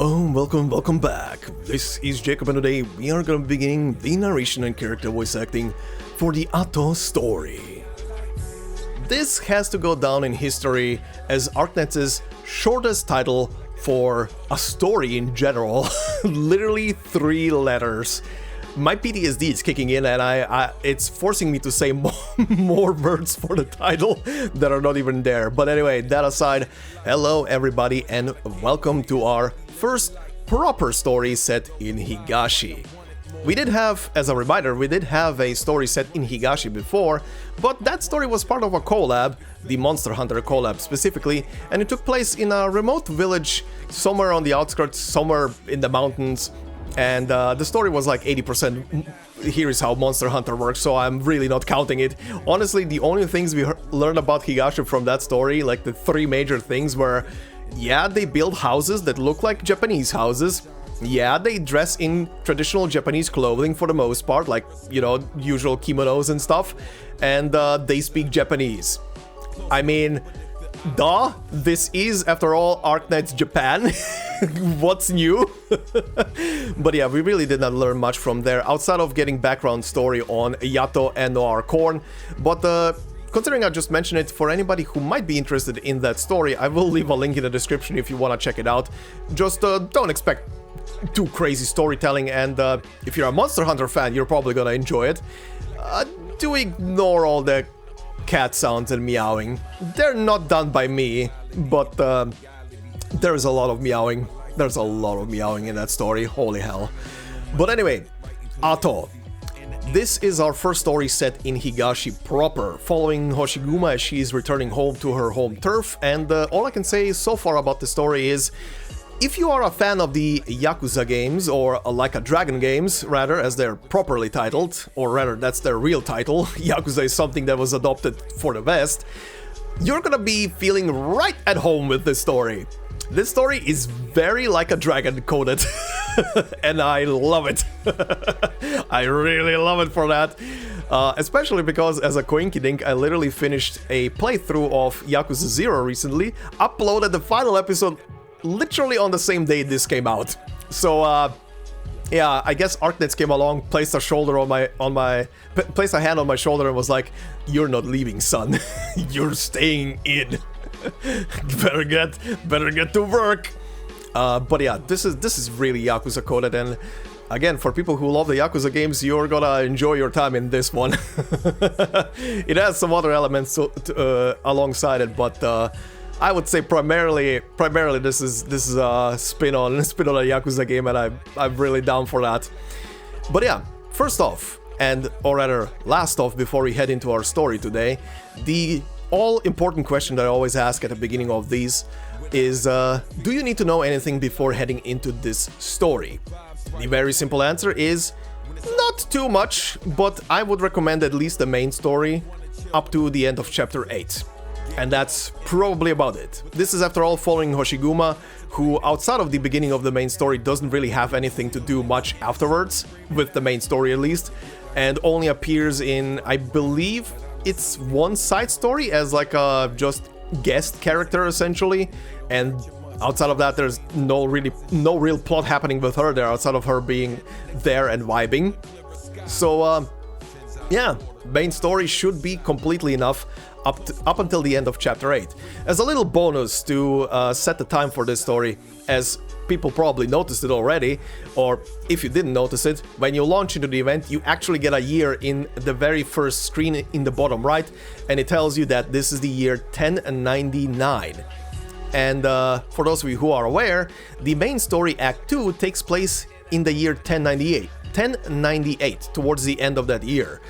Hello, welcome back. This is Jacob and today we are gonna be beginning the narration and character voice acting for the ATO story. This has to go down in history as Arknights' shortest title for a story in general. Literally 3 letters. My PTSD is kicking in and it's forcing me to say more words for the title that are not even there. But anyway, that aside, hello everybody and welcome to our first proper story set in Higashi. We did have, as a reminder, we did have a story set in Higashi before, but that story was part of a collab, the Monster Hunter collab specifically, and it took place in a remote village somewhere on the outskirts, somewhere in the mountains. And the story was like 80% here is how Monster Hunter works, so I'm really not counting it. Honestly, the only things we learned about Higashi from that story, like the 3 major things were, yeah, they build houses that look like Japanese houses. Yeah, they dress in traditional Japanese clothing for the most part, like, you know, usual kimonos and stuff. And they speak Japanese. I mean, duh, this is, after all, Arknights Japan. What's new? But yeah, we really did not learn much from there, outside of getting background story on Yato and Noir Corn. But considering I just mentioned it, for anybody who might be interested in that story, I will leave a link in the description if you want to check it out. Just don't expect too crazy storytelling, and if you're a Monster Hunter fan, you're probably gonna enjoy it. Do ignore all the cat sounds and meowing. They're not done by me, but there's a lot of meowing. There's a lot of meowing in that story, holy hell. But anyway, ATO. This is our first story set in Higashi proper, following Hoshiguma as she is returning home to her home turf, and all I can say so far about the story is, if you are a fan of the Yakuza games, or Like a Dragon games, rather, as they're properly titled, or rather, that's their real title, Yakuza is something that was adopted for the West, you're gonna be feeling right at home with this story. This story is very Like a Dragon coded, and I love it. I really love it for that. Especially because, as a coinkydink, I literally finished a playthrough of Yakuza 0 recently, uploaded the final episode literally on the same day this came out. So yeah, I guess Arknights came along, placed a hand on my shoulder and was like, "You're not leaving, son. You're staying in. better get to work." But yeah, this is really Yakuza coded, and again, for people who love the Yakuza games, you're gonna enjoy your time in this one. It has some other elements alongside it, but I would say primarily this is a spin on a Yakuza game, and I'm really down for that. But yeah, first off, or rather last off before we head into our story today, the all-important question that I always ask at the beginning of these is, do you need to know anything before heading into this story? The very simple answer is, not too much, but I would recommend at least the main story up to the end of chapter 8. And that's probably about it. This is, after all, following Hoshiguma, who, outside of the beginning of the main story, doesn't really have anything to do much afterwards, with the main story at least, and only appears in, I believe, it's one side story as like a just guest character, essentially, and outside of that, there's no real plot happening with her there, outside of her being there and vibing. So, yeah, main story should be completely enough up until the end of chapter 8. As a little bonus to set the time for this story, as people probably noticed it already, or if you didn't notice it, when you launch into the event, you actually get a year in the very first screen in the bottom right, and it tells you that this is the year 1099. And for those of you who are aware, the main story, Act 2, takes place in the year 1098, towards the end of that year.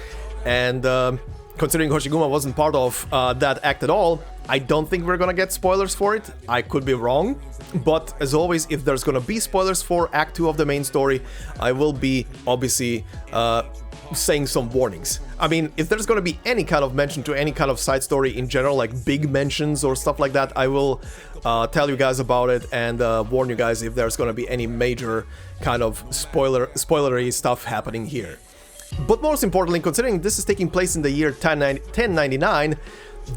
And considering Hoshiguma wasn't part of that act at all, I don't think we're gonna get spoilers for it. I could be wrong, but as always, if there's gonna be spoilers for Act 2 of the main story, I will be, obviously, saying some warnings. I mean, if there's gonna be any kind of mention to any kind of side story in general, like big mentions or stuff like that, I will tell you guys about it and warn you guys if there's gonna be any major kind of spoilery stuff happening here. But most importantly, considering this is taking place in the year 1099,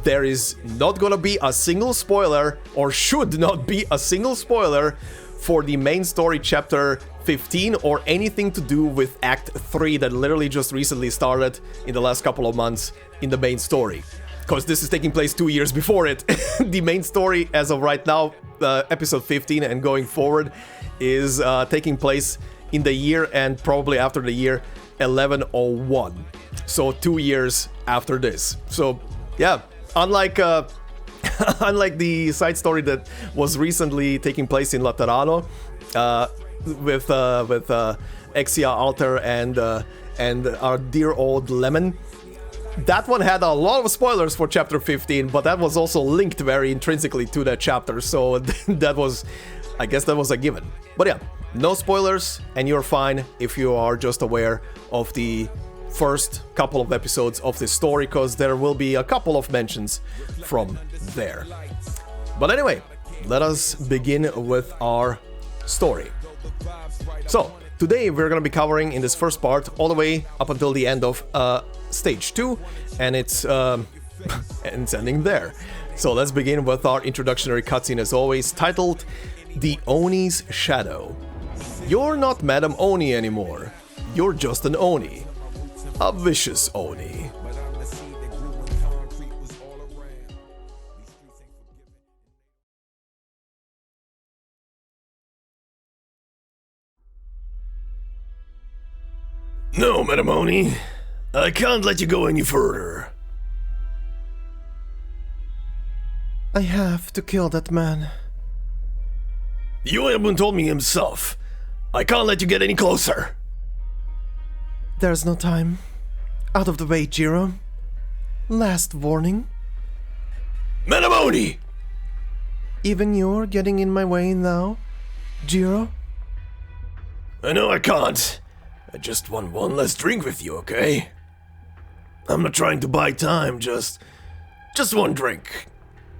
there is not gonna be a single spoiler, or should not be a single spoiler, for the main story chapter 15 or anything to do with Act 3 that literally just recently started in the last couple of months in the main story. Because this is taking place 2 years before it. The main story, as of right now, episode 15 and going forward, is taking place in the year and probably after the year 1101. So 2 years after this. So yeah, unlike unlike the side story that was recently taking place in Laterano, with Exia Alter and our dear old Lemon. That one had a lot of spoilers for chapter 15, but that was also linked very intrinsically to that chapter, so that was, I guess that was a given. But yeah, no spoilers, and you're fine if you are just aware of the first couple of episodes of this story, because there will be a couple of mentions from there. But anyway, let us begin with our story. So, today we're gonna be covering in this first part all the way up until the end of stage 2, and it's and it's ending there. So let's begin with our introductory cutscene as always, titled The Oni's Shadow. You're not Madam Oni anymore. You're just an Oni. A vicious Oni. No, Madam Oni. I can't let you go any further. I have to kill that man. The Oyabun told me himself. I can't let you get any closer. There's no time. Out of the way, Jiro. Last warning. Madam Oni! Even you're getting in my way now, Jiro? I know I can't. I just want one last drink with you, okay? I'm not trying to buy time, just one drink.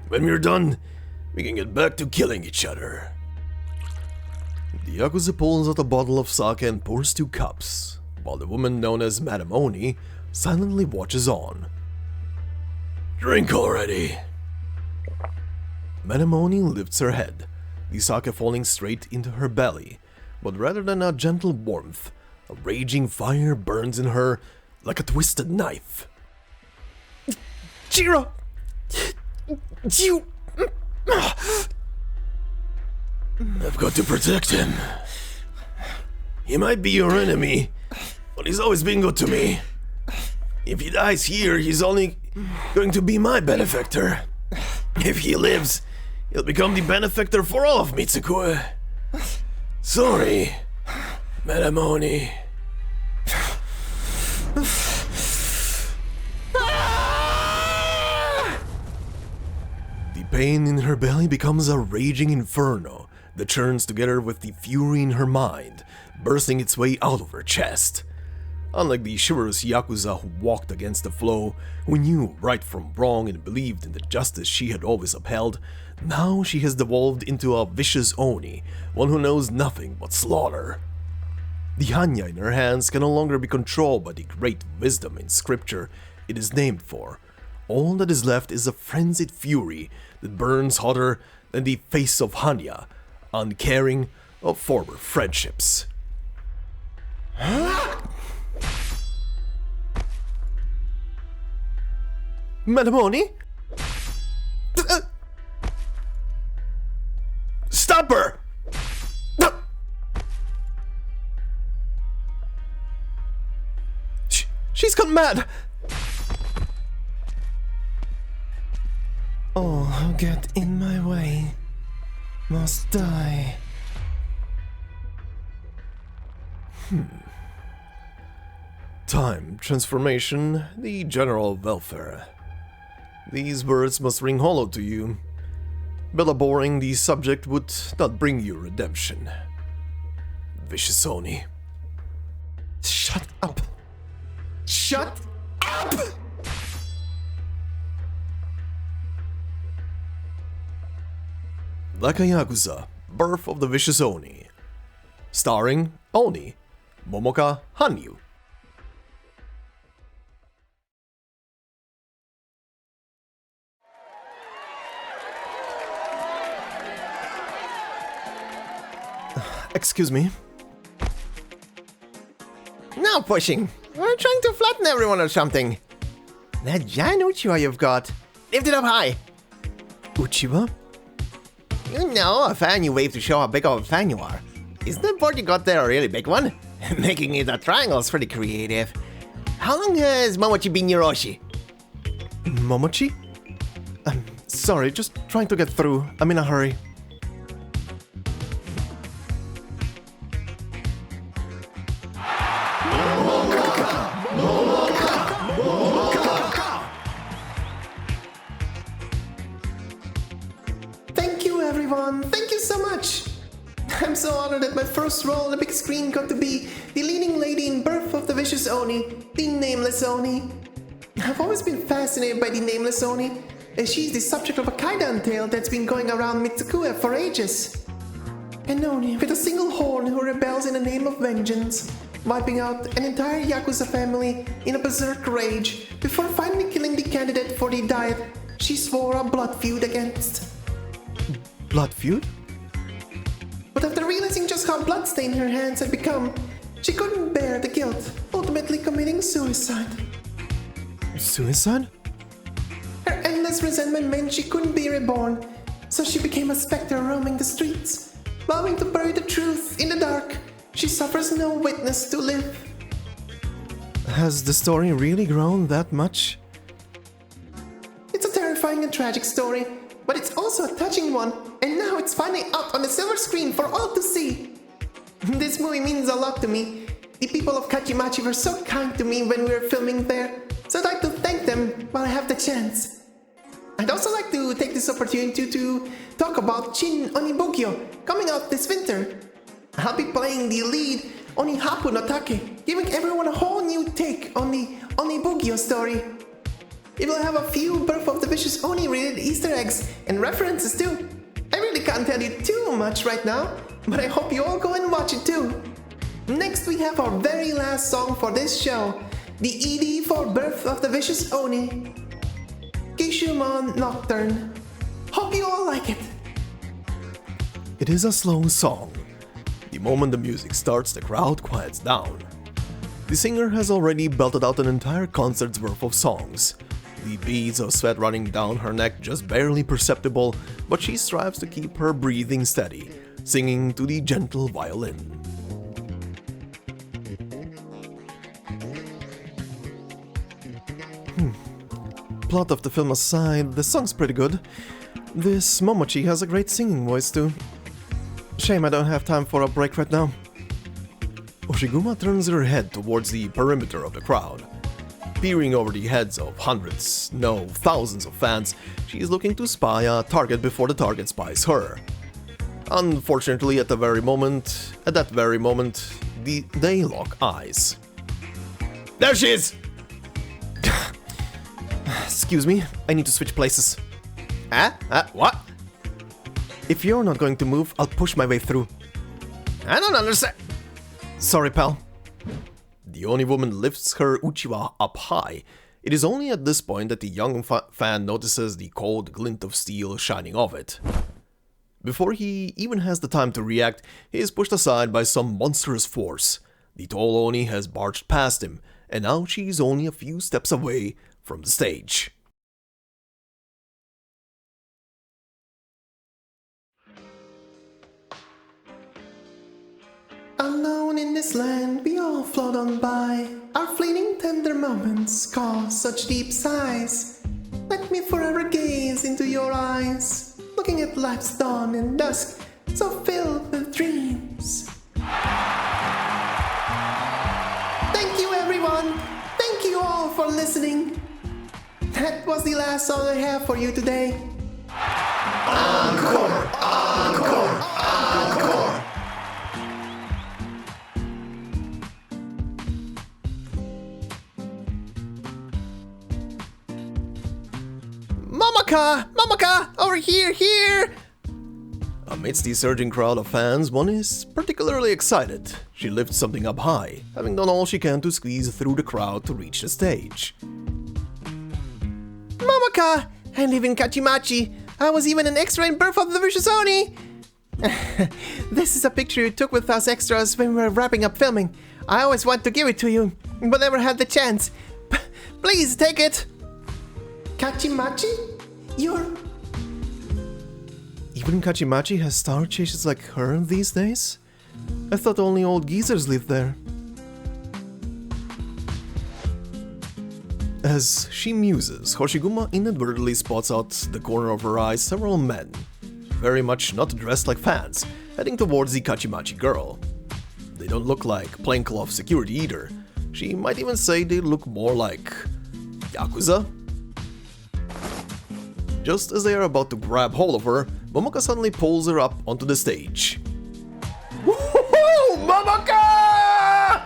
When we're done, we can get back to killing each other. The Yakuza pulls out a bottle of sake and pours 2 cups, while the woman known as Madam Oni silently watches on. Drink already. Madam Oni lifts her head, the sake falling straight into her belly, but rather than a gentle warmth, a raging fire burns in her like a twisted knife. Jiro! You... I've got to protect him. He might be your enemy, but he's always been good to me. If he dies here, he's only going to be my benefactor. If he lives, he'll become the benefactor for all of Mitsukue. Sorry, Madam Oni. The pain in her belly becomes a raging inferno that churns together with the fury in her mind, bursting its way out of her chest. Unlike the chivalrous Yakuza who walked against the flow, who knew right from wrong and believed in the justice she had always upheld, now she has devolved into a vicious Oni, one who knows nothing but slaughter. The Hanyaa in her hands can no longer be controlled by the great wisdom in scripture it is named for. All that is left is a frenzied fury that burns hotter than the face of Hanyaa, uncaring of former friendships. Madam Oni? Stop her! She's gone mad! All who get in my way must die. Time, transformation, the general welfare. These words must ring hollow to you. Belaboring the subject would not bring you redemption. Vicious Oni. Shut up! Shut up! Like a Yakuza, Birth of the Vicious Oni. Starring Oni, Momoka Hanyu. Excuse me. Now pushing. We're trying to flatten everyone or something. That giant Uchiwa you've got. Lift it up high. Uchiwa? You know, a fan you wave to show how big of a fan you are. Isn't the board you got there a really big one? Making it a triangle is pretty creative. How long has Momochi been your Oshi? Momochi? Sorry, just trying to get through. I'm in a hurry. Thank you, everyone. Thank you so much. I'm so honored that my first role on the big screen got to be the leading lady in Birth of the Vicious Oni, the Nameless Oni. I've always been fascinated by the Nameless Oni, as she's the subject of a Kaidan tale that's been going around Mitsukue for ages. An Oni with a single horn who rebels in the name of vengeance, wiping out an entire Yakuza family in a berserk rage before finally killing the candidate for the diet she swore a blood feud against. Blood feud? But after realizing just how bloodstained her hands had become, she couldn't bear the guilt, ultimately committing suicide. Suicide? Her endless resentment meant she couldn't be reborn, so she became a specter roaming the streets, vowing to bury the truth in the dark. She suffers no witness to live. Has the story really grown that much? It's a terrifying and tragic story, but it's also a touching one, and now it's finally out on the silver screen for all to see. This movie means a lot to me. The people of Kajimachi were so kind to me when we were filming there, so I'd like to thank them while I have the chance. I'd also like to take this opportunity to talk about Shin Onibugyo coming out this winter. I'll be playing the lead Onihapu no Take, giving everyone a whole new take on the Onibugyo story. It will have a few Birth of the Vicious Oni related Easter eggs and references too. I really can't tell you too much right now, but I hope you all go and watch it too. Next we have our very last song for this show, the ED for Birth of the Vicious Oni, Kishumon Nocturne. Hope you all like it. It is a slow song. The moment the music starts, the crowd quiets down. The singer has already belted out an entire concert's worth of songs. The beads of sweat running down her neck just barely perceptible, but she strives to keep her breathing steady, singing to the gentle violin. Plot of the film aside, the song's pretty good. This Momochi has a great singing voice too. Shame I don't have time for a break right now. Hoshiguma turns her head towards the perimeter of the crowd. Peering over the heads of hundreds, no, thousands of fans, she is looking to spy a target before the target spies her. Unfortunately, at that very moment, they lock eyes. There she is! Excuse me, I need to switch places. What? If you're not going to move, I'll push my way through. I don't understand. Sorry, pal. The Oni woman lifts her Uchiwa up high. It is only at this point that the young fan notices the cold glint of steel shining off it. Before he even has the time to react, he is pushed aside by some monstrous force. The tall Oni has barged past him, and now she is only a few steps away from the stage. Alone in this land, we all float on by. Our fleeting tender moments cause such deep sighs. Let me forever gaze into your eyes, looking at life's dawn and dusk, so filled with dreams. Thank you, everyone. Thank you all for listening. That was the last song I have for you today. Encore! Encore! Encore! Mamaka! Over here! Amidst the surging crowd of fans, one is particularly excited. She lifts something up high, having done all she can to squeeze through the crowd to reach the stage. Mamaka! I live in Kajimachi. I was even an extra in Birth of the Vicious Oni. This is a picture you took with us extras when we were wrapping up filming. I always wanted to give it to you, but never had the chance. Please take it! Kajimachi? You're... Even Kajimachi has star chases like her these days? I thought only old geezers lived there. As she muses, Hoshiguma inadvertently spots out the corner of her eye several men, very much not dressed like fans, heading towards the Kajimachi girl. They don't look like plaincloth security either. She might even say they look more like Yakuza. Just as they are about to grab hold of her, Momoka suddenly pulls her up onto the stage. Woohoo! Momoka!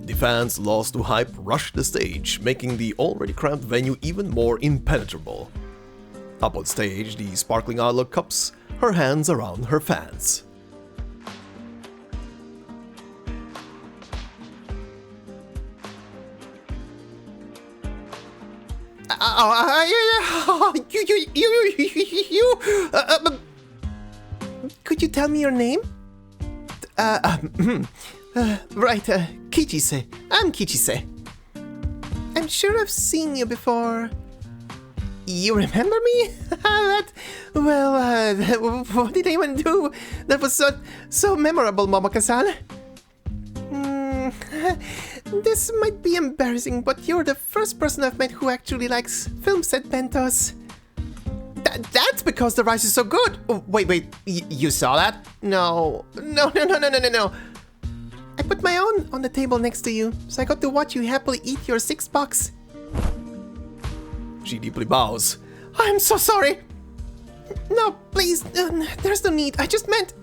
The fans, lost to hype, rush the stage, making the already cramped venue even more impenetrable. Up on stage, the sparkling idol cups her hands around her fans. Could you tell me your name? Right, Kichise. I'm Kichise. I'm sure I've seen you before. You remember me? What did I even do? That was so memorable, Momoka-san. This might be embarrassing, but you're the first person I've met who actually likes film set bentos. That's because the rice is so good. Oh, wait, you saw that? No. I put my own on the table next to you, so I got to watch you happily eat your $6. She deeply bows. I'm so sorry. No, please, there's no need. I just meant...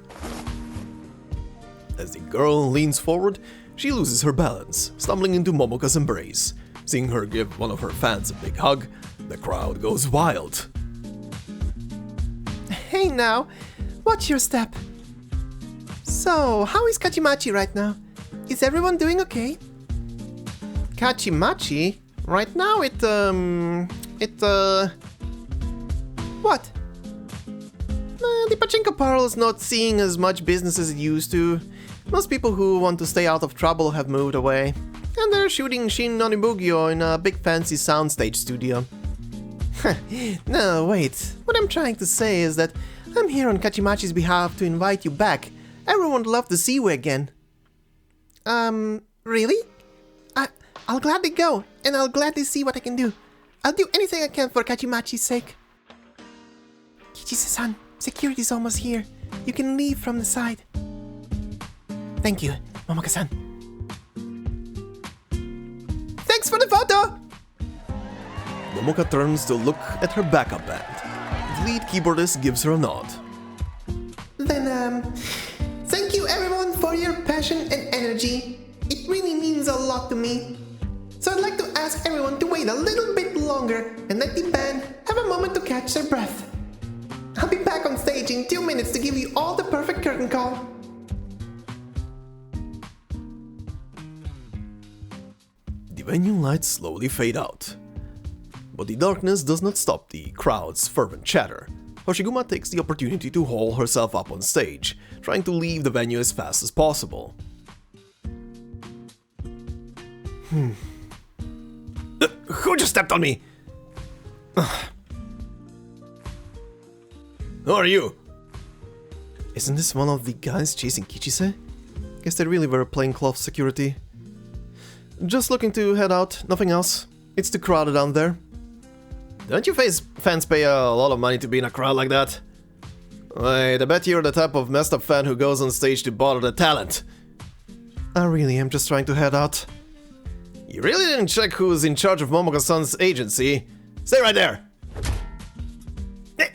As the girl leans forward, she loses her balance, stumbling into Momoka's embrace. Seeing her give one of her fans a big hug, the crowd goes wild. Hey now, watch your step. So, how is Kajimachi right now? Is everyone doing okay? Kajimachi? Right now what? The pachinko parlor is not seeing as much business as it used to. Most people who want to stay out of trouble have moved away. And they're shooting Shin Onibugyo in a big fancy soundstage studio. No, wait. What I'm trying to say is that I'm here on Kajimachi's behalf to invite you back. Everyone would love to see you again. Really? I'll gladly go, and I'll gladly see what I can do. I'll do anything I can for Kajimachi's sake. Kichise-san, security's almost here. You can leave from the side. Thank you, Momoka-san. Thanks for the photo! Momoka turns to look at her backup band. The lead keyboardist gives her a nod. Then, thank you everyone for your passion and energy. It really means a lot to me. So I'd like to ask everyone to wait a little bit longer and let the band have a moment to catch their breath. I'll be back on stage in 2 minutes to give you all the perfect curtain call. The venue lights slowly fade out. But the darkness does not stop the crowd's fervent chatter. Hoshiguma takes the opportunity to haul herself up on stage, trying to leave the venue as fast as possible. Who just stepped on me? Who are you? Isn't this one of the guys chasing Kichise? Guess they really were plaincloth security. Just looking to head out, nothing else. It's too crowded down there. Don't you fans pay a lot of money to be in a crowd like that? Wait, I bet you're the type of messed up fan who goes on stage to bother the talent. I really am just trying to head out. You really didn't check who's in charge of Momoka-san's agency. Stay right there.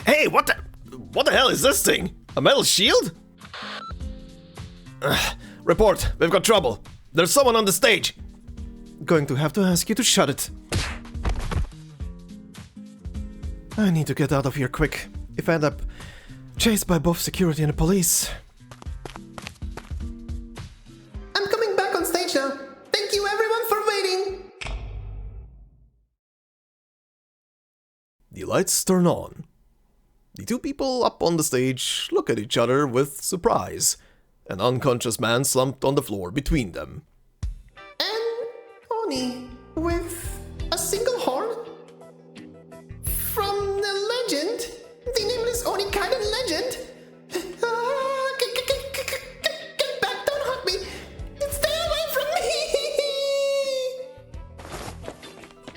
Hey, what the hell is this thing? A metal shield? Report, we've got trouble. There's someone on the stage. Going to have to ask you to shut it. I need to get out of here quick. If I end up chased by both security and the police. I'm coming back on stage now. Thank you everyone for waiting. The lights turn on. The two people up on the stage look at each other with surprise. An unconscious man slumped on the floor between them. An Oni with a single horn? From the legend? The nameless Oni Kaiden legend? Get back, don't hurt me! Stay away from me!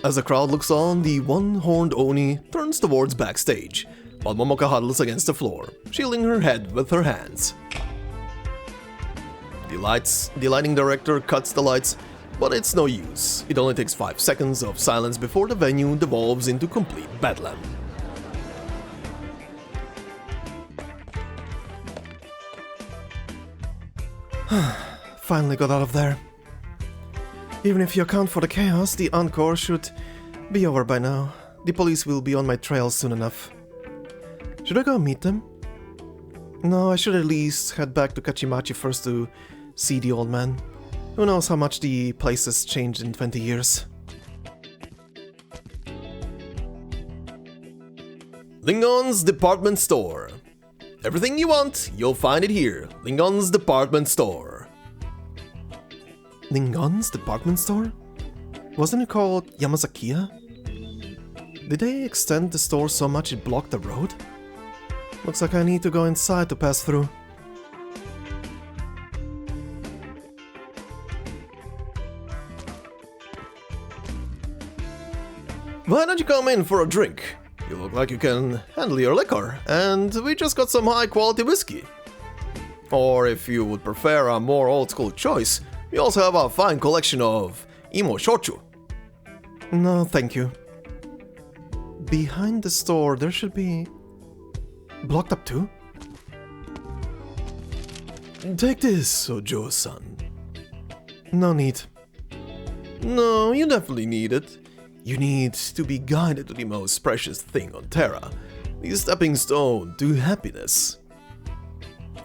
As the crowd looks on, the one-horned Oni turns towards backstage, while Momoka huddles against the floor, shielding her head with her hands. The lighting director cuts the lights, but it's no use. It only takes 5 seconds of silence before the venue devolves into complete bedlam. Finally got out of there. Even if you account for the chaos, the encore should be over by now. The police will be on my trail soon enough. Should I go meet them? No, I should at least head back to Kajimachi first to see the old man. Who knows how much the place has changed in 20 years. Lingon's Department Store. Everything you want, you'll find it here. Lingon's Department Store. Lingon's department store? Wasn't it called Yamazakiya? Did they extend the store so much it blocked the road? Looks like I need to go inside to pass through. Why don't you come in for a drink? You look like you can handle your liquor, and we just got some high-quality whiskey. Or if you would prefer a more old-school choice, we also have a fine collection of Imo Shochu. No, thank you. Behind the store, there should be... blocked up too? Take this, Ojo-san. No need. No, you definitely need it. You need to be guided to the most precious thing on Terra, the stepping stone to happiness.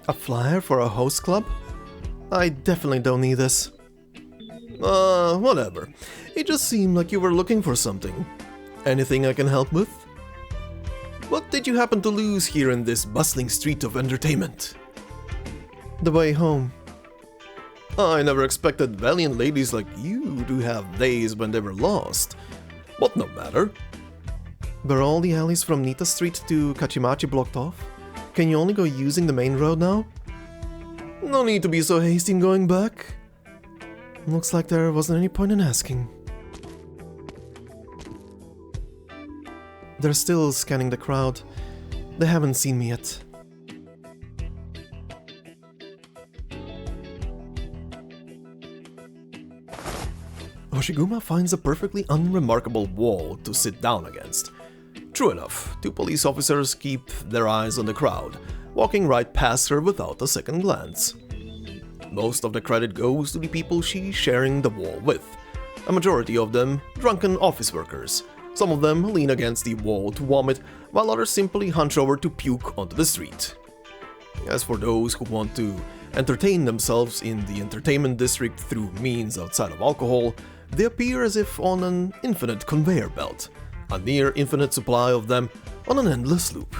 A flyer for a host club? I definitely don't need this. Whatever. It just seemed like you were looking for something. Anything I can help with? What did you happen to lose here in this bustling street of entertainment? The way home. I never expected valiant ladies like you to have days when they were lost. But no matter. Were all the alleys from Nita Street to Kajimachi blocked off? Can you only go using the main road now? No need to be so hasty in going back. Looks like there wasn't any point in asking. They're still scanning the crowd. They haven't seen me yet. Hoshiguma finds a perfectly unremarkable wall to sit down against. True enough, two police officers keep their eyes on the crowd, walking right past her without a second glance. Most of the credit goes to the people she's sharing the wall with. A majority of them drunken office workers. Some of them lean against the wall to vomit, while others simply hunch over to puke onto the street. As for those who want to entertain themselves in the entertainment district through means outside of alcohol, they appear as if on an infinite conveyor belt, a near infinite supply of them on an endless loop.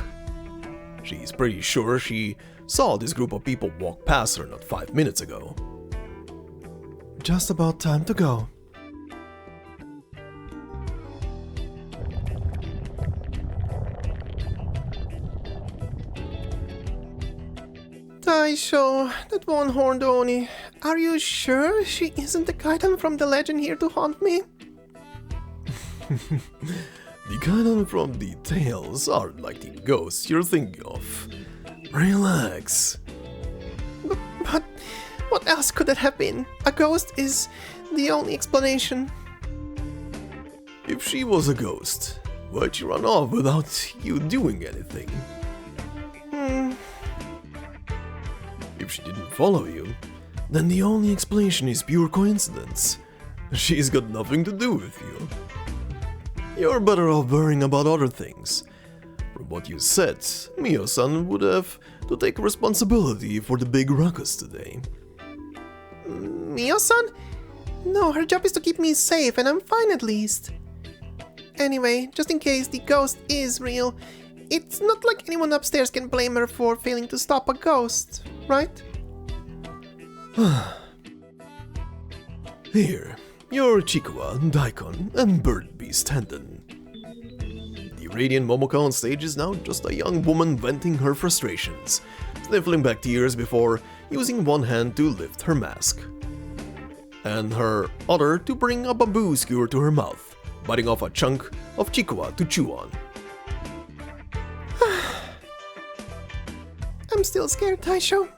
She's pretty sure she saw this group of people walk past her not 5 minutes ago. Just about time to go. Taisho, that one-horned Oni, are you sure she isn't the Kaiden from the legend here to haunt me? The Kaiden from the tales aren't like the ghosts you're thinking of. Relax. But what else could it have been? A ghost is the only explanation. If she was a ghost, why'd she run off without you doing anything? If she didn't follow you, then the only explanation is pure coincidence. She's got nothing to do with you. You're better off worrying about other things. From what you said, Mio-san would have to take responsibility for the big ruckus today. Mio-san? No, her job is to keep me safe, and I'm fine at least. Anyway, just in case the ghost is real, it's not like anyone upstairs can blame her for failing to stop a ghost, right? Here, your Chikuwa, Daikon, and Bird Beast tendon. The radiant Momoka on stage is now just a young woman venting her frustrations, sniffling back tears before using one hand to lift her mask, and her other to bring a bamboo skewer to her mouth, biting off a chunk of Chikuwa to chew on. I'm still scared, Taisho.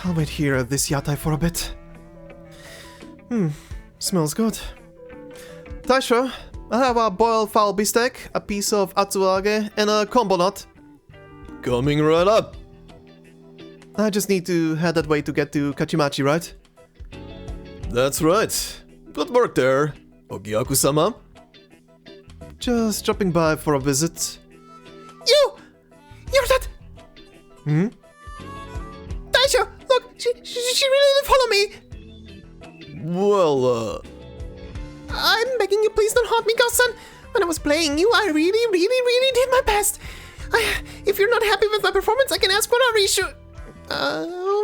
I'll wait here at this yatai for a bit. Smells good. Taisho, I'll have a boiled fowl beefsteak, a piece of atsuage, and a combo nut. Coming right up. I just need to head that way to get to Kajimachi, right? That's right. Good work there, Ogiaku-sama. Just dropping by for a visit. You're that... Taisho, look, she really did follow me. Well, I'm begging you, please don't haunt me, Ghost-san. When I was playing you, I really did my best. If you're not happy with my performance, I can ask for a reshoot.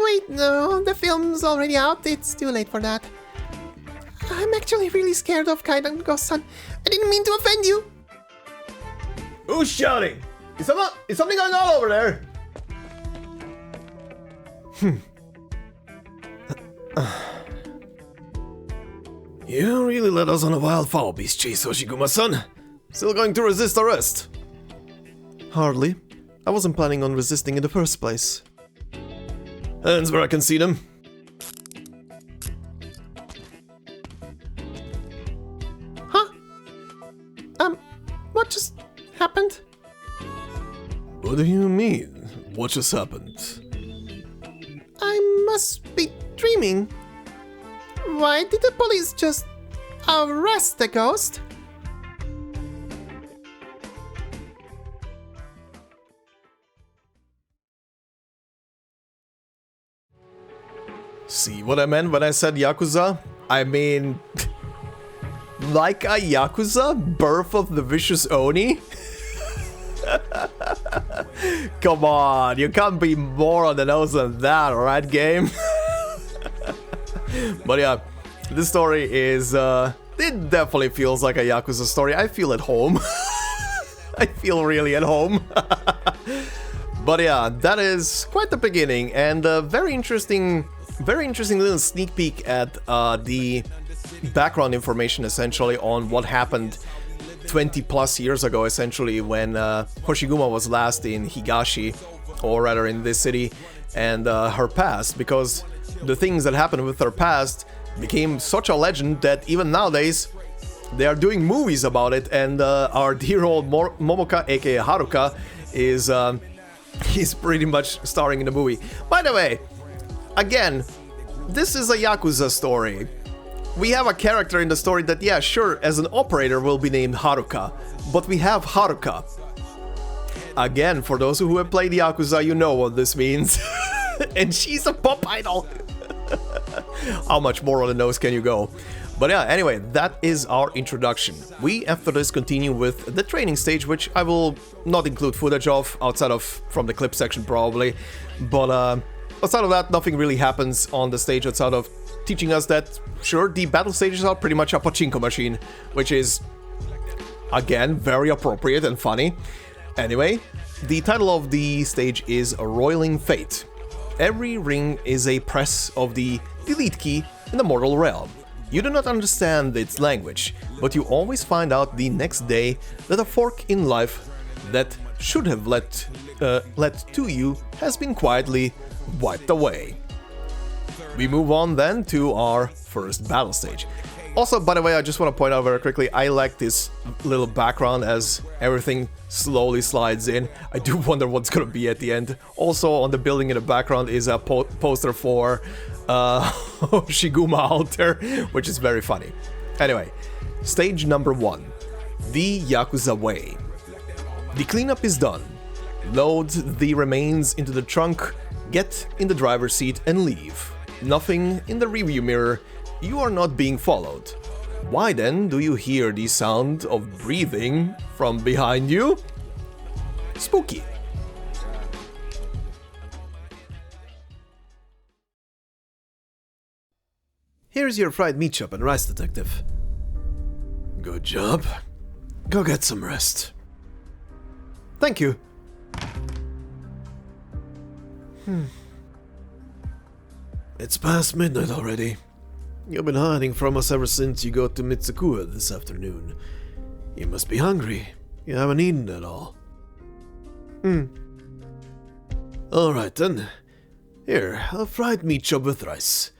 Wait, no, the film's already out. It's too late for that. I'm actually really scared of Kaidan, Ghost-san. I didn't mean to offend you. who's shouting? Is something going on over there? You really led us on a wild fowl beast chase, Hoshiguma-san. Still going to resist arrest? Hardly. I wasn't planning on resisting in the first place. Hands where I can see them. Huh? What just happened? What do you mean? What just happened? I must be dreaming. Why did the police just arrest the ghost? See what I meant when I said Yakuza? I mean... like a Yakuza? Birth of the Vicious Oni? Come on, you can't be more on the nose than that, right, game? But yeah, this story is, it definitely feels like a Yakuza story. I feel at home. I feel really at home. But yeah, that is quite the beginning, and a very interesting little sneak peek at the background information, essentially, on what happened 20 plus years ago, essentially, when Hoshiguma was last in Higashi, or rather in this city, and her past, because the things that happened with her past became such a legend that even nowadays they are doing movies about it, and our dear old Momoka, aka Haruka, is he's pretty much starring in the movie. By the way, again, this is a Yakuza story. We have a character in the story that, yeah, sure, as an operator will be named Haruka, but we have Haruka. Again, for those who have played Yakuza, you know what this means. And she's a pop idol. How much more on the nose can you go? But yeah, anyway, that is our introduction. We, after this, continue with the training stage, which I will not include footage of, outside of from the clip section probably. But outside of that, nothing really happens on the stage outside of teaching us that, sure, the battle stages are pretty much a pachinko machine, which is, again, very appropriate and funny. Anyway, the title of the stage is Roiling Fate. Every ring is a press of the delete key in the mortal realm. You do not understand its language, but you always find out the next day that a fork in life that should have led to you has been quietly wiped away. We move on then to our first battle stage. Also, by the way, I just want to point out very quickly, I like this little background as everything slowly slides in. I do wonder what's gonna be at the end. Also, on the building in the background is a poster for Hoshiguma Alter, which is very funny. Anyway, stage number 1, the Yakuza Way. The cleanup is done. Load the remains into the trunk, get in the driver's seat and leave. Nothing in the rearview mirror. You are not being followed. Why then do you hear the sound of breathing from behind you? Spooky. Here's your fried meat chop and rice, detective. Good job. Go get some rest. Thank you. It's past midnight already. You've been hiding from us ever since you got to Mitsukue this afternoon. You must be hungry. You haven't eaten at all. Alright then. Here, a fried meat chop with rice.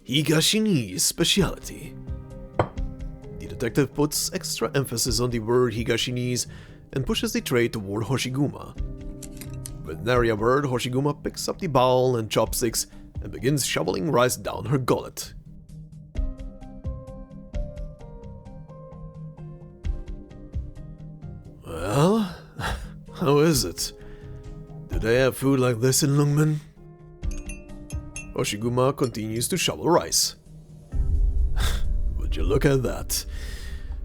Higashi's specialty. The detective puts extra emphasis on the word Higashi's and pushes the tray toward Hoshiguma. With nary a word, Hoshiguma picks up the bowl and chopsticks and begins shoveling rice down her gullet. Well, how is it? Do they have food like this in Lungmen? Hoshiguma continues to shovel rice. Would you look at that?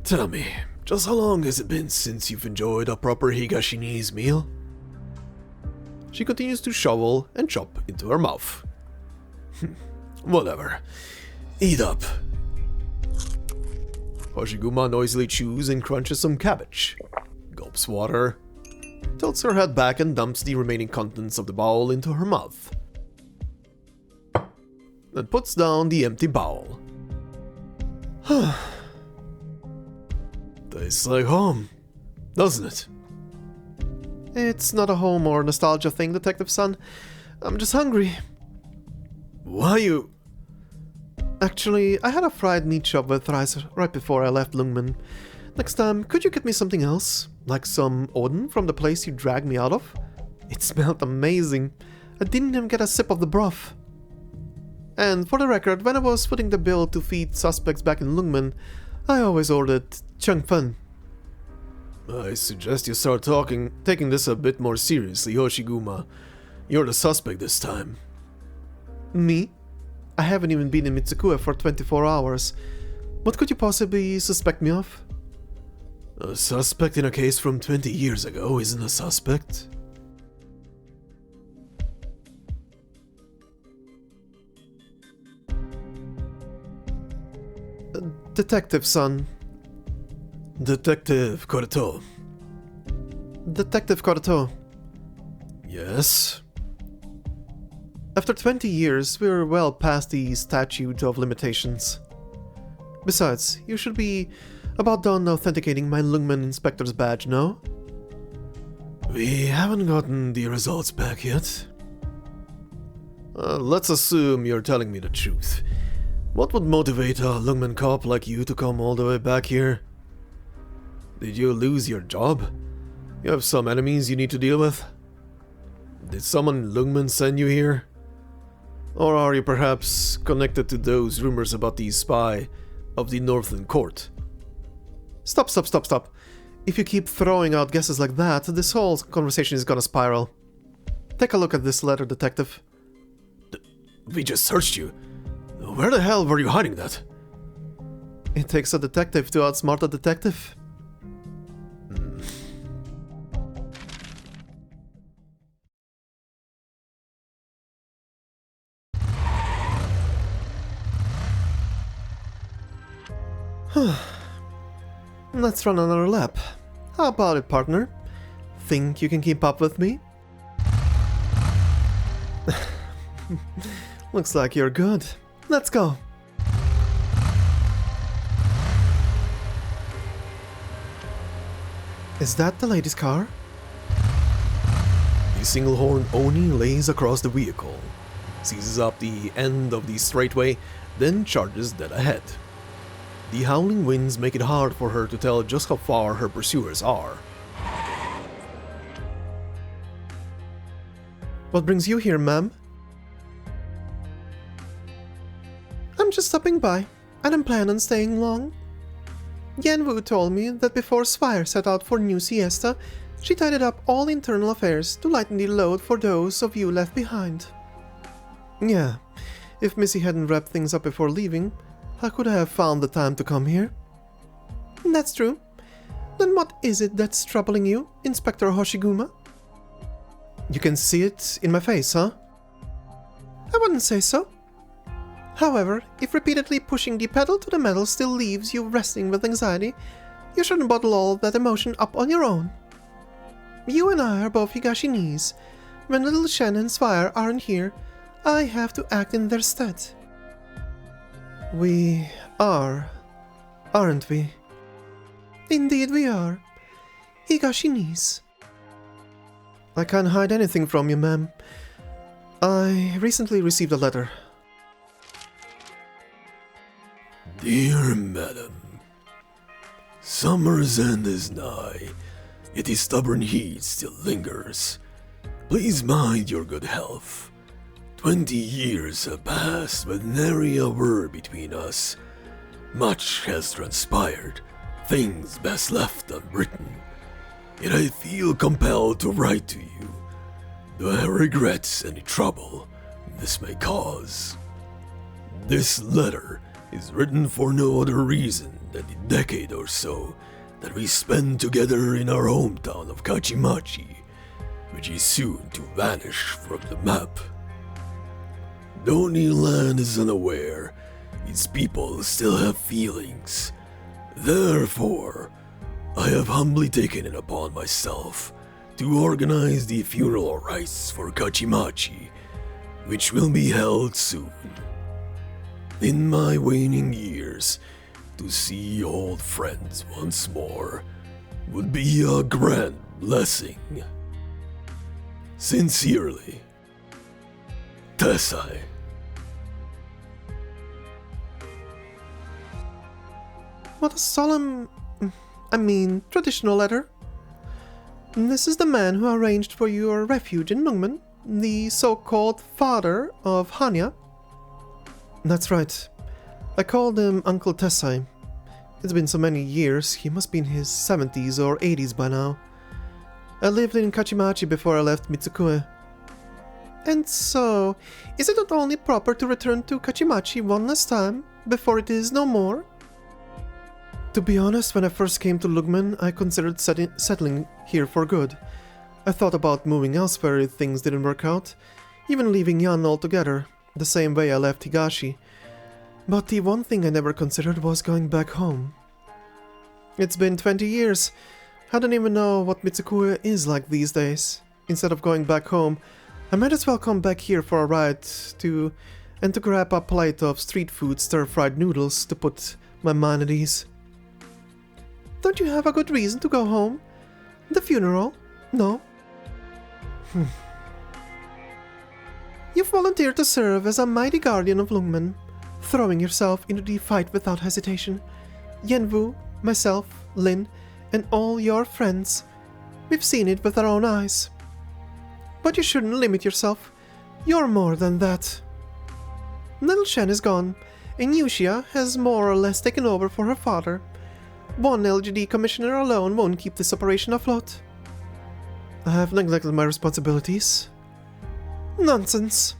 Tell me, just how long has it been since you've enjoyed a proper Higashi's meal? She continues to shovel and chop into her mouth. Whatever. Eat up. Hoshiguma noisily chews and crunches some cabbage, gulps water, tilts her head back and dumps the remaining contents of the bowl into her mouth, then puts down the empty bowl. Tastes like home, doesn't it? It's not a home or nostalgia thing, Detective-san. I'm just hungry. Why you... Actually, I had a fried meat chop with rice right before I left Lungmen. Next time, could you get me something else? Like some Odin from the place you dragged me out of? It smelled amazing. I didn't even get a sip of the broth. And for the record, when I was footing the bill to feed suspects back in Lungmen, I always ordered Changfen. I suggest you start taking this a bit more seriously, Hoshiguma. You're the suspect this time. Me? I haven't even been in Mitsukue for 24 hours. What could you possibly suspect me of? A suspect in a case from 20 years ago isn't a suspect. Detective-san. Detective Koreto. Detective Koreto. Yes? After 20 years, we're well past the statute of limitations. Besides, you should be about done authenticating my Lungmen Inspector's badge, no? We haven't gotten the results back yet. Let's assume you're telling me the truth. What would motivate a Lungmen cop like you to come all the way back here? Did you lose your job? You have some enemies you need to deal with? Did someone in Lungmen send you here? Or are you perhaps connected to those rumors about the spy of the Northland Court? Stop. If you keep throwing out guesses like that, this whole conversation is gonna spiral. Take a look at this letter, Detective. We just searched you. Where the hell were you hiding that? It takes a detective to outsmart a detective. Let's run another lap. How about it, partner? Think you can keep up with me? Looks like you're good. Let's go. Is that the lady's car? The single-horned Oni lays across the vehicle, seizes up the end of the straightway, then charges dead ahead. The howling winds make it hard for her to tell just how far her pursuers are. What brings you here, ma'am? I'm just stopping by. I don't plan on staying long. Yanwu told me that before Spire set out for New Siesta, she tidied up all internal affairs to lighten the load for those of you left behind. Yeah, if Missy hadn't wrapped things up before leaving, how could I have found the time to come here? That's true. Then what is it that's troubling you, Inspector Hoshiguma? You can see it in my face, huh? I wouldn't say so. However, if repeatedly pushing the pedal to the metal still leaves you wrestling with anxiety, you shouldn't bottle all of that emotion up on your own. You and I are both Higashi knees. When little Shen and Spire aren't here, I have to act in their stead. We are, aren't we? Indeed we are. Higashi knees. I can't hide anything from you, ma'am. I recently received a letter. Dear Madam, summer's end is nigh, yet the stubborn heat still lingers. Please mind your good health. 20 years have passed, but nary a word between us. Much has transpired, things best left unwritten. Yet I feel compelled to write to you, though I regret any trouble this may cause. This letter is written for no other reason than the decade or so that we spend together in our hometown of Kajimachi, which is soon to vanish from the map. Though the land is unaware, its people still have feelings. Therefore, I have humbly taken it upon myself to organize the funeral rites for Kajimachi, which will be held soon. In my waning years, to see old friends once more would be a grand blessing. Sincerely, Tessai. What a solemn, traditional letter. This is the man who arranged for your refuge in Mungmen, the so-called father of Hanyaa. That's right. I called him Uncle Tessai. It's been so many years, he must be in his 70s or 80s by now. I lived in Kajimachi before I left Mitsukue. And so, is it not only proper to return to Kajimachi one last time, before it is no more? To be honest, when I first came to Lugmen, I considered settling here for good. I thought about moving elsewhere if things didn't work out, even leaving Yan altogether, the same way I left Higashi. But the one thing I never considered was going back home. It's been 20 years. I don't even know what Mitsukue is like these days. Instead of going back home, I might as well come back here for a ride to grab a plate of street food stir-fried noodles to put my mind at ease. Don't you have a good reason to go home? The funeral? No? You've volunteered to serve as a mighty guardian of Lungmen, throwing yourself into the fight without hesitation. Yenwu, myself, Lin, and all your friends. We've seen it with our own eyes. But you shouldn't limit yourself. You're more than that. Little Shen is gone, and Yushia has more or less taken over for her father. One LGD commissioner alone won't keep this operation afloat. I have neglected my responsibilities. Nonsense.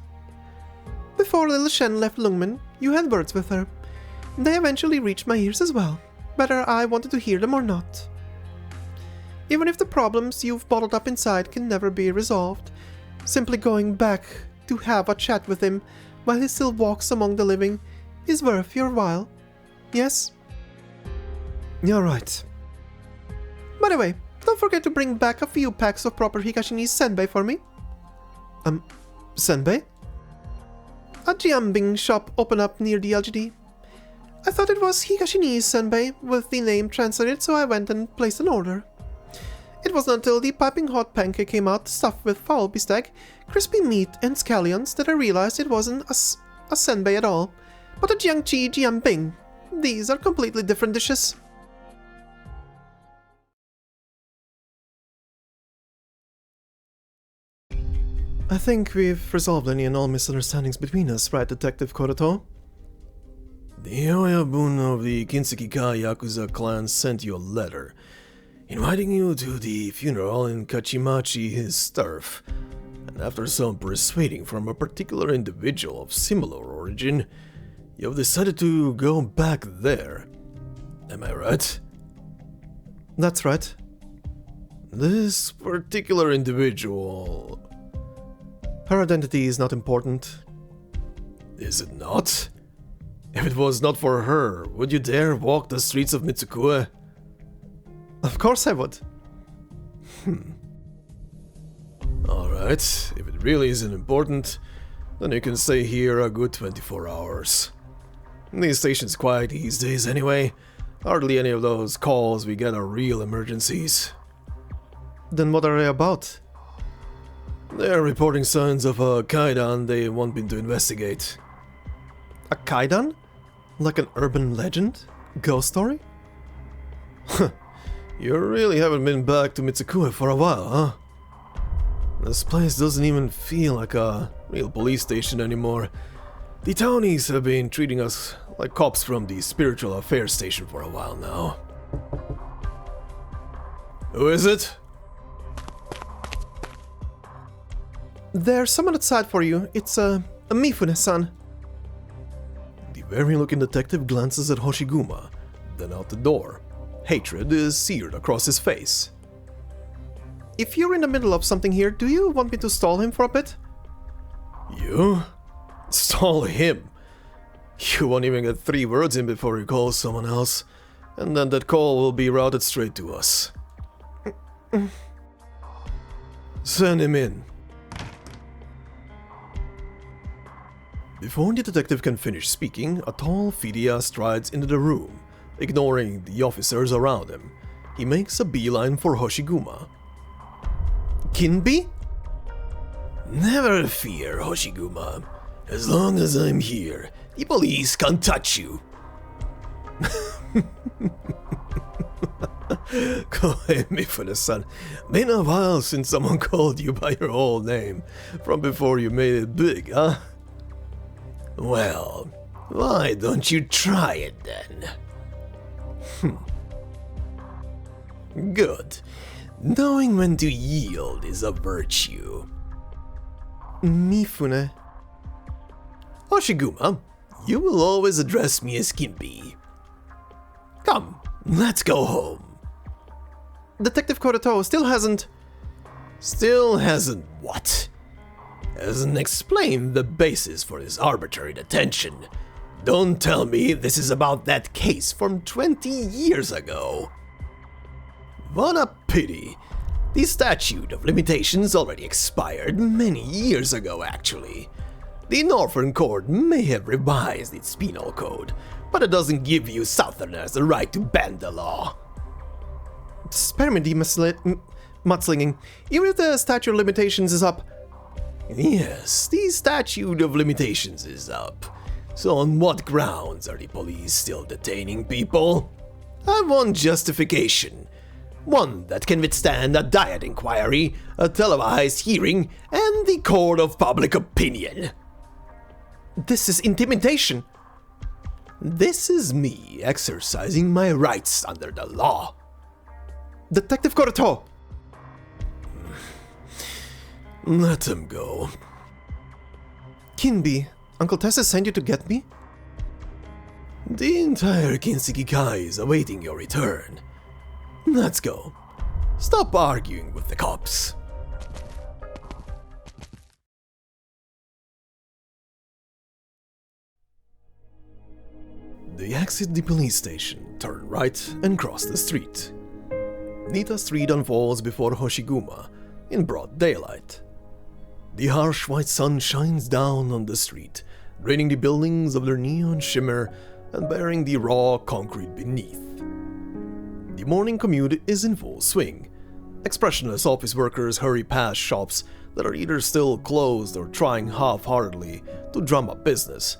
Before little Shen left Lungmen, you had words with her. They eventually reached my ears as well, whether I wanted to hear them or not. Even if the problems you've bottled up inside can never be resolved, simply going back to have a chat with him while he still walks among the living is worth your while. Yes? You're right. By the way, don't forget to bring back a few packs of proper Higashinis senbei for me. Senbei? A jianbing shop opened up near the LGD. I thought it was Higashinis senbei with the name translated, so I went and placed an order. It wasn't until the piping hot pancake came out stuffed with fowl bistec, crispy meat, and scallions that I realized it wasn't a senbei at all, but a jiangqi jianbing. These are completely different dishes. I think we've resolved any and all misunderstandings between us, right, Detective Koroto? The Oyabun of the Kinsekika Yakuza clan sent you a letter, inviting you to the funeral in Kajimachi, his turf, and after some persuading from a particular individual of similar origin, You've decided to go back there. Am I right? That's right. This particular individual... Her identity is not important. Is it not? If it was not for her, would you dare walk the streets of Mitsukue? Of course I would. Alright, if it really isn't important, then you can stay here a good 24 hours. This station's quiet these days anyway. Hardly any of those calls we get are real emergencies. Then what are they about? They're reporting signs of a kaidan they want me to investigate. A kaidan? Like an urban legend? Ghost story? You really haven't been back to Mitsukue for a while, huh? This place doesn't even feel like a real police station anymore. The townies have been treating us like cops from the spiritual affairs station for a while now. Who is it? There's someone outside for you. It's a Mifune-san. The weary-looking detective glances at Hoshiguma, then out the door. Hatred is seared across his face. If you're in the middle of something here, do you want me to stall him for a bit? You? Stall him? You won't even get 3 words in before you call someone else, and then that call will be routed straight to us. Send him in. Before the detective can finish speaking, a tall Fidia strides into the room, ignoring the officers around him. He makes a beeline for Hoshiguma. Kinbi? Never fear, Hoshiguma. As long as I'm here, the police can't touch you. Go ahead, Mifune-san. Been a while since someone called you by your old name, from before you made it big, huh? Well, why don't you try it then? Good. Knowing when to yield is a virtue. Mifune. Hoshiguma, you will always address me as Kinbi. Come, let's go home. Detective Koroto still hasn't... Still hasn't what? Hasn't explained the basis for this arbitrary detention. Don't tell me this is about that case from 20 years ago. What a pity. The statute of limitations already expired many years ago, actually. The Northern Court may have revised its penal code, but it doesn't give you Southerners the right to bend the law. Spare me the mudslinging. Even if the statute of limitations is up... Yes, the statute of limitations is up. So on what grounds are the police still detaining people? I want justification. One that can withstand a diet inquiry, a televised hearing, and the court of public opinion. This is intimidation. This is me exercising my rights under the law. Detective Koroto! Let him go. Kinbi, Uncle Tessai sent you to get me? The entire Kinsekikai is awaiting your return. Let's go. Stop arguing with the cops. They exit the police station, turn right, and cross the street. Nita Street unfolds before Hoshiguma, in broad daylight. The harsh white sun shines down on the street, draining the buildings of their neon shimmer and bearing the raw concrete beneath. The morning commute is in full swing. Expressionless office workers hurry past shops that are either still closed or trying half-heartedly to drum up business.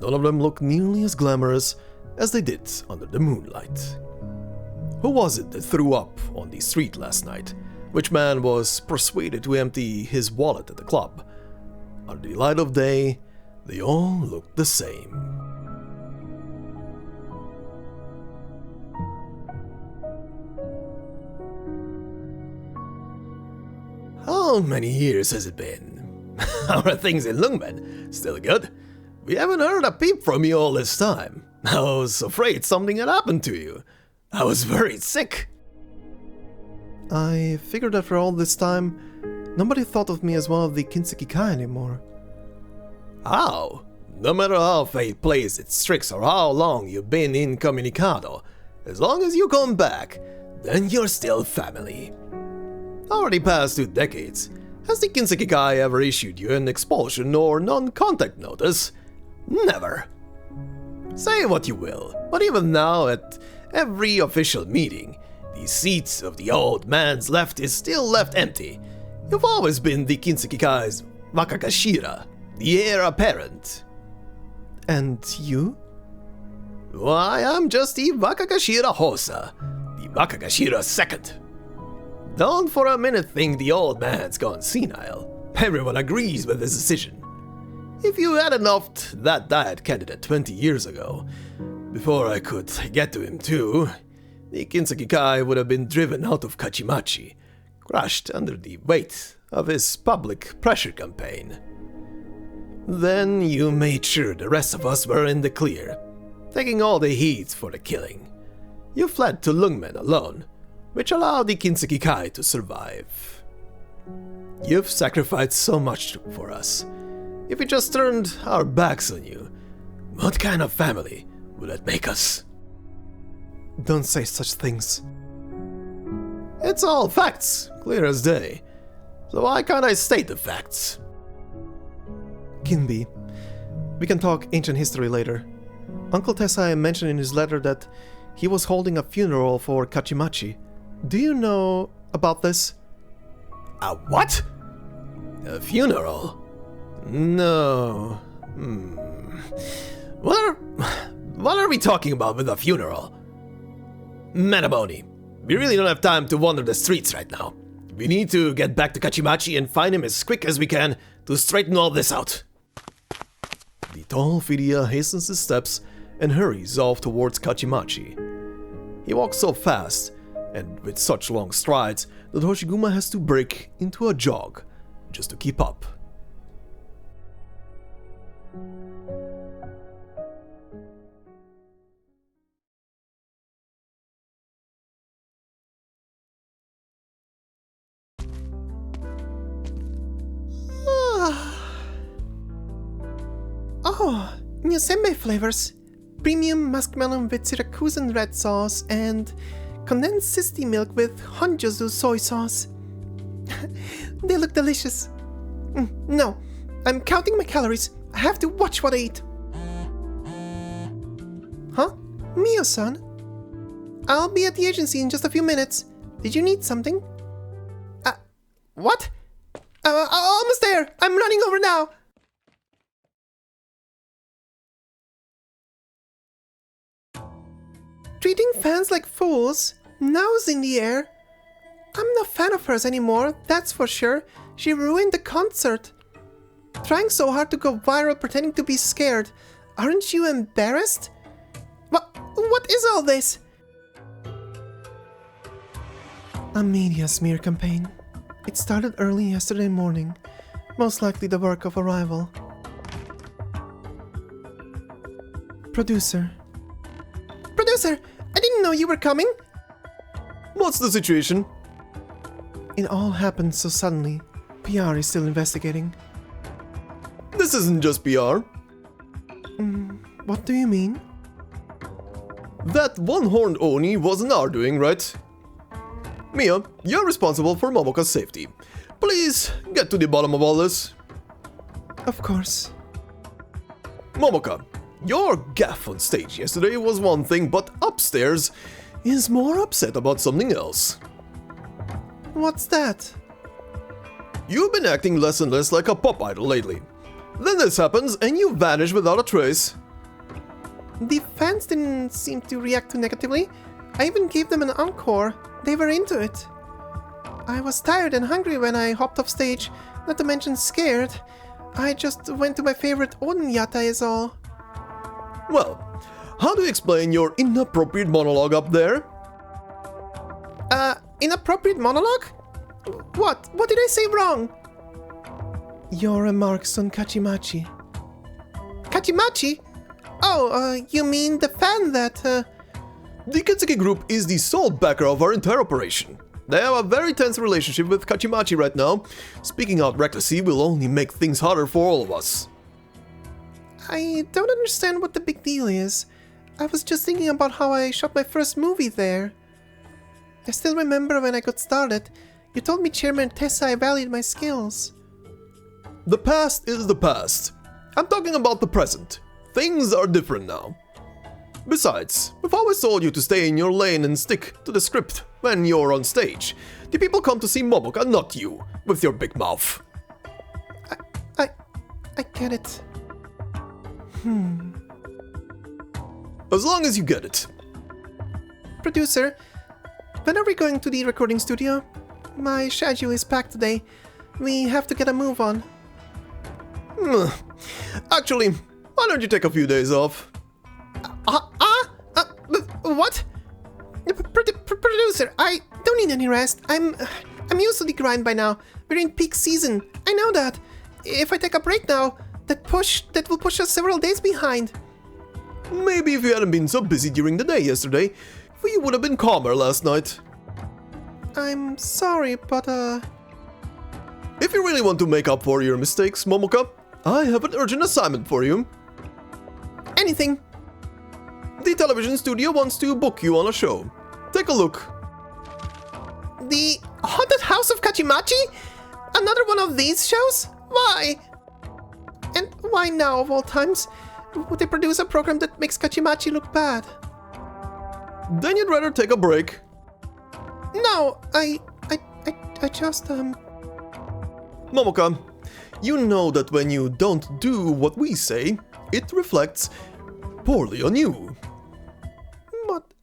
None of them look nearly as glamorous as they did under the moonlight. Who was it that threw up on the street last night? Which man was persuaded to empty his wallet at the club? Under the light of day, they all looked the same. How many years has it been? How are things in Lungmen? Still good? We haven't heard a peep from you all this time. I was afraid something had happened to you. I was very sick. I figured after all this time, nobody thought of me as one of the Kinsekikai anymore. How? No matter how fate plays its tricks or how long you've been incommunicado, as long as you come back, then you're still family. Already past 2 decades, has the Kinsekikai ever issued you an expulsion or non-contact notice? Never. Say what you will, but even now at every official meeting, the seat of the old man's left is still left empty. You've always been the Kinsekikai's Wakagashira, the heir apparent. And you? Why, I'm just the Wakagashira Hosa, the Wakagashira second. Don't for a minute think the old man's gone senile. Everyone agrees with his decision. If you hadn't offed that diet candidate 20 years ago, before I could get to him too, the Kinsekikai would have been driven out of Kajimachi, crushed under the weight of his public pressure campaign. Then you made sure the rest of us were in the clear, taking all the heat for the killing. You fled to Lungmen alone, which allowed the Kinsekikai to survive. You've sacrificed so much for us. If we just turned our backs on you, what kind of family would that make us? Don't say such things. It's all facts, clear as day. So why can't I state the facts? Kinbi, we can talk ancient history later. Uncle Tessai mentioned in his letter that he was holding a funeral for Kajimachi. Do you know about this? A what? A funeral? No. What are we talking about with a funeral? Manaboni, we really don't have time to wander the streets right now. We need to get back to Kajimachi and find him as quick as we can to straighten all this out. The tall Fidia hastens his steps and hurries off towards Kajimachi. He walks so fast, and with such long strides, that Hoshiguma has to break into a jog just to keep up. Oh, new senbei flavors. Premium muskmelon with Syracusan red sauce and condensed sisti milk with Honjozu soy sauce. They look delicious. No, I'm counting my calories. I have to watch what I eat. Huh? Mio-san? I'll be at the agency in just a few minutes. Did you need something? What? Almost there! I'm running over now! Treating fans like fools? Nose in the air? I'm no fan of hers anymore, that's for sure. She ruined the concert. Trying so hard to go viral pretending to be scared. Aren't you embarrassed? What is all this? A media smear campaign. It started early yesterday morning. Most likely the work of a rival. Producer, I didn't know you were coming. What's the situation? it all happened so suddenly. PR is still investigating. This isn't just PR. What do you mean? That one-horned Oni wasn't our doing, right? Mia, you're responsible for Momoka's safety. Please get to the bottom of all this. Of course. Momoka, your gaffe on stage yesterday was one thing, but upstairs is more upset about something else. What's that? You've been acting less and less like a pop idol lately. Then this happens and you vanish without a trace. The fans didn't seem to react too negatively. I even gave them an encore. They were into it. I was tired and hungry when I hopped off stage, not to mention scared. I just went to my favorite Oden yata is all. Well, how do you explain your inappropriate monologue up there? Inappropriate monologue? What? What did I say wrong? Your remarks on Kajimachi. Kajimachi? Oh, you mean the fan that, The Kitsuki Group is the sole backer of our entire operation. They have a very tense relationship with Kajimachi right now. Speaking out recklessly will only make things harder for all of us. I don't understand what the big deal is. I was just thinking about how I shot my first movie there. I still remember when I got started, you told me Chairman Tessai valued my skills. The past is the past. I'm talking about the present. Things are different now. Besides, we've always told you to stay in your lane and stick to the script when you're on stage. The people come to see Momoka, not you, with your big mouth. I get it. As long as you get it. Producer, when are we going to the recording studio? My schedule is packed today. We have to get a move on. Actually, why don't you take a few days off? What? Producer, I don't need any rest. I'm used to the grind by now. We're in peak season. I know that. If I take a break now, that will push us several days behind. Maybe if you hadn't been so busy during the day yesterday, we would have been calmer last night. I'm sorry, but If you really want to make up for your mistakes, Momoka, I have an urgent assignment for you. anything. The television studio wants to book you on a show. Take a look. The Haunted House of Kajimachi? Another one of these shows? Why? And why now, of all times, would they produce a program that makes Kajimachi look bad? Then you'd rather take a break. No, I just, Momoka, you know that when you don't do what we say, it reflects poorly on you. What,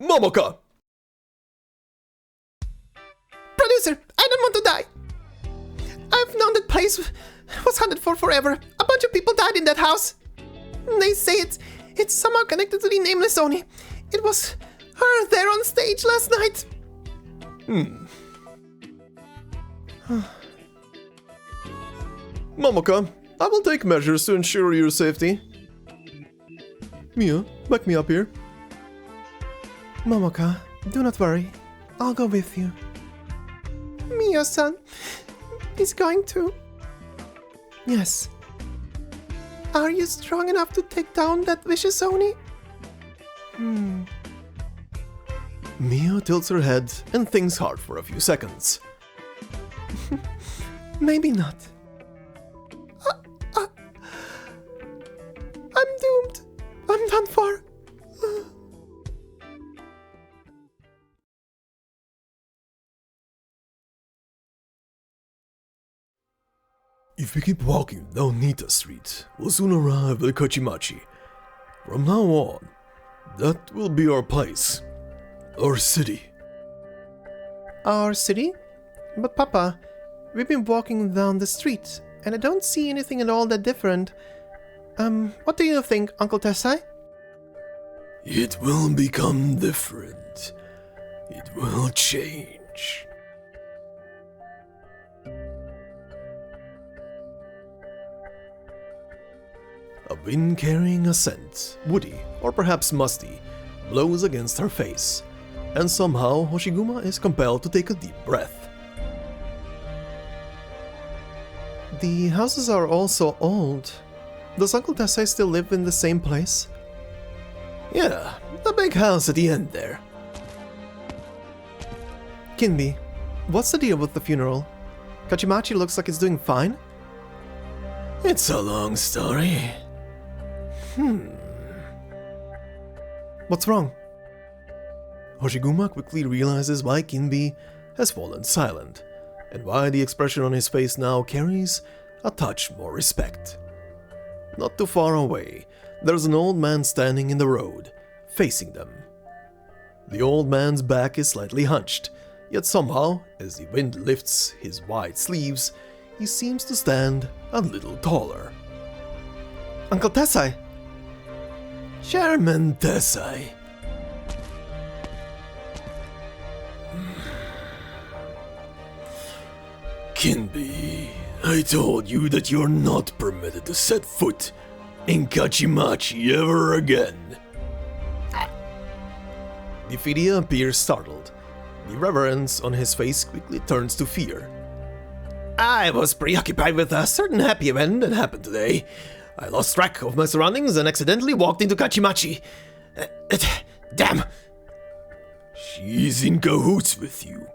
Momoka! Producer, I don't want to die. I've known that place was haunted for forever. A bunch of people died in that house. They say it's somehow connected to the Nameless Oni. It was her there on stage last night. Momoka, I will take measures to ensure your safety. Mia, back me up here. Momoka, do not worry. I'll go with you. Mio-san is going to... Yes. Are you strong enough to take down that vicious Oni? Mia tilts her head and thinks hard for a few seconds. Maybe not. I'm doomed. I'm done for. If we keep walking down Nita Street, we'll soon arrive at Kajimachi. From now on, that will be our place. Our city. Our city? But Papa, we've been walking down the street, and I don't see anything at all that different. What do you think, Uncle Tessai? It will become different. It will change. A wind carrying a scent, woody or perhaps musty, blows against her face, and somehow Hoshiguma is compelled to take a deep breath. The houses are all so old. Does Uncle Tessai still live in the same place? Yeah, the big house at the end there. Kinbi, what's the deal with the funeral? Kajimachi looks like it's doing fine. It's a long story. What's wrong? Hoshiguma quickly realizes why Kinbi has fallen silent, and why the expression on his face now carries a touch more respect. Not too far away, there's an old man standing in the road, facing them. The old man's back is slightly hunched, yet somehow, as the wind lifts his wide sleeves, he seems to stand a little taller. Uncle Tessai! Chairman Tessai. Kinbi, I told you that you're not permitted to set foot in Kajimachi ever again. Difidia appears startled. The reverence on his face quickly turns to fear. I was preoccupied with a certain happy event that happened today. I lost track of my surroundings and accidentally walked into Kajimachi. Damn! She's in cahoots with you.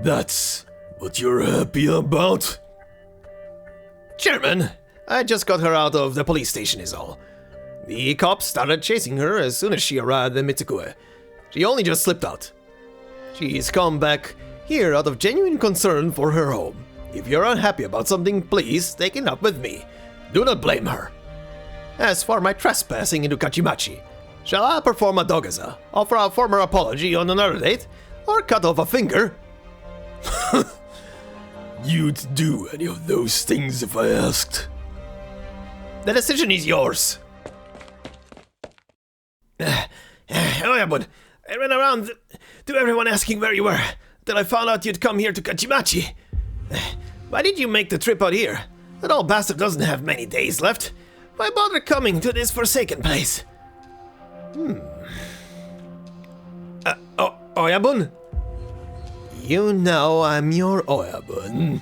That's what you're happy about? Chairman, I just got her out of the police station is all. The cops started chasing her as soon as she arrived in Mitsukue. She only just slipped out. She's come back here out of genuine concern for her home. If you're unhappy about something, please take it up with me. Do not blame her. As for my trespassing into Kajimachi, shall I perform a dogaza, offer a formal apology on another date, or cut off a finger? You'd do any of those things if I asked. The decision is yours. Oyabun, I ran around to everyone asking where you were, till I found out you'd come here to Kajimachi. Why did you make the trip out here? That old bastard doesn't have many days left. Why bother coming to this forsaken place? Oyabun? You know I'm your Oyabun.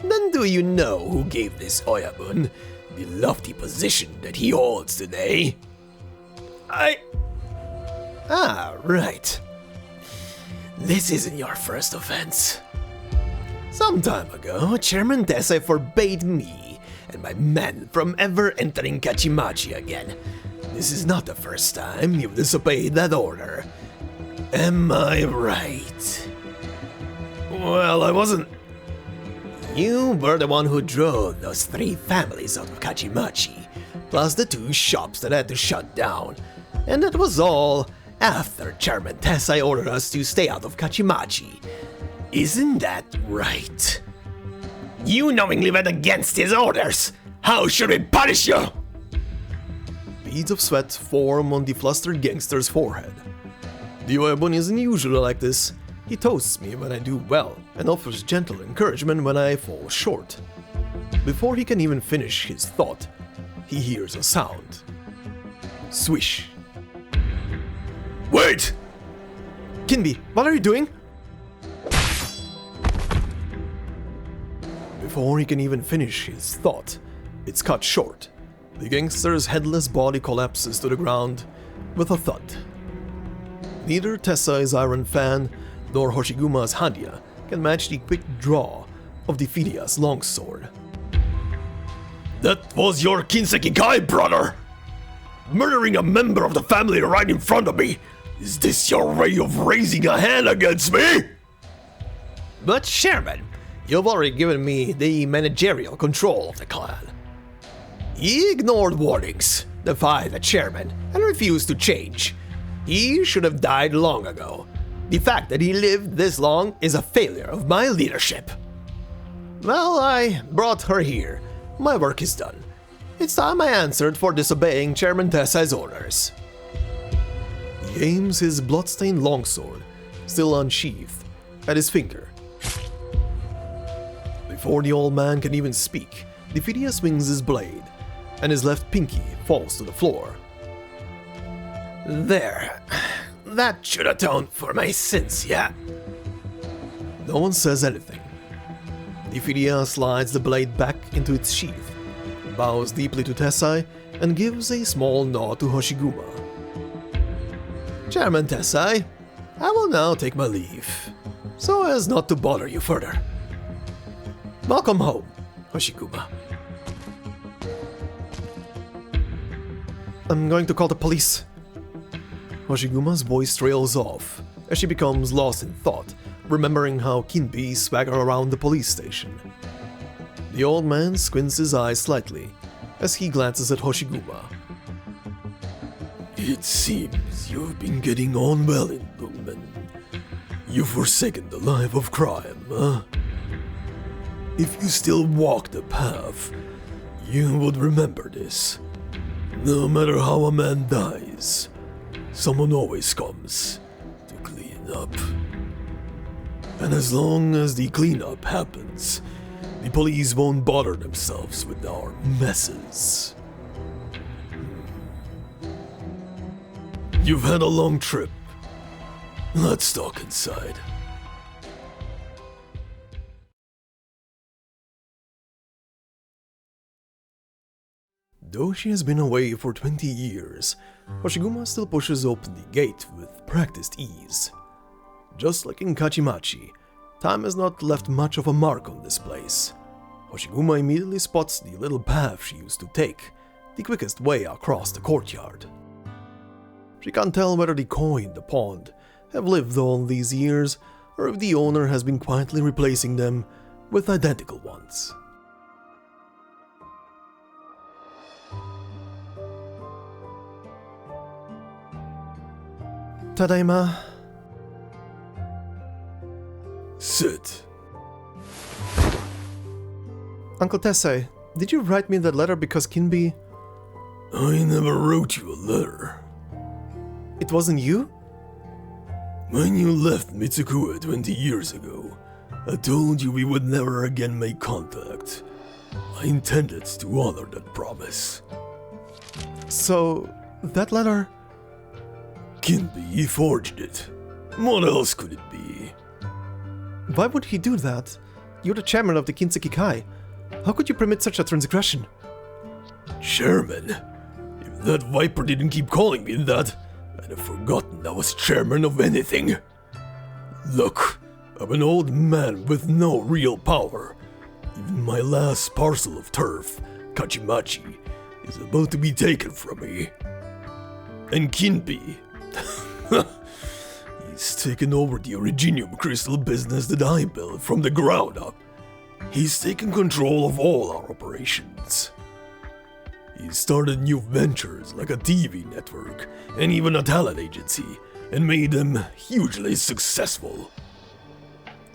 Then do you know who gave this Oyabun the lofty position that he holds today? Right. This isn't your first offense. Some time ago, Chairman Tessai forbade me and my men from ever entering Kajimachi again. This is not the first time you've disobeyed that order. Am I right? Well, I wasn't. You were the one who drove those 3 families out of Kajimachi, plus the 2 shops that had to shut down. And that was all after Chairman Tessai ordered us to stay out of Kajimachi. Isn't that right? You knowingly went against his orders! How should we punish you? Beads of sweat form on the flustered gangster's forehead. The Oyabun isn't usually like this. He toasts me when I do well, and offers gentle encouragement when I fall short. Before he can even finish his thought, he hears a sound. Swish. Wait! Kinbi, what are you doing? Before he can even finish his thought, it's cut short. The gangster's headless body collapses to the ground with a thud. Neither Tessai's Iron Fan nor Hoshiguma's Hanyaa can match the quick draw of Difidia's longsword. That was your Kinseki guy, brother! Murdering a member of the family right in front of me! Is this your way of raising a hand against me? But Chairman, you've already given me the managerial control of the clan. He ignored warnings, defied the chairman, and refused to change. He should have died long ago. The fact that he lived this long is a failure of my leadership. Well, I brought her here. My work is done. It's time I answered for disobeying Chairman Tessai's orders. He aims his bloodstained longsword, still unsheathed, at his finger. Before the old man can even speak, Difidia swings his blade, and his left pinky falls to the floor. There. That should atone for my sins, yeah? No one says anything. Difidia slides the blade back into its sheath, bows deeply to Tessai, and gives a small nod to Hoshiguma. Chairman Tessai, I will now take my leave, so as not to bother you further. Welcome home, Hoshiguma. I'm going to call the police. Hoshiguma's voice trails off as she becomes lost in thought, remembering how Kinbi swagger around the police station. The old man squints his eyes slightly as he glances at Hoshiguma. It seems you've been getting on well in Lungmen. You've forsaken the life of crime, huh? If you still walk the path, you would remember this. No matter how a man dies, someone always comes to clean up. And as long as the cleanup happens, the police won't bother themselves with our messes. You've had a long trip. Let's talk inside. Though she has been away for 20 years, Hoshiguma still pushes open the gate with practiced ease. Just like in Kajimachi, time has not left much of a mark on this place. Hoshiguma immediately spots the little path she used to take, the quickest way across the courtyard. She can't tell whether the koi in the pond have lived all these years, or if the owner has been quietly replacing them with identical ones. Tadaima. Sit. Uncle Tessai, did you write me that letter because Kinbi... I never wrote you a letter. It wasn't you? When you left Mitsukue 20 years ago, I told you we would never again make contact. I intended to honor that promise. So, that letter... Kinbi forged it. What else could it be? Why would he do that? You're the chairman of the Kinseki Kai. How could you permit such a transgression? Chairman? If that viper didn't keep calling me that, I'd have forgotten I was chairman of anything. Look, I'm an old man with no real power. Even my last parcel of turf, Kajimachi, is about to be taken from me. And Kinbi... He's taken over the Originium crystal business that I built from the ground up. He's taken control of all our operations. He's started new ventures like a TV network and even a talent agency, and made them hugely successful.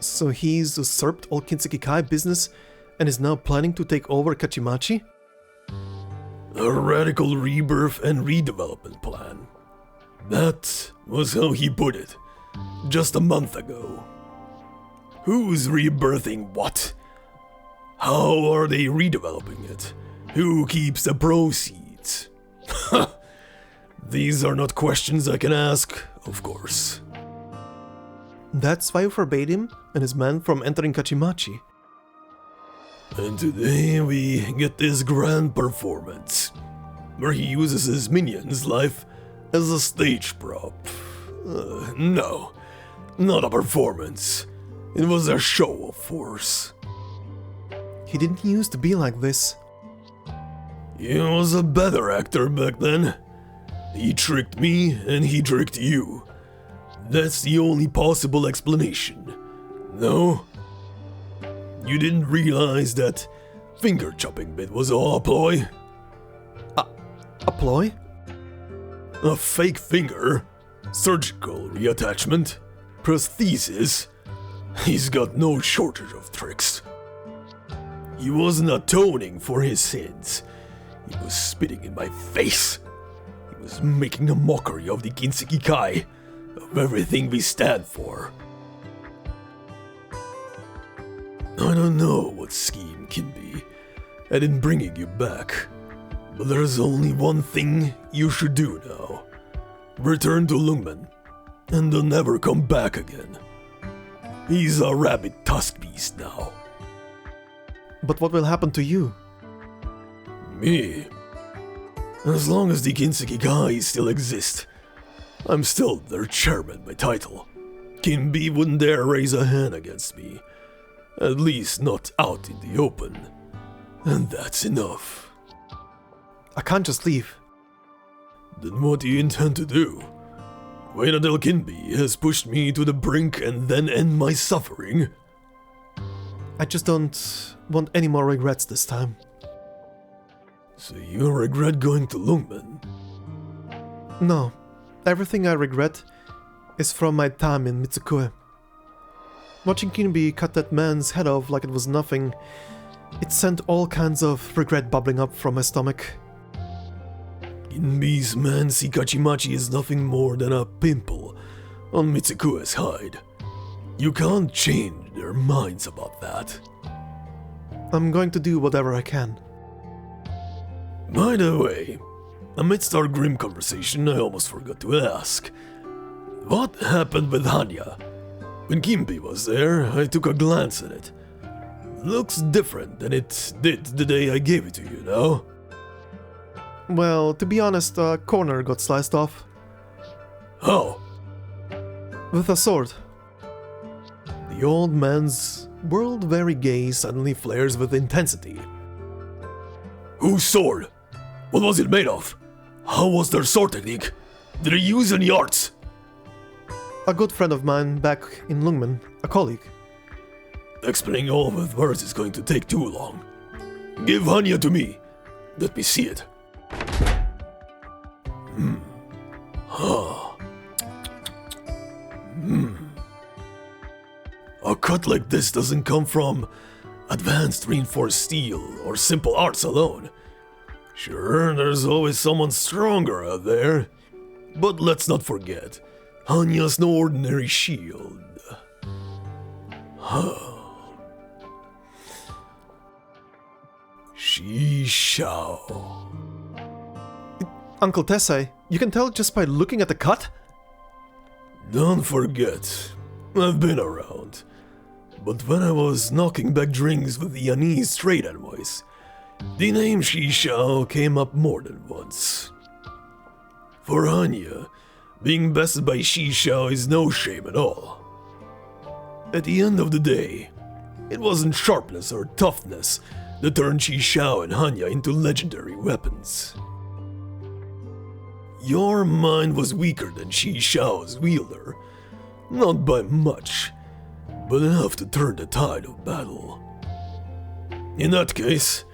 So he's usurped all Kinseki Kai business and is now planning to take over Kajimachi? A radical rebirth and redevelopment plan. That was how he put it, just a month ago. Who's rebirthing what? How are they redeveloping it? Who keeps the proceeds? These are not questions I can ask, of course. That's why you forbade him and his men from entering Kajimachi. And today we get this grand performance, where he uses his minion's life as a stage prop. No, not a performance. It was a show of force. He didn't used to be like this. He was a better actor back then. He tricked me and he tricked you. That's the only possible explanation. No? You didn't realize that finger chopping bit was all a ploy? A ploy? A fake finger, surgical reattachment, prosthesis. He's got no shortage of tricks. He wasn't atoning for his sins. He was spitting in my face. He was making a mockery of the Kinseki Kai, of everything we stand for. I don't know what scheme can be in bringing you back, but there's only one thing you should do now. Return to Lungmen, and don't ever come back again. He's a rabid tusk beast now. But what will happen to you? Me? As long as the Kinseki Kai still exist, I'm still their chairman by title. Kinbi wouldn't dare raise a hand against me. At least not out in the open. And that's enough. I can't just leave. Then what do you intend to do? Wait until Kinbi has pushed me to the brink and then end my suffering? I just don't want any more regrets this time. So you regret going to Lungmen? No, everything I regret is from my time in Mitsukue. Watching Kinbi cut that man's head off like it was nothing, it sent all kinds of regret bubbling up from my stomach. Kinbi's man Kajimachi is nothing more than a pimple on Mitsukue's hide. You can't change their minds about that. I'm going to do whatever I can. By the way, amidst our grim conversation, I almost forgot to ask. What happened with Hanyaa? When Kimpi was there, I took a glance at it. Looks different than it did the day I gave it to you, no? Well, to be honest, a corner got sliced off. How? With a sword. The old man's world-weary gaze suddenly flares with intensity. Whose sword? What was it made of? How was their sword technique? Did they use any arts? A good friend of mine back in Lungmen, a colleague. Explaining all with words is going to take too long. Give Hanyaa to me. Let me see it. A cut like this doesn't come from advanced reinforced steel or simple arts alone. Sure, there's always someone stronger out there. But let's not forget, Hanyaa's no ordinary shield. Shi Shao. Uncle Tessai, you can tell just by looking at the cut? Don't forget, I've been around. But when I was knocking back drinks with the Yanese trade envoys, the name Shi Shao came up more than once. For Hanyaa, being bested by Shi Shao is no shame at all. At the end of the day, it wasn't sharpness or toughness that turned Shi Shao and Hanyaa into legendary weapons. Your mind was weaker than Shi Shao's wielder, not by much, but enough to turn the tide of battle. In that case,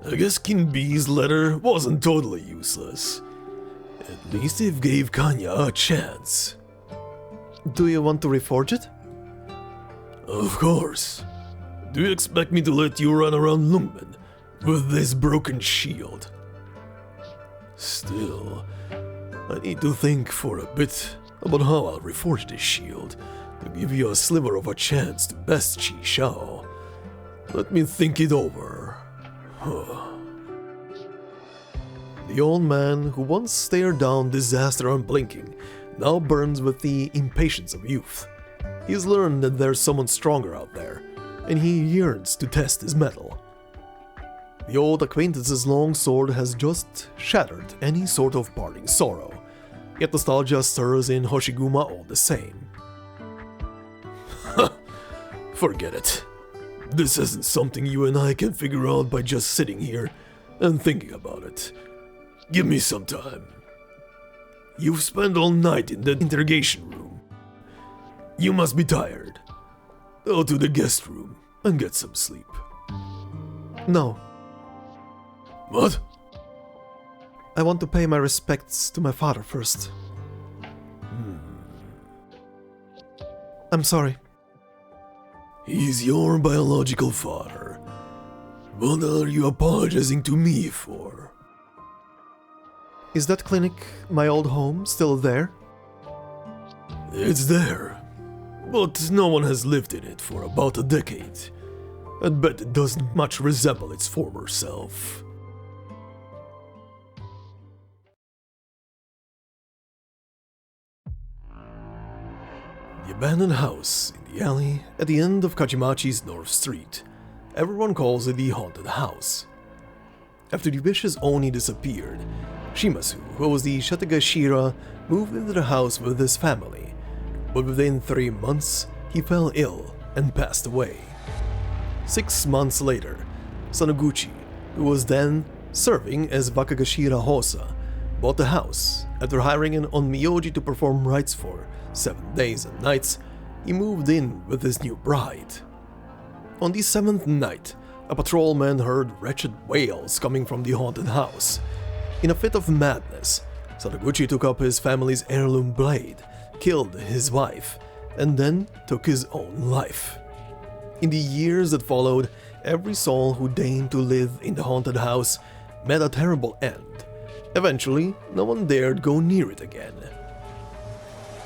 I guess Kinbi's letter wasn't totally useless. At least it gave Hanyaa a chance. Do you want to reforge it? Of course. Do you expect me to let you run around Lungmen with this broken shield? Still, I need to think for a bit about how I'll reforge this shield to give you a sliver of a chance to best Shi Shao. Let me think it over. The old man, who once stared down disaster unblinking, now burns with the impatience of youth. He's learned that there's someone stronger out there, and he yearns to test his mettle. The old acquaintance's long sword has just shattered any sort of parting sorrow, yet nostalgia stirs in Hoshiguma all the same. Forget it. This isn't something you and I can figure out by just sitting here and thinking about it. Give me some time. You've spent all night in the interrogation room. You must be tired. Go to the guest room and get some sleep. No, What? I want to pay my respects to my father first. I'm sorry. He's your biological father. What are you apologizing to me for? Is that clinic, my old home, still there? It's there, but no one has lived in it for about a decade. I'd bet it doesn't much resemble its former self. The abandoned house in the alley at the end of Kajimachi's North Street. Everyone calls it the haunted house. After the vicious Oni disappeared, Shimasu, who was the Shategashira, moved into the house with his family, but within 3 months, he fell ill and passed away. 6 months later, Sanoguchi, who was then serving as Wakagashira Hosa, bought the house. After hiring an onmyoji to perform rites for 7 days and nights, he moved in with his new bride. On the 7th night, a patrolman heard wretched wails coming from the haunted house. In a fit of madness, Sanoguchi took up his family's heirloom blade, killed his wife, and then took his own life. In the years that followed, every soul who deigned to live in the haunted house met a terrible end. Eventually, no one dared go near it again.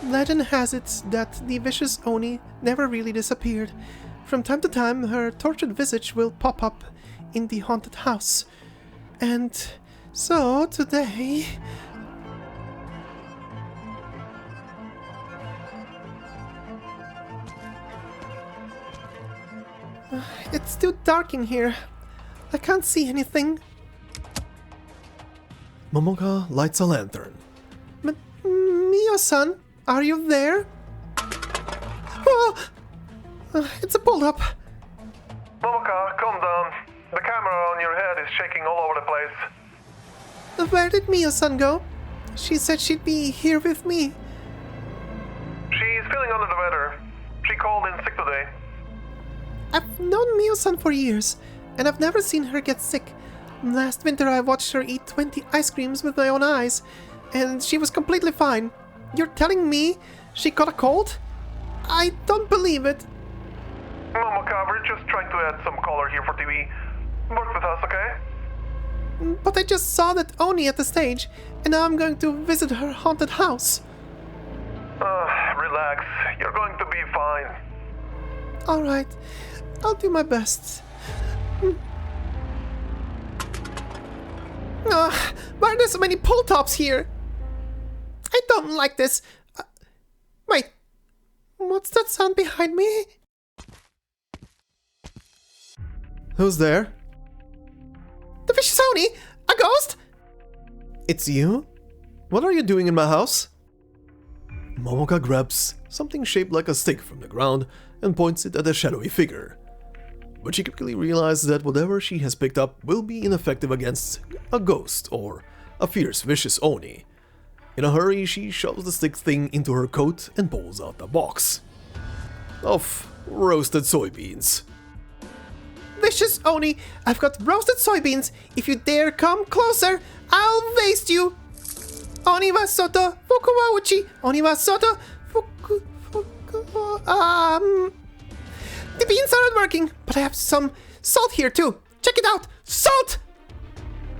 Legend has it that the vicious Oni never really disappeared. From time to time, her tortured visage will pop up in the haunted house. And so today... It's too dark in here. I can't see anything. Momoka lights a lantern. Mio-san, are you there? Oh! It's a build-up. Momoka, calm down. The camera on your head is shaking all over the place. Where did Mio-san go? She said she'd be here with me. She's feeling under the weather. She called in sick today. I've known Mio-san for years, and I've never seen her get sick. Last winter I watched her eat 20 ice creams with my own eyes, and she was completely fine. You're telling me she got a cold? I don't believe it. Momoka, we're just trying to add some color here for TV. Work with us, okay? But I just saw that Oni at the stage, and now I'm going to visit her haunted house. Relax. You're going to be fine. Alright, I'll do my best. Why are there so many pull tops here? I don't like this. Wait, what's that sound behind me? Who's there? The vicious Oni! A ghost? It's you? What are you doing in my house? Momoka grabs something shaped like a stick from the ground and points it at a shadowy figure. But she quickly realizes that whatever she has picked up will be ineffective against a ghost or a fierce, vicious Oni. In a hurry, she shoves the stick thing into her coat and pulls out a box of roasted soybeans. Vicious Oni, I've got roasted soybeans. If you dare come closer, I'll waste you. Oni wa soto, fuku wa uchi. Oni wa soto, fuku... The beans aren't working, but I have some salt here too. Check it out. Salt!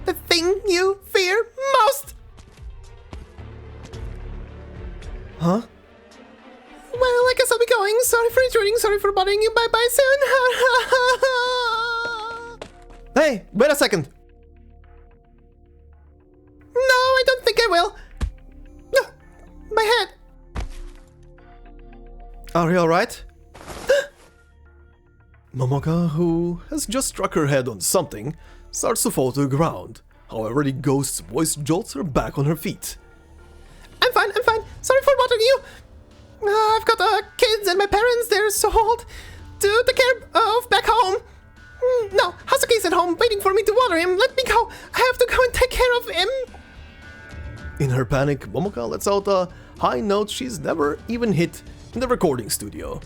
The thing you fear most. Huh? Well, I guess I'll be going. Sorry for intruding. Sorry for bothering you. Bye-bye soon. Hey, wait a second. No, I don't think I will. My head. Are you alright? Momoka, who has just struck her head on something, starts to fall to the ground. However, the ghost's voice jolts her back on her feet. I'm fine. Sorry for bothering you. I've got kids and my parents, they're so old to take care of back home. No, Hasuke's at home waiting for me to water him. Let me go. I have to go and take care of him. In her panic, Momoka lets out a high note she's never even hit in the recording studio.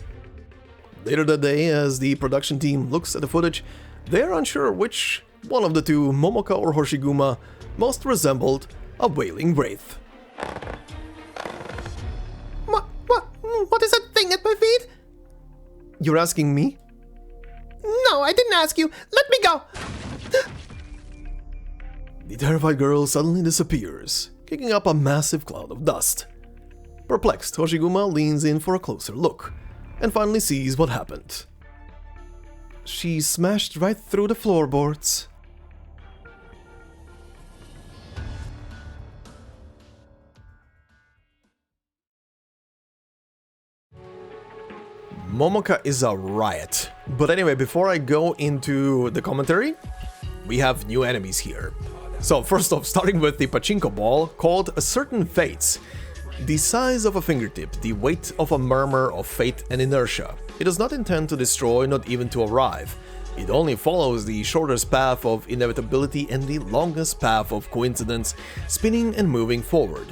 Later that day, as the production team looks at the footage, they're unsure which one of the two, Momoka or Hoshiguma, most resembled a wailing wraith. What is that thing at my feet? You're asking me? No, I didn't ask you. Let me go. The terrified girl suddenly disappears, kicking up a massive cloud of dust. Perplexed, Hoshiguma leans in for a closer look, and finally sees what happened. She smashed right through the floorboards. Momoka is a riot. But anyway, before I go into the commentary, we have new enemies here. So first off, starting with the pachinko ball called A Certain Fates. The size of a fingertip, the weight of a murmur of fate and inertia. It does not intend to destroy, not even to arrive. It only follows the shortest path of inevitability and the longest path of coincidence, spinning and moving forward.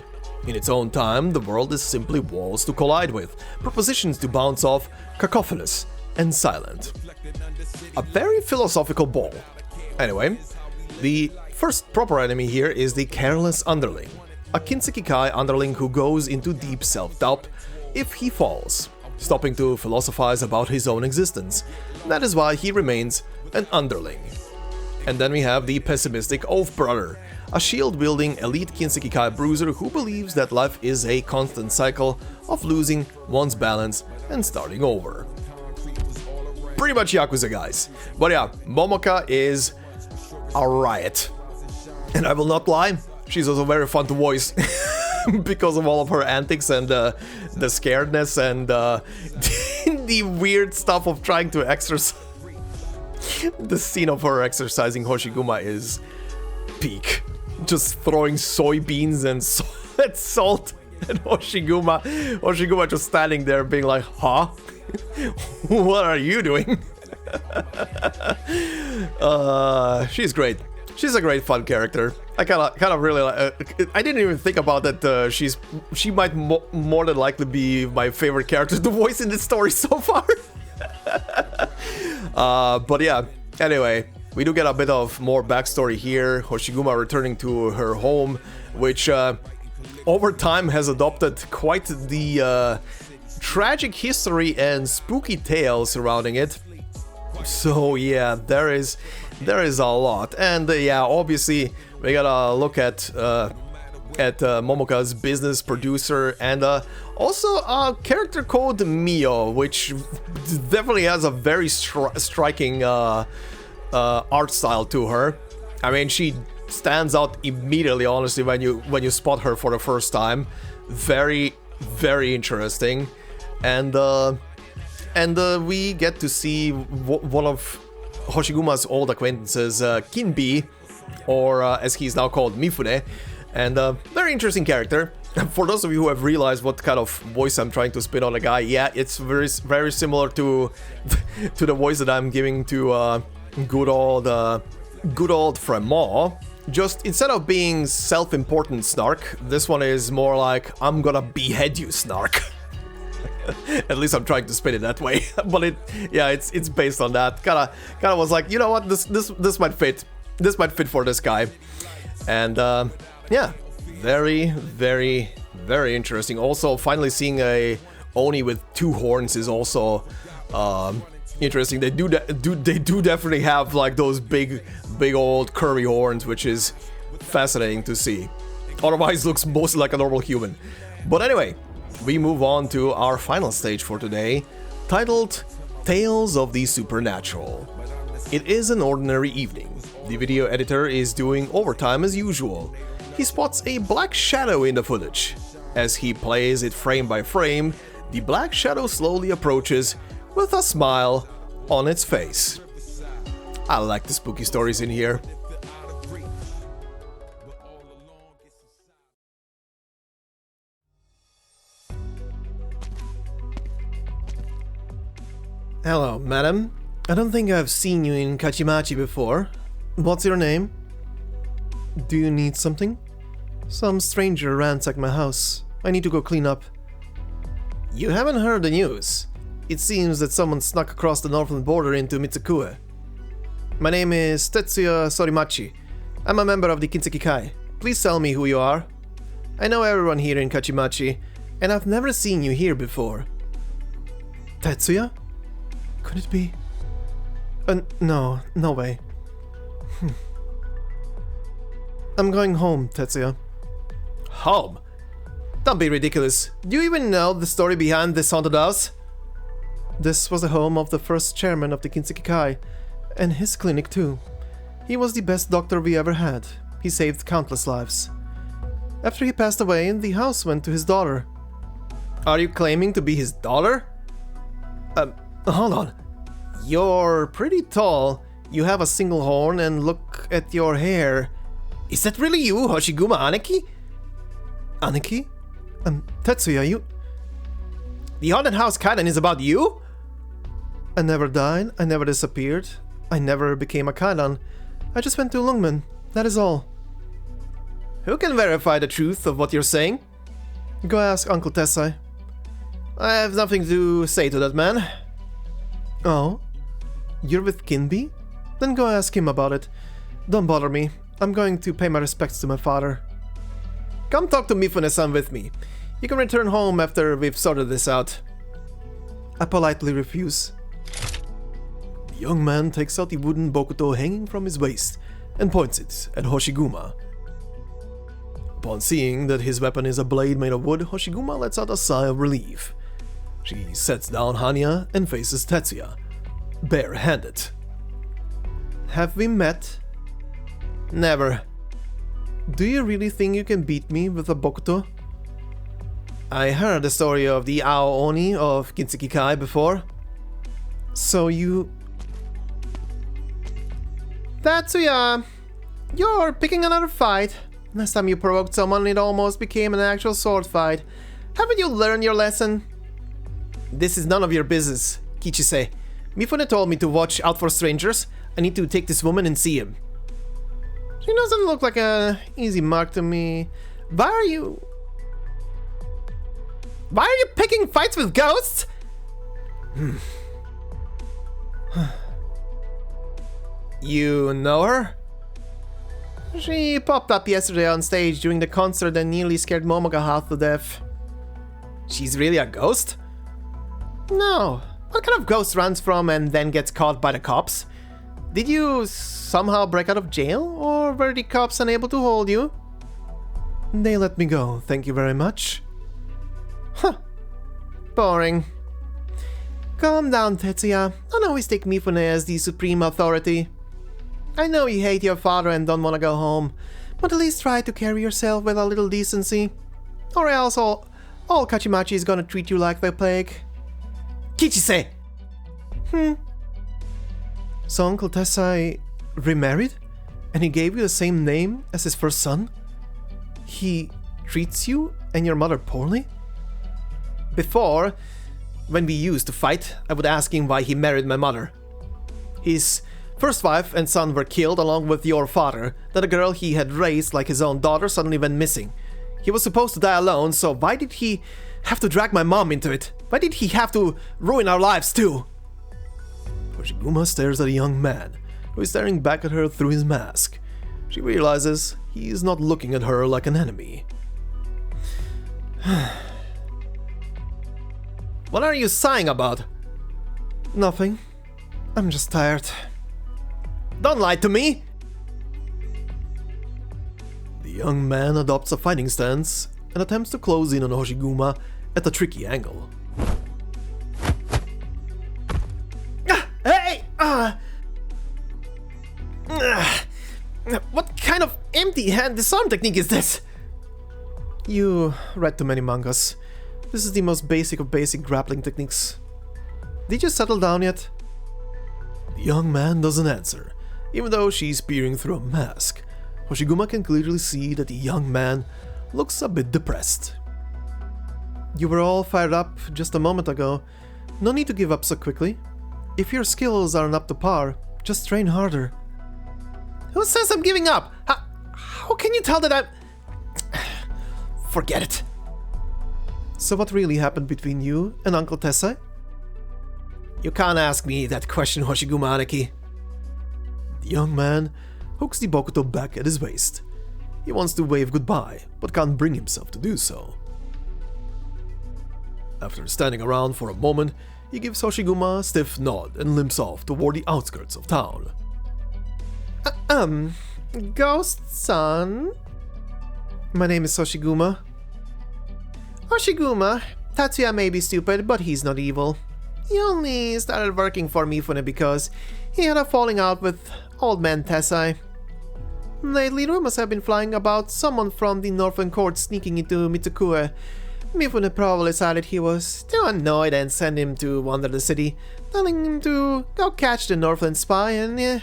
In its own time, the world is simply walls to collide with, propositions to bounce off, cacophonous and silent. A very philosophical ball. Anyway, the first proper enemy here is the Careless Underling, a Kinsekikai underling who goes into deep self-doubt if he falls, stopping to philosophize about his own existence. That is why he remains an underling. And then we have the pessimistic Oath Brother, a shield-wielding elite Kinsekikai bruiser who believes that life is a constant cycle of losing one's balance and starting over. Pretty much Yakuza, guys. But yeah, Momoka is a riot. And I will not lie, she's also very fun to voice because of all of her antics and the scaredness and the weird stuff of trying to exercise. The scene of her exercising Hoshiguma is peak. Just throwing soybeans and salt at Hoshiguma. Hoshiguma just standing there being like, huh? What are you doing? She's great. She's a great fun character. I kind of really like. I didn't even think about that. She might more than likely be my favorite character to voice in this story so far. But yeah. Anyway, we do get a bit of more backstory here. Hoshiguma returning to her home, which over time has adopted quite the tragic history and spooky tale surrounding it. So yeah, there is a lot, and yeah, obviously we gotta look at Momoka's business producer and also a character called Mio, which definitely has a very striking art style to her. I mean, she stands out immediately, honestly, when you spot her for the first time. Very, very interesting, and we get to see one of Hoshiguma's old acquaintances, Kinbi, or as he's now called, Mifune, and very interesting character. For those of you who have realized what kind of voice I'm trying to spin on a guy, yeah, it's very, very similar to the voice that I'm giving to good old Fremont. Just instead of being self-important snark, this one is more like, I'm gonna behead you snark. At least I'm trying to spin it that way. But it's based on that. Kinda was like, you know what, this might fit. This might fit for this guy. And yeah, very, very, very interesting. Also, finally seeing a Oni with two horns is also interesting. They do definitely have like those big old curvy horns, which is fascinating to see. Otherwise, looks mostly like a normal human. But anyway, we move on to our final stage for today, titled Tales of the Supernatural. It is an ordinary evening. The video editor is doing overtime as usual. He spots a black shadow in the footage. As he plays it frame by frame, the black shadow slowly approaches with a smile on its face. I like the spooky stories in here. Hello, madam. I don't think I've seen you in Kajimachi before. What's your name? Do you need something? Some stranger ransacked my house. I need to go clean up. You haven't heard the news. It seems that someone snuck across the northern border into Mitsukue. My name is Tetsuya Sorimachi. I'm a member of the Kinseki Kai. Please tell me who you are. I know everyone here in Kajimachi, and I've never seen you here before. Tetsuya? Could it be? No way. I'm going home, Tetsuya. Home? Don't be ridiculous. Do you even know the story behind this haunted house? This was the home of the first chairman of the Kinseki Kai, and his clinic too. He was the best doctor we ever had. He saved countless lives. After he passed away, the house went to his daughter. Are you claiming to be his daughter? Hold on. You're pretty tall. You have a single horn, and look at your hair. Is that really you, Hoshiguma Aneki? Aneki? Tetsuya, you... The haunted house Kaidan is about you? I never died, I never disappeared, I never became a Kaidan. I just went to Lungmen, that is all. Who can verify the truth of what you're saying? Go ask Uncle Tessai. I have nothing to say to that man. Oh? You're with Kinbi? Then go ask him about it. Don't bother me. I'm going to pay my respects to my father. Come talk to Mifune-san with me. You can return home after we've sorted this out. I politely refuse. The young man takes out the wooden bokuto hanging from his waist and points it at Hoshiguma. Upon seeing that his weapon is a blade made of wood, Hoshiguma lets out a sigh of relief. She sets down Hanyaa and faces Tetsuya, bare-handed. Have we met? Never. Do you really think you can beat me with a Bokuto? I heard the story of the Ao Oni of Kinsekikai before. So you... Tatsuya, you're picking another fight. Last time you provoked someone, it almost became an actual sword fight. Haven't you learned your lesson? This is none of your business, Kichise. Mifune told me to watch out for strangers. I need to take this woman and see him. She doesn't look like an easy mark to me. Why are you picking fights with ghosts? You know her? She popped up yesterday on stage during the concert and nearly scared Momoga half to death. She's really a ghost? No. What kind of ghost runs from and then gets caught by the cops? Did you somehow break out of jail, or were the cops unable to hold you? They let me go, thank you very much. Huh. Boring. Calm down, Tetsuya. Don't always take Mifune as the supreme authority. I know you hate your father and don't want to go home, but at least try to carry yourself with a little decency. Or else all Kajimachi is gonna treat you like the plague. Kichise! So Uncle Tessai remarried? And he gave you the same name as his first son? He treats you and your mother poorly? Before, when we used to fight, I would ask him why he married my mother. His first wife and son were killed along with your father. Then a girl he had raised like his own daughter suddenly went missing. He was supposed to die alone, so why did he have to drag my mom into it? Why did he have to ruin our lives too? Hoshiguma stares at a young man who is staring back at her through his mask. She realizes he is not looking at her like an enemy. What are you sighing about? Nothing. I'm just tired. Don't lie to me! The young man adopts a fighting stance and attempts to close in on Hoshiguma at a tricky angle. Hey! What kind of empty-hand disarm technique is this? You read too many mangas. This is the most basic of basic grappling techniques. Did you settle down yet? The young man doesn't answer, even though she's peering through a mask. Hoshiguma can clearly see that the young man looks a bit depressed. You were all fired up just a moment ago. No need to give up so quickly. If your skills aren't up to par, just train harder. Who says I'm giving up? How can you tell that I'm... Forget it. So what really happened between you and Uncle Tessai? You can't ask me that question, Hoshiguma Aneki. The young man hooks the Bokuto back at his waist. He wants to wave goodbye, but can't bring himself to do so. After standing around for a moment, he gives Hoshiguma a stiff nod and limps off toward the outskirts of town. Ghost-san? My name is Hoshiguma. Hoshiguma, Tatsuya may be stupid, but he's not evil. He only started working for Mifune because he had a falling out with old man Tessai. Lately, rumors have been flying about someone from the Northern Court sneaking into Mitsukue. Mifune probably decided he was too annoyed and sent him to wander the city, telling him to go catch the Northland spy, and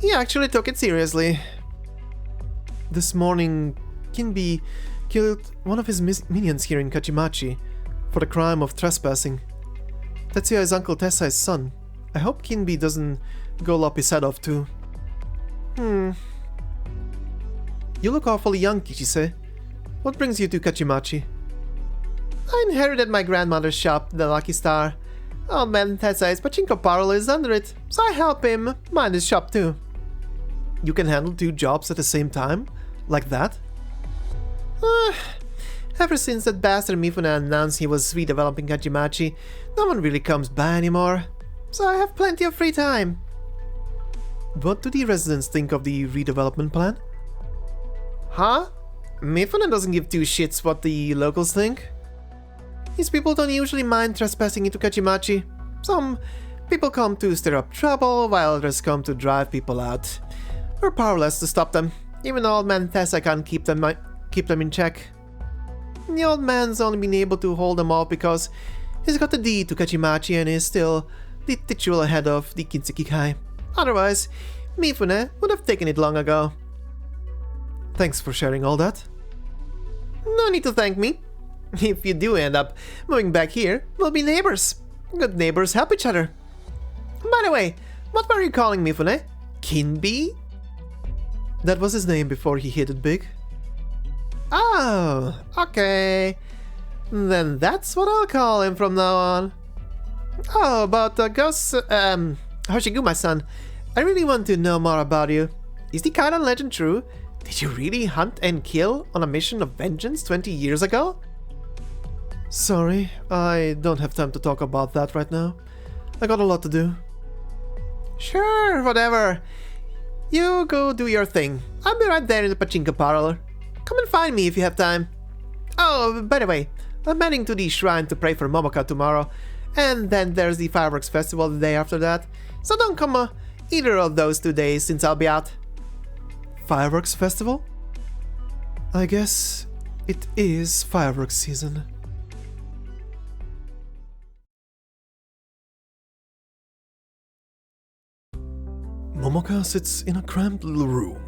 he actually took it seriously. This morning, Kinbi killed one of his minions here in Kajimachi for the crime of trespassing. Tetsuya is Uncle Tessai's son. I hope Kinbi doesn't go lop his head off too. You look awfully young, Kichise. What brings you to Kajimachi? I inherited my grandmother's shop, the Lucky Star. Old man Tessai's pachinko parlor is under it, so I help him mind his shop too. You can handle 2 jobs at the same time? Like that? Ever since that bastard Mifune announced he was redeveloping Kajimachi, no one really comes by anymore, so I have plenty of free time. What do the residents think of the redevelopment plan? Huh? Mifune doesn't give 2 shits what the locals think. These people don't usually mind trespassing into Kajimachi. Some people come to stir up trouble, while others come to drive people out. We're powerless to stop them. Even old man Tessai can't keep them in check. The old man's only been able to hold them off because he's got the deed to Kajimachi and is still the titular head of the Kinsekikai. Otherwise, Mifune would have taken it long ago. Thanks for sharing all that. No need to thank me. If you do end up moving back here, we'll be neighbors. Good neighbors help each other. By the way, what were you calling Mifune? Kinbi? That was his name before he hit it big. Oh, okay. Then that's what I'll call him from now on. Oh, about Hoshiguma-san, I really want to know more about you. Is the Kaidan legend true? Did you really hunt and kill on a mission of vengeance 20 years ago? Sorry, I don't have time to talk about that right now. I got a lot to do. Sure, whatever. You go do your thing. I'll be right there in the pachinko parlor. Come and find me if you have time. Oh, by the way, I'm heading to the shrine to pray for Momoka tomorrow, and then there's the fireworks festival the day after that. So don't come either of those 2 days since I'll be out. Fireworks festival? I guess it is fireworks season. Momoka sits in a cramped little room,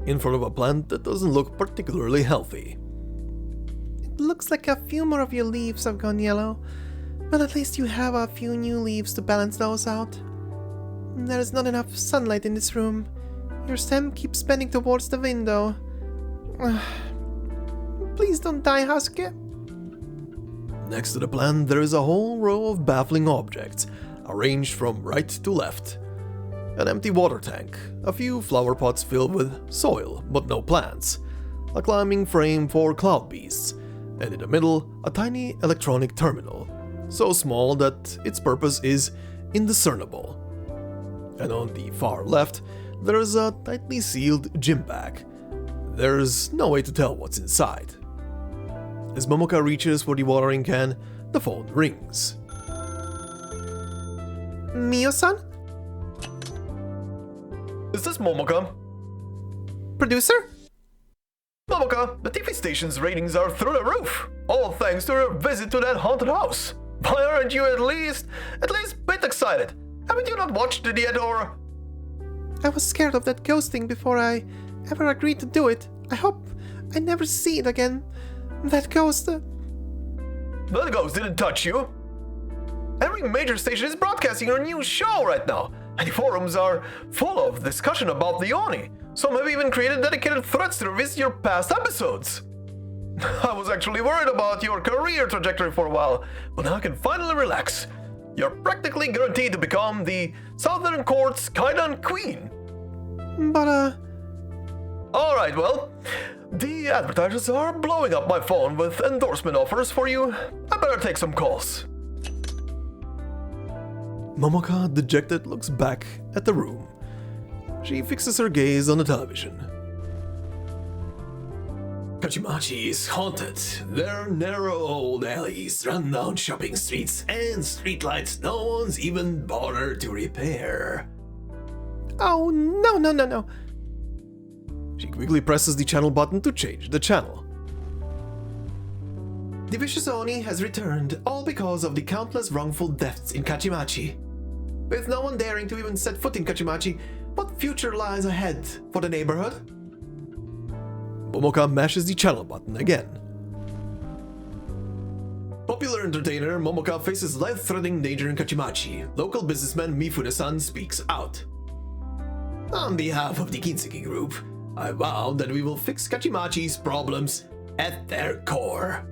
in front of a plant that doesn't look particularly healthy. It looks like a few more of your leaves have gone yellow, but at least you have a few new leaves to balance those out. There is not enough sunlight in this room. Your stem keeps bending towards the window. Please don't die, Hasuke. Next to the plant, there is a whole row of baffling objects, arranged from right to left. An empty water tank, a few flower pots filled with soil but no plants, a climbing frame for cloud beasts, and in the middle, a tiny electronic terminal, so small that its purpose is indiscernible. And on the far left, there is a tightly sealed gym bag. There's no way to tell what's inside. As Momoka reaches for the watering can, the phone rings. Mio-san? Is this Momoka? Producer? Momoka, the TV station's ratings are through the roof. All thanks to your visit to that haunted house. Why aren't you at least a bit excited? Haven't you not watched it yet, or? I was scared of that ghost thing before I ever agreed to do it. I hope I never see it again. That ghost... That ghost didn't touch you. Every major station is broadcasting your new show right now, and the forums are full of discussion about the Oni. Some have even created dedicated threads to revisit your past episodes. I was actually worried about your career trajectory for a while, but now I can finally relax. You're practically guaranteed to become the Southern Court's Kaidan Queen. But, Alright, well, the advertisers are blowing up my phone with endorsement offers for you. I better take some calls. Momoka, dejected, looks back at the room. She fixes her gaze on the television. Kajimachi is haunted. There are narrow old alleys, run-down shopping streets, and streetlights no one's even bothered to repair. oh, no. She quickly presses the channel button to change the channel. The vicious Oni has returned, all because of the countless wrongful deaths in Kajimachi. With no one daring to even set foot in Kajimachi, what future lies ahead for the neighborhood? Momoka mashes the channel button again. Popular entertainer Momoka faces life-threatening danger in Kajimachi. Local businessman Mifune-san speaks out. On behalf of the Kinseki Group, I vow that we will fix Kajimachi's problems at their core.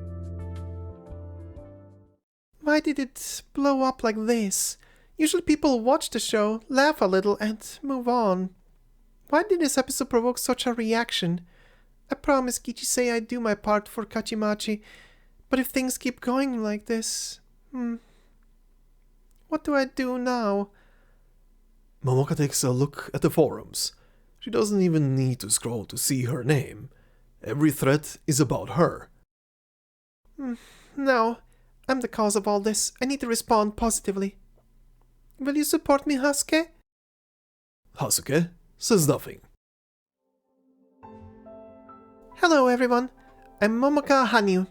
Why did it blow up like this? Usually people watch the show, laugh a little, and move on. Why did this episode provoke such a reaction? I promise Kichisei I'd do my part for Kajimachi, but if things keep going like this... What do I do now? Momoka takes a look at the forums. She doesn't even need to scroll to see her name. Every thread is about her. No, I'm the cause of all this. I need to respond positively. Will you support me, Hasuke? Hasuke says nothing. Hello everyone, I'm Momoka Hanyu.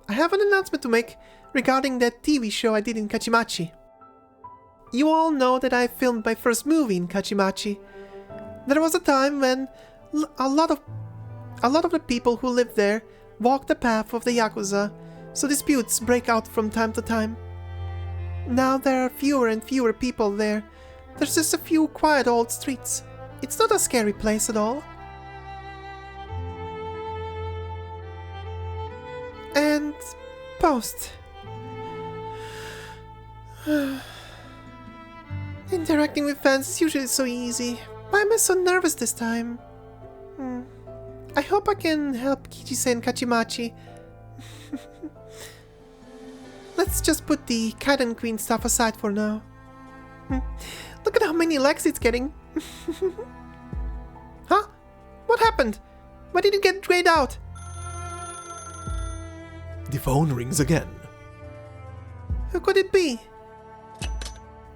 I have an announcement to make regarding that TV show I did in Kajimachi. You all know that I filmed my first movie in Kajimachi. There was a time when a lot of the people who lived there walked the path of the Yakuza, so disputes break out from time to time. Now there are fewer and fewer people there. There's just a few quiet old streets. It's not a scary place at all. And post. Interacting with fans is usually so easy. Why am I so nervous this time? I hope I can help Kiji-san Kajimachi. Let's just put the Kaiden Queen stuff aside for now. Look at how many likes it's getting. Huh? What happened? Why did it get grayed out? The phone rings again. Who could it be?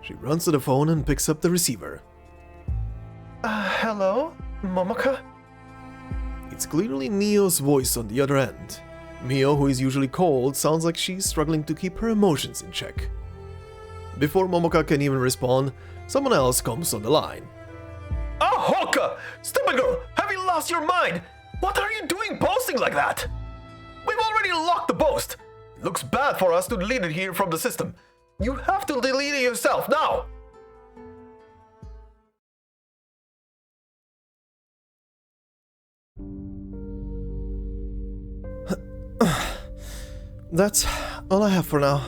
She runs to the phone and picks up the receiver. Hello? Momoka? It's clearly Mio's voice on the other end. Mio, who is usually cold, sounds like she's struggling to keep her emotions in check. Before Momoka can even respond, someone else comes on the line. Oh, Haruka! Stupid girl! Have you lost your mind? What are you doing posting like that? We've already locked the post. It looks bad for us to delete it here from the system. You have to delete it yourself now. That's all I have for now.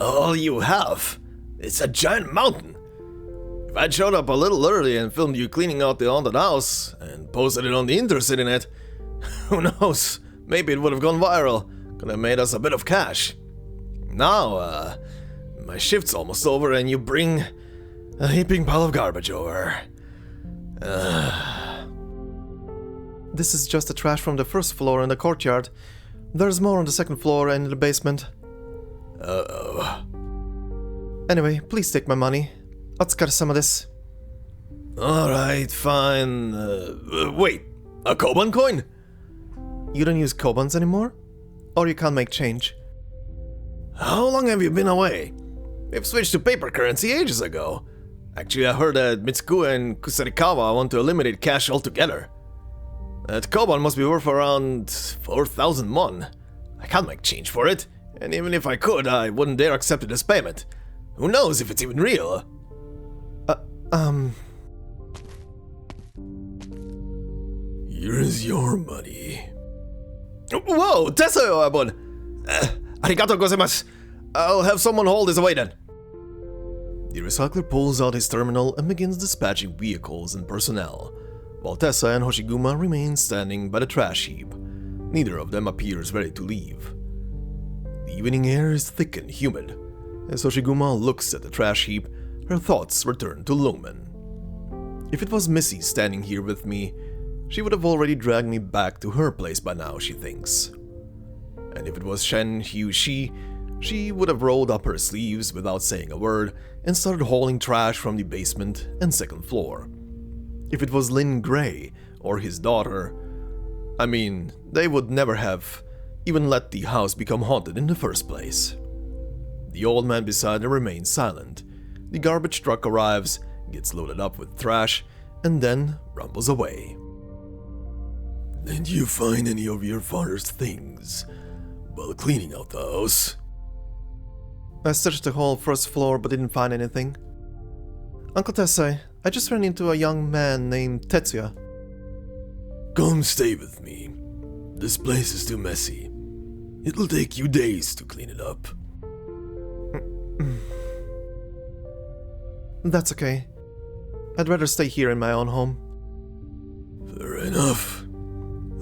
All you have? It's a giant mountain. If I'd showed up a little early and filmed you cleaning out the haunted house and posted it on the internet, who knows, maybe it would have gone viral. Could have made us a bit of cash. Now, my shift's almost over and you bring a heaping pile of garbage over. This is just the trash from the first floor in the courtyard. There's more on the second floor and in the basement. Uh-oh. Anyway, please take my money. Otsukare-sama desu. Alright, fine. Wait, a Koban coin? You don't use Kobans anymore? Or you can't make change? How long have you been away? We've switched to paper currency ages ago. Actually, I heard that Mitsukue and Kusarikawa want to eliminate cash altogether. That Koban must be worth around 4,000 won. I can't make change for it, and even if I could, I wouldn't dare accept it as payment. Who knows if it's even real? Here's your money. Whoa, Tessai Abon! Arigatou gozaimasu. I'll have someone hold this away then. The recycler pulls out his terminal and begins dispatching vehicles and personnel, while Tessai and Hoshiguma remain standing by the trash heap. Neither of them appears ready to leave. The evening air is thick and humid. As Hoshiguma looks at the trash heap, her thoughts return to Lumen. If it was Missy standing here with me, she would have already dragged me back to her place by now, she thinks. And if it was Shen Hyushi, she would have rolled up her sleeves without saying a word and started hauling trash from the basement and second floor. If it was Lin Gray or his daughter, I mean, they would never have even let the house become haunted in the first place. The old man beside her remains silent. The garbage truck arrives, gets loaded up with trash, and then rumbles away. Did you find any of your father's things while cleaning out the house? I searched the whole first floor but didn't find anything. Uncle Tessai, I just ran into a young man named Tetsuya. Come stay with me. This place is too messy. It'll take you days to clean it up. That's okay. I'd rather stay here in my own home. Fair enough.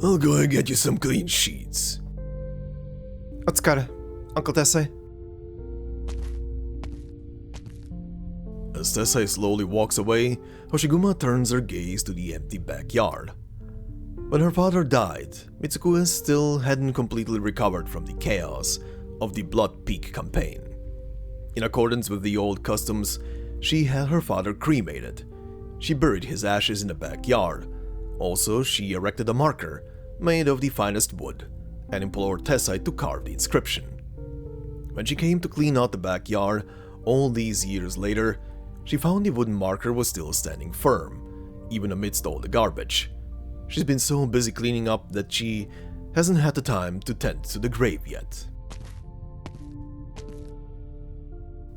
I'll go and get you some clean sheets. Otsukare, Uncle Tessai. As Tessai slowly walks away, Hoshiguma turns her gaze to the empty backyard. When her father died, Mitsukue still hadn't completely recovered from the chaos of the Blood Peak campaign. In accordance with the old customs, she had her father cremated. She buried his ashes in the backyard. Also, she erected a marker, made of the finest wood, and implored Tessai to carve the inscription. When she came to clean out the backyard, all these years later, she found the wooden marker was still standing firm, even amidst all the garbage. She's been so busy cleaning up that she hasn't had the time to tend to the grave yet.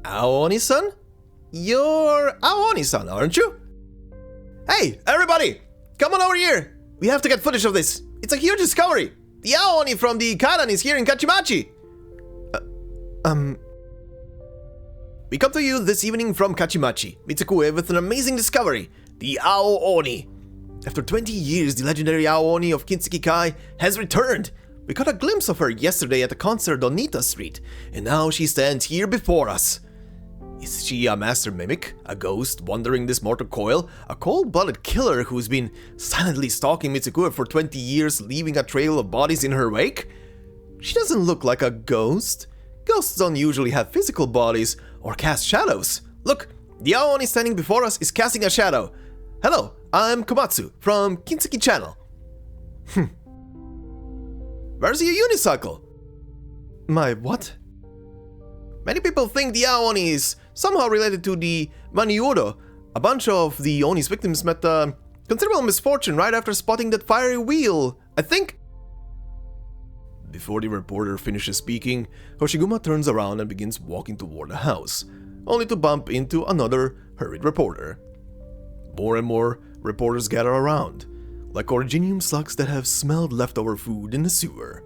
Aoni-san? You're Aoni-san, aren't you? Hey, everybody! Come on over here! We have to get footage of this! It's a huge discovery! The Aoni from the Kaidan is here in Kajimachi! We come to you this evening from Kajimachi, Mitsukue, with an amazing discovery, the Ao-Oni. After 20 years, the legendary Ao-Oni of Kinsekikai has returned. We caught a glimpse of her yesterday at a concert on Nita Street, and now she stands here before us. Is she a master mimic, a ghost wandering this mortal coil, a cold-blooded killer who's been silently stalking Mitsukue for 20 years, leaving a trail of bodies in her wake? She doesn't look like a ghost. Ghosts don't usually have physical bodies or cast shadows. Look, the Aoni standing before us is casting a shadow. Hello, I'm Komatsu from Kinseki Channel. Where's your unicycle? My what? Many people think the Aoni is somehow related to the Maniuro. A bunch of the Oni's victims met considerable misfortune right after spotting that fiery wheel, I think. Before the reporter finishes speaking, Hoshiguma turns around and begins walking toward the house, only to bump into another hurried reporter. More and more reporters gather around, like originium slugs that have smelled leftover food in the sewer.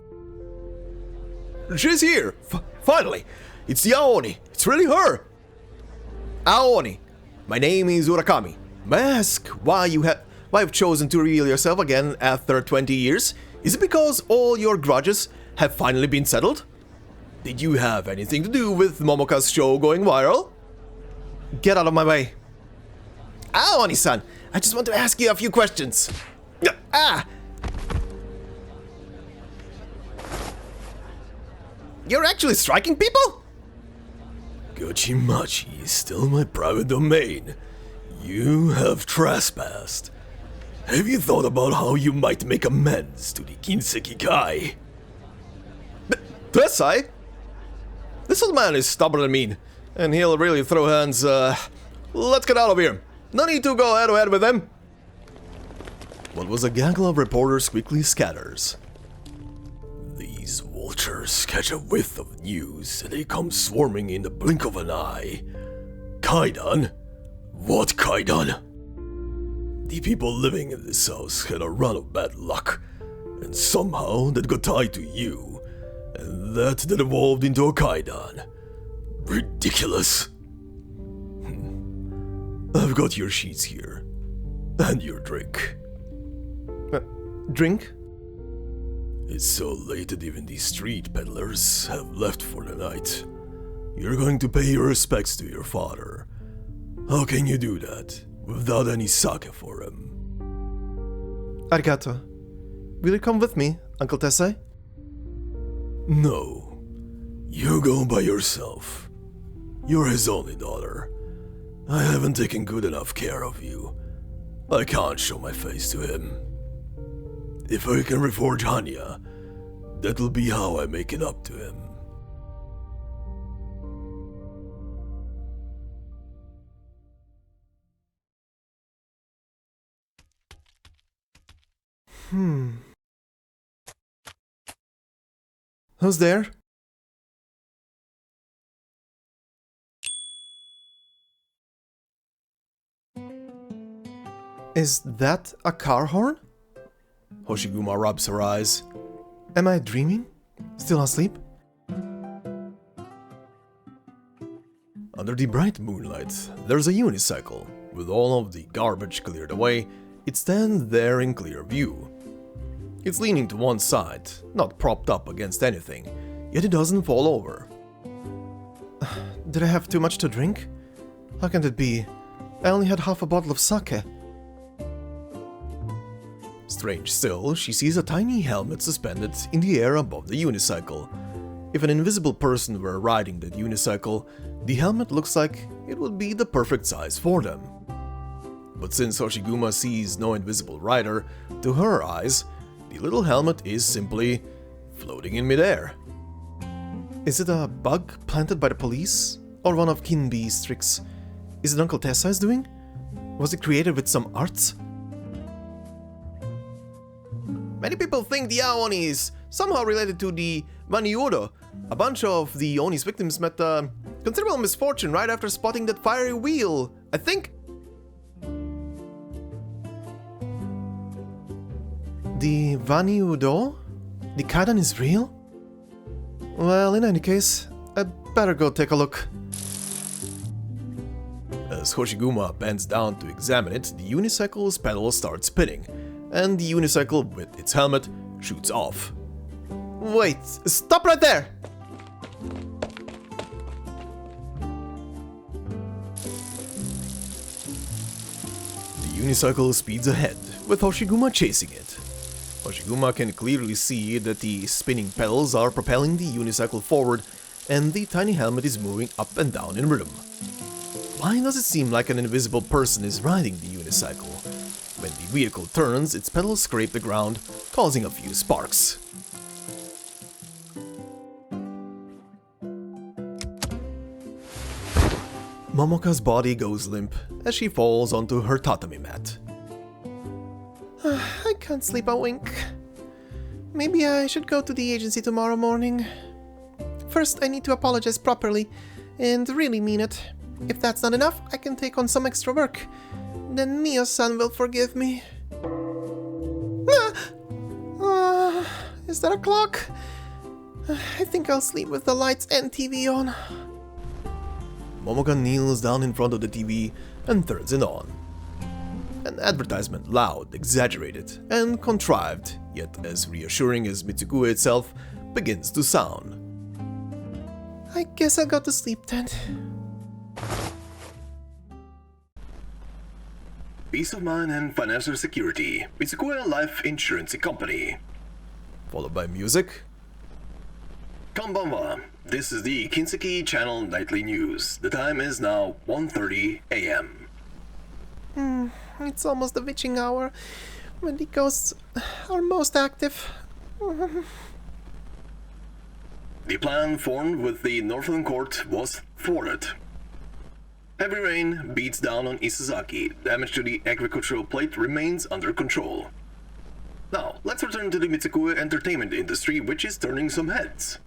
She's here! Finally! It's the Aoni! It's really her! Aoni, my name is Urakami. May I ask why you've chosen to reveal yourself again after 20 years? Is it because all your grudges have finally been settled? Did you have anything to do with Momoka's show going viral? Get out of my way. Aoni-san, I just want to ask you a few questions. You're actually striking people? Kajimachi is still my private domain. You have trespassed. Have you thought about how you might make amends to the Kinsekikai? Tessai? This old man is stubborn and mean, and he'll really throw hands. Let's get out of here. No need to go head-to-head with him. What was a gaggle of reporters quickly scatters. These vultures catch a whiff of news and they come swarming in the blink of an eye. Kaidan? What Kaidan? The people living in this house had a run of bad luck, and somehow that got tied to you, and that evolved into a Kaidan. Ridiculous. I've got your sheets here, and your drink. Drink? It's so late that even the street peddlers have left for the night. You're going to pay your respects to your father. How can you do that without any sake for him? Arigato. Will you come with me, Uncle Tessai? No. You go by yourself. You're his only daughter. I haven't taken good enough care of you. I can't show my face to him. If I can reforge Hanyaa, that'll be how I make it up to him. Who's there? Is that a car horn? Hoshiguma rubs her eyes. Am I dreaming? Still asleep? Under the bright moonlight, there's a unicycle. With all of the garbage cleared away, it stands there in clear view. It's leaning to one side, not propped up against anything, yet it doesn't fall over. Did I have too much to drink? How can it be? I only had half a bottle of sake. Strange still, she sees a tiny helmet suspended in the air above the unicycle. If an invisible person were riding that unicycle, the helmet looks like it would be the perfect size for them. But since Hoshiguma sees no invisible rider, to her eyes, The little helmet is simply floating in midair. Is it a bug planted by the police? Or one of Kinbi's tricks? Is it Uncle Tessai's doing? Was it created with some arts? Many people think the Oni is somehow related to the Waniuro. A bunch of the Oni's victims met considerable misfortune right after spotting that fiery wheel. I think... The Waniuro? The Kaidan is real? Well, in any case, I better go take a look. As Hoshiguma bends down to examine it, the unicycle's pedals start spinning, and the unicycle with its helmet shoots off. Wait, stop right there! The unicycle speeds ahead, with Hoshiguma chasing it. Hoshiguma can clearly see that the spinning pedals are propelling the unicycle forward, and the tiny helmet is moving up and down in rhythm. Why does it seem like an invisible person is riding the unicycle? When the vehicle turns, its pedals scrape the ground, causing a few sparks. Momoka's body goes limp as she falls onto her tatami mat. I can't sleep a wink. Maybe I should go to the agency tomorrow morning. First, I need to apologize properly, and really mean it. If that's not enough, I can take on some extra work. Then Mio-san will forgive me. Is that a clock? I think I'll sleep with the lights and TV on. Momoka kneels down in front of the TV and turns it on. An advertisement, loud, exaggerated, and contrived, yet as reassuring as Mitsukue itself, begins to sound. I guess I'll go to sleep then. Peace of mind and financial security. Mitsukue Life Insurance Company. Followed by music. Konbanwa. This is the Kinseki Channel Nightly News. The time is now 1:30 a.m. It's almost the witching hour, when the ghosts are most active. The plan formed with the Northern Court was thwarted. Heavy rain beats down on Isazaki. Damage to the agricultural plate remains under control. Now, let's return to the Mitsukue entertainment industry, which is turning some heads.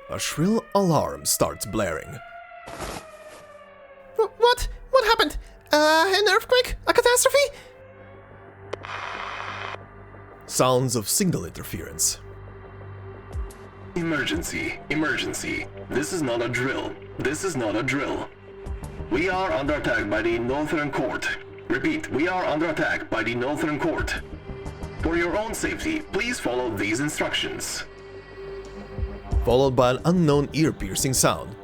A shrill alarm starts blaring. What? What happened? An earthquake? A catastrophe? Sounds of signal interference. Emergency, emergency. This is not a drill. This is not a drill. We are under attack by the Northern Court. Repeat, we are under attack by the Northern Court. For your own safety, please follow these instructions. Followed by an unknown ear-piercing sound.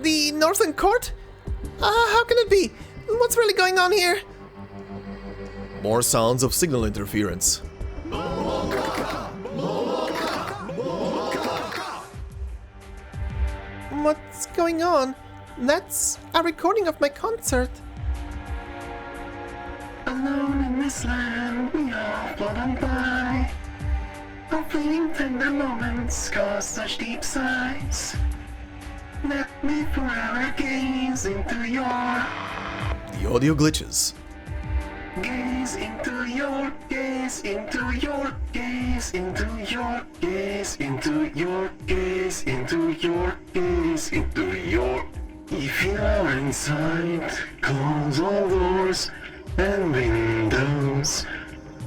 The Northern Court? How can it be? What's really going on here? More sounds of signal interference. What's going on? That's a recording of my concert. Alone in this land, we all float on by. Our fleeting tender moments cause such deep sighs. Let me forever gaze into your, The audio glitches. gaze into your, gaze into your, gaze into your, gaze into your, gaze into your, gaze into your. If you are inside, close all doors and windows.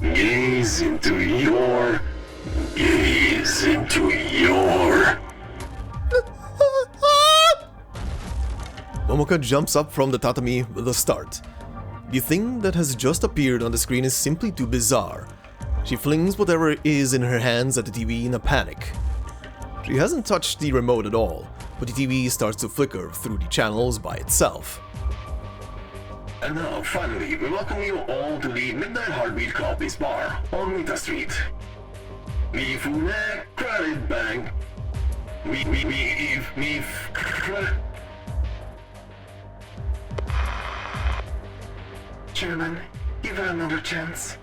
Gaze into your, gaze into your. Momoka jumps up from the tatami with a start. The thing that has just appeared on the screen is simply too bizarre. She flings whatever is in her hands at the TV in a panic. She hasn't touched the remote at all, but the TV starts to flicker through the channels by itself. And now, finally, we welcome you all to the Midnight Heartbeat Coffee's Bar on Mita Street. We Fune Credit Bank. Chairman, give her another chance.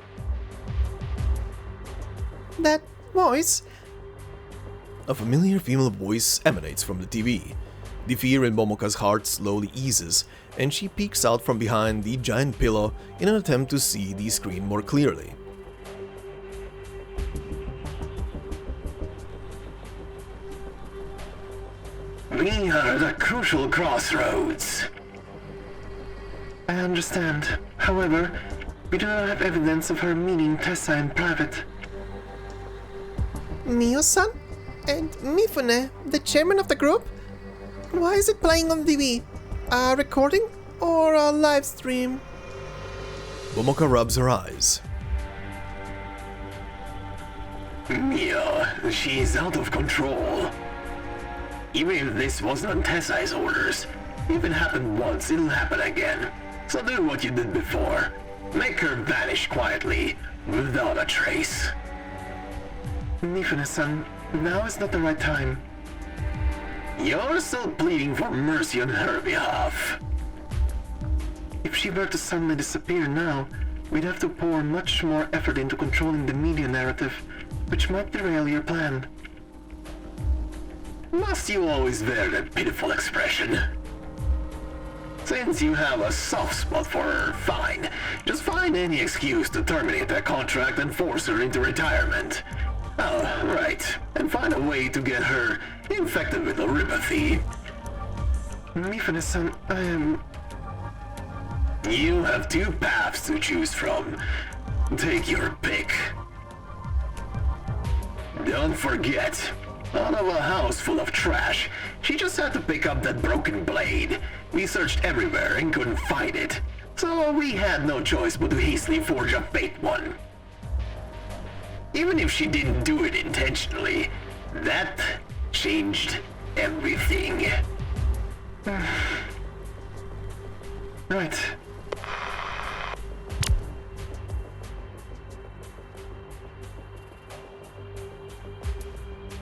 That voice? A familiar female voice emanates from the TV. The fear in Momoka's heart slowly eases, and she peeks out from behind the giant pillow in an attempt to see the screen more clearly. We are at a crucial crossroads. I understand. However, we do not have evidence of her meeting Tessai in private. Mio-san? And Mifune, the chairman of the group? Why is it playing on TV? A recording or a live stream? Momoka rubs her eyes. Mia, she's out of control. Even if this wasn't on Tessai's orders, if it happened once, it'll happen again. So do what you did before. Make her vanish quietly, without a trace. Mifune-san, now is not the right time. You're still pleading for mercy on her behalf. If she were to suddenly disappear now, we'd have to pour much more effort into controlling the media narrative, which might derail your plan. Must you always wear that pitiful expression? Since you have a soft spot for her, fine. Just find any excuse to terminate that contract and force her into retirement. Oh, right. And find a way to get her infected with oripathy. Mifune-san, I am... You have two paths to choose from. Take your pick. Don't forget, out of a house full of trash, she just had to pick up that broken blade. We searched everywhere and couldn't find it, so we had no choice but to hastily forge a fake one. Even if she didn't do it intentionally, that changed everything. Right.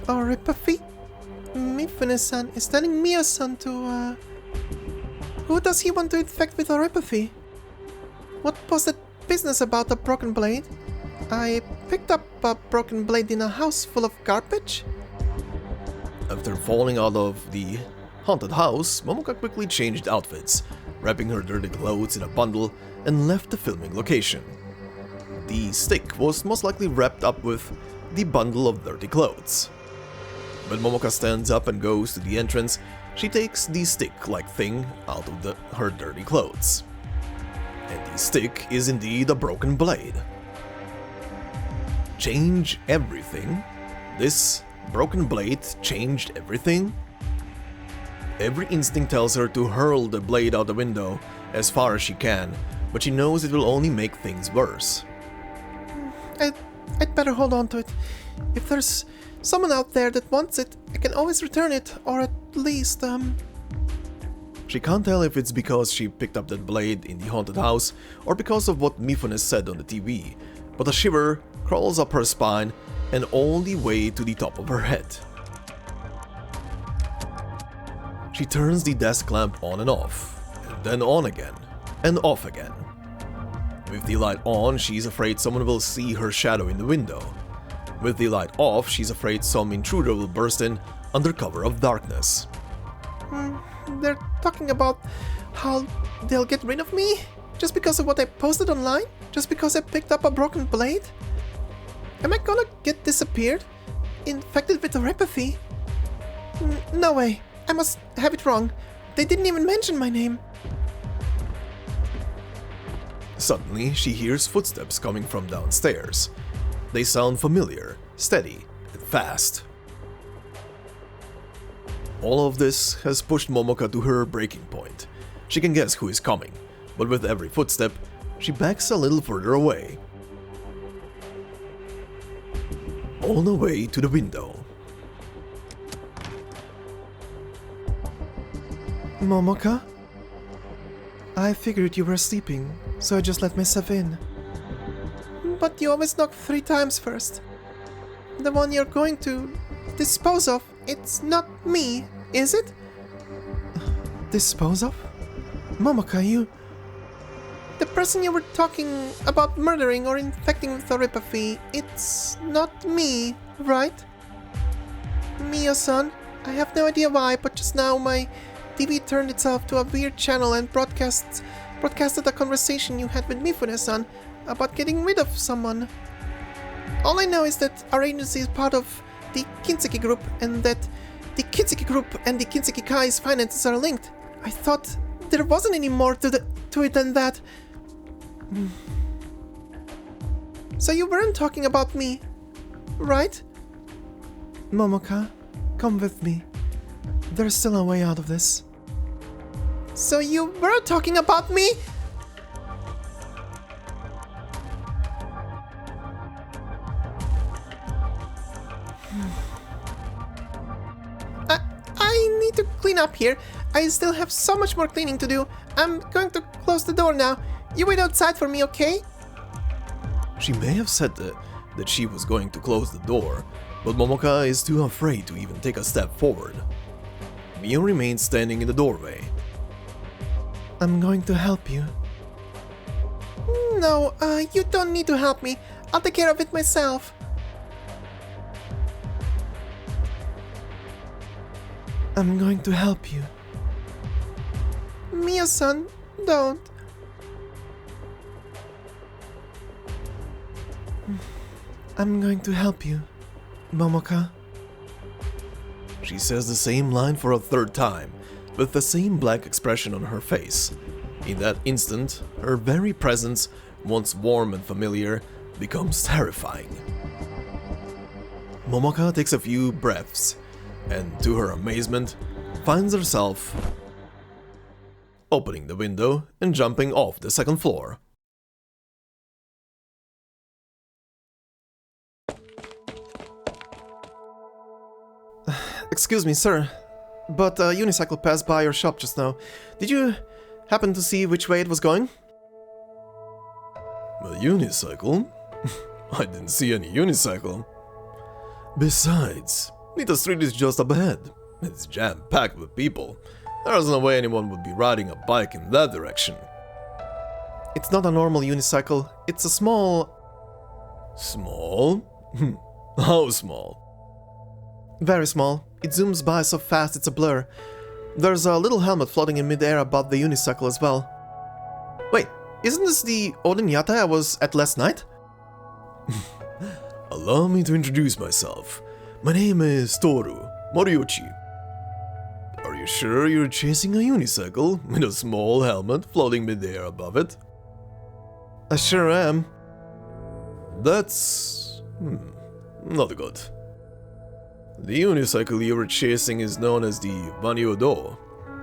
Oripathy? Mifune-san is telling Mio-san to, Who does he want to infect with oripathy? What was that business about the broken blade? I picked up a broken blade in a house full of garbage? After falling out of the haunted house, Momoka quickly changed outfits, wrapping her dirty clothes in a bundle, and left the filming location. The stick was most likely wrapped up with the bundle of dirty clothes. When Momoka stands up and goes to the entrance, she takes the stick-like thing out of her dirty clothes. And the stick is indeed a broken blade. Change everything? This broken blade changed everything? Every instinct tells her to hurl the blade out the window as far as she can, but she knows it will only make things worse. I'd better hold on to it. If there's someone out there that wants it, I can always return it, or at least, She can't tell if it's because she picked up that blade in the haunted house or because of what Mifune said on the TV, but a shiver crawls up her spine and all the way to the top of her head. She turns the desk lamp on and off, and then on again, and off again. With the light on, she's afraid someone will see her shadow in the window. With the light off, she's afraid some intruder will burst in under cover of darkness. They're talking about how they'll get rid of me? Just because of what I posted online? Just because I picked up a broken blade? Am I gonna get disappeared? Infected with oripathy? No way. I must have it wrong. They didn't even mention my name. Suddenly, she hears footsteps coming from downstairs. They sound familiar, steady, and fast. All of this has pushed Momoka to her breaking point. She can guess who is coming, but with every footstep, she backs a little further away. All the way to the window. Momoka? I figured you were sleeping, so I just let myself in. But you always knock 3 times first. The one you're going to dispose of, it's not me, is it? Dispose of? Momoka, you... The person you were talking about murdering or infecting with telepathy, it's not me, right? Mio-san, I have no idea why, but just now my TV turned itself to a weird channel and broadcasted a conversation you had with Mifune-san about getting rid of someone. All I know is that our agency is part of the Kinseki Group and that the Kinseki Group and the Kinseki Kai's finances are linked. I thought there wasn't any more to it than that. So you weren't talking about me, right? Momoka, come with me. There's still a way out of this. So you were talking about me? I need to clean up here. I still have so much more cleaning to do. I'm going to close the door now. You wait outside for me, okay? She may have said that she was going to close the door, but Momoka is too afraid to even take a step forward. Mio remains standing in the doorway. I'm going to help you. No, you don't need to help me. I'll take care of it myself. I'm going to help you. Mio-san, don't. I'm going to help you, Momoka. She says the same line for a third time, with the same blank expression on her face. In that instant, her very presence, once warm and familiar, becomes terrifying. Momoka takes a few breaths, and to her amazement, finds herself opening the window and jumping off the second floor. Excuse me, sir, but a unicycle passed by your shop just now. Did you happen to see which way it was going? A unicycle? I didn't see any unicycle. Besides, Nita Street is just up ahead. It's jam-packed with people. There's no way anyone would be riding a bike in that direction. It's not a normal unicycle. It's a small... Small? How small? Very small. It zooms by so fast it's a blur. There's a little helmet floating in midair above the unicycle as well. Wait, isn't this the Oden I was at last night? Allow me to introduce myself. My name is Toru Moriuchi. Are you sure you're chasing a unicycle with a small helmet floating midair above it? I sure am. That's... not good. The unicycle you were chasing is known as the Banyo-do.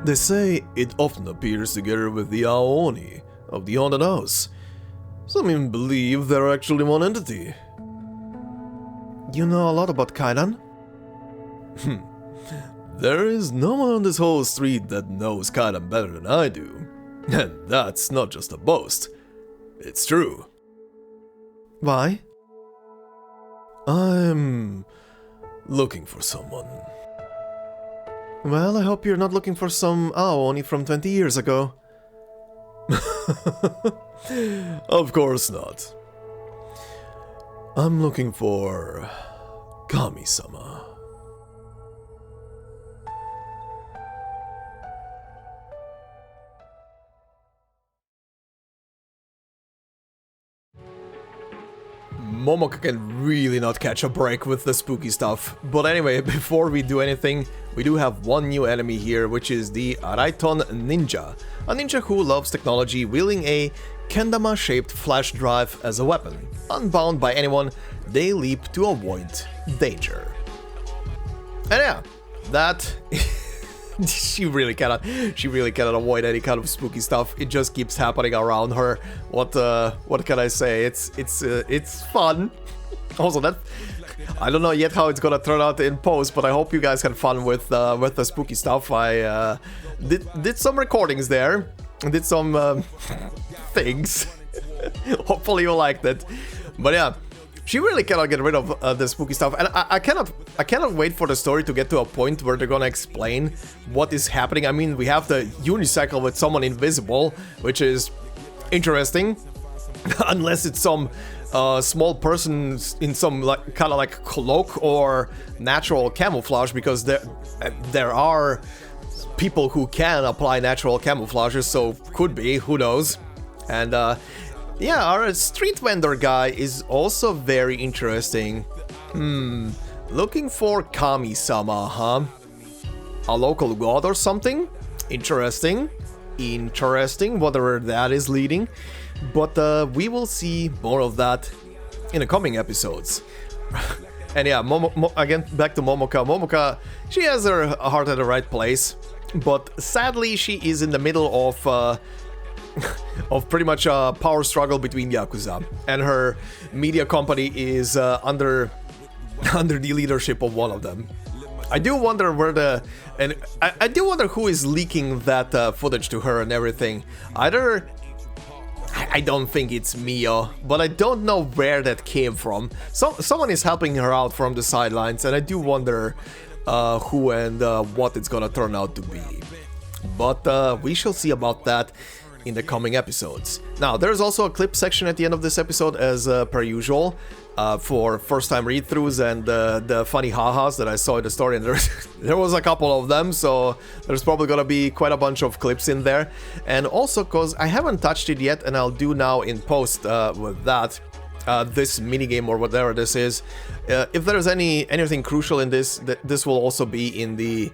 They say it often appears together with the Aoni of the haunted house. Some even believe they're actually one entity. You know a lot about Kaidan? There is no one on this whole street that knows Kaidan better than I do. And that's not just a boast. It's true. Why? I'm looking for someone. Well, I hope you're not looking for some Aoni from 20 years ago. Of course not. I'm looking for Kami-sama. Momoka can really not catch a break with the spooky stuff. But anyway, before we do anything, we do have one new enemy here, which is the Raiton Ninja. A ninja who loves technology, wielding a kendama-shaped flash drive as a weapon. Unbound by anyone, they leap to avoid danger. And yeah, that... she really cannot avoid any kind of spooky stuff. It just keeps happening around her. What can I say? It's fun. Also, that I don't know yet how it's gonna turn out in post, but I hope you guys had fun with the spooky stuff. I did some recordings there, did some things. Hopefully you liked it. But yeah, she really cannot get rid of the spooky stuff, and I cannot wait for the story to get to a point where they're gonna explain what is happening. I mean, we have the unicycle with someone invisible, which is interesting. Unless it's some small person in some kind of like cloak or natural camouflage, because there are people who can apply natural camouflages, so could be, who knows. And yeah, our street vendor guy is also very interesting. Looking for Kami-sama, huh? A local god or something? Interesting, whatever that is leading. But we will see more of that in the coming episodes. And yeah, again, back to Momoka. Momoka, she has her heart at the right place, but sadly she is in the middle of pretty much a power struggle between Yakuza, and her media company is under the leadership of one of them. I do wonder I do wonder who is leaking that footage to her and everything. Either I don't think it's Mio, but I don't know where that came from. Someone is helping her out from the sidelines, and I do wonder who and what it's gonna turn out to be. But we shall see about that in the coming episodes. Now, there's also a clip section at the end of this episode, as per usual, for first-time read-throughs and the funny ha-has that I saw in the story, and there was a couple of them, so there's probably gonna be quite a bunch of clips in there. And also, because I haven't touched it yet, and I'll do now in post with that, this minigame or whatever this is, if there's anything crucial in this, this will also be in the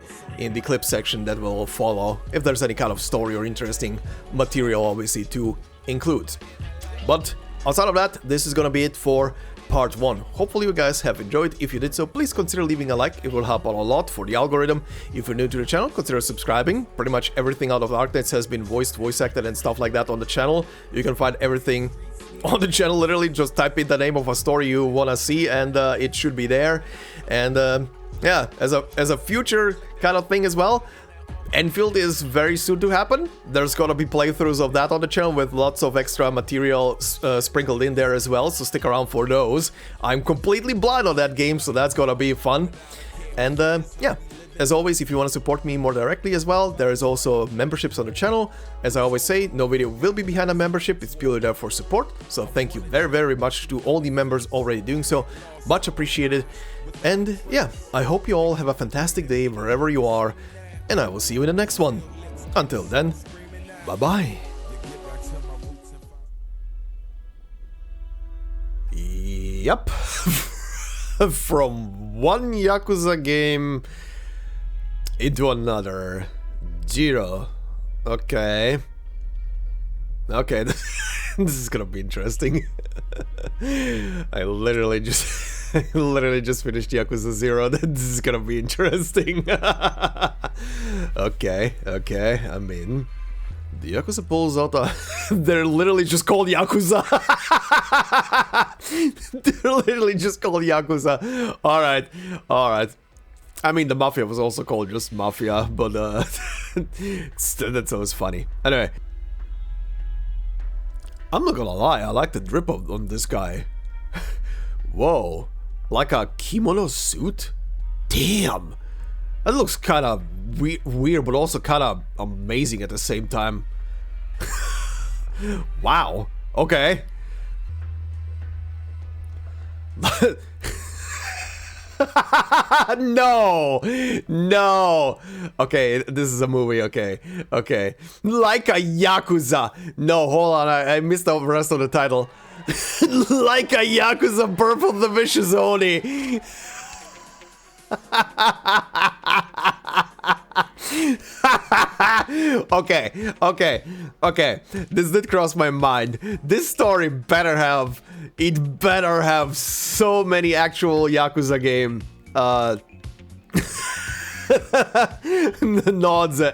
clip section that will follow, if there's any kind of story or interesting material, obviously, to include. But outside of that, this is gonna be it for part 1. Hopefully you guys have enjoyed. If you did so, please consider leaving a like. It will help out a lot for the algorithm. If you're new to the channel, consider subscribing. Pretty much everything out of Arknights has been voice acted and stuff like that on the channel. You can find everything on the channel. Literally just type in the name of a story you want to see, and it should be there. And yeah, as a future kind of thing as well, Enfield is very soon to happen. There's gonna be playthroughs of that on the channel with lots of extra material sprinkled in there as well, so stick around for those. I'm completely blind on that game, so that's gonna be fun. And yeah, as always, if you want to support me more directly as well, there is also memberships on the channel. As I always say, no video will be behind a membership, it's purely there for support. So thank you very, very much to all the members already doing so. Much appreciated. And yeah, I hope you all have a fantastic day wherever you are, and I will see you in the next one. Until then, bye-bye. Yep. From one Yakuza game into another. Jiro. Okay. Okay, this is gonna be interesting. I literally just finished Yakuza 0. This is gonna be interesting. Okay, I'm in. The Yakuza pulls out a... They're literally just called Yakuza. They're literally just called Yakuza. Alright. I mean, the Mafia was also called just Mafia, but that's always funny. Anyway. I'm not gonna lie, I like the drip on this guy. Whoa. Like a kimono suit? Damn. That looks kind of weird, but also kind of amazing at the same time. Wow. Okay. No. Okay, this is a movie. Okay. Like a Yakuza. No, hold on. I missed the rest of the title. Like a Yakuza, Birth of the Vicious Oni. Okay. This did cross my mind. This story better have so many actual Yakuza game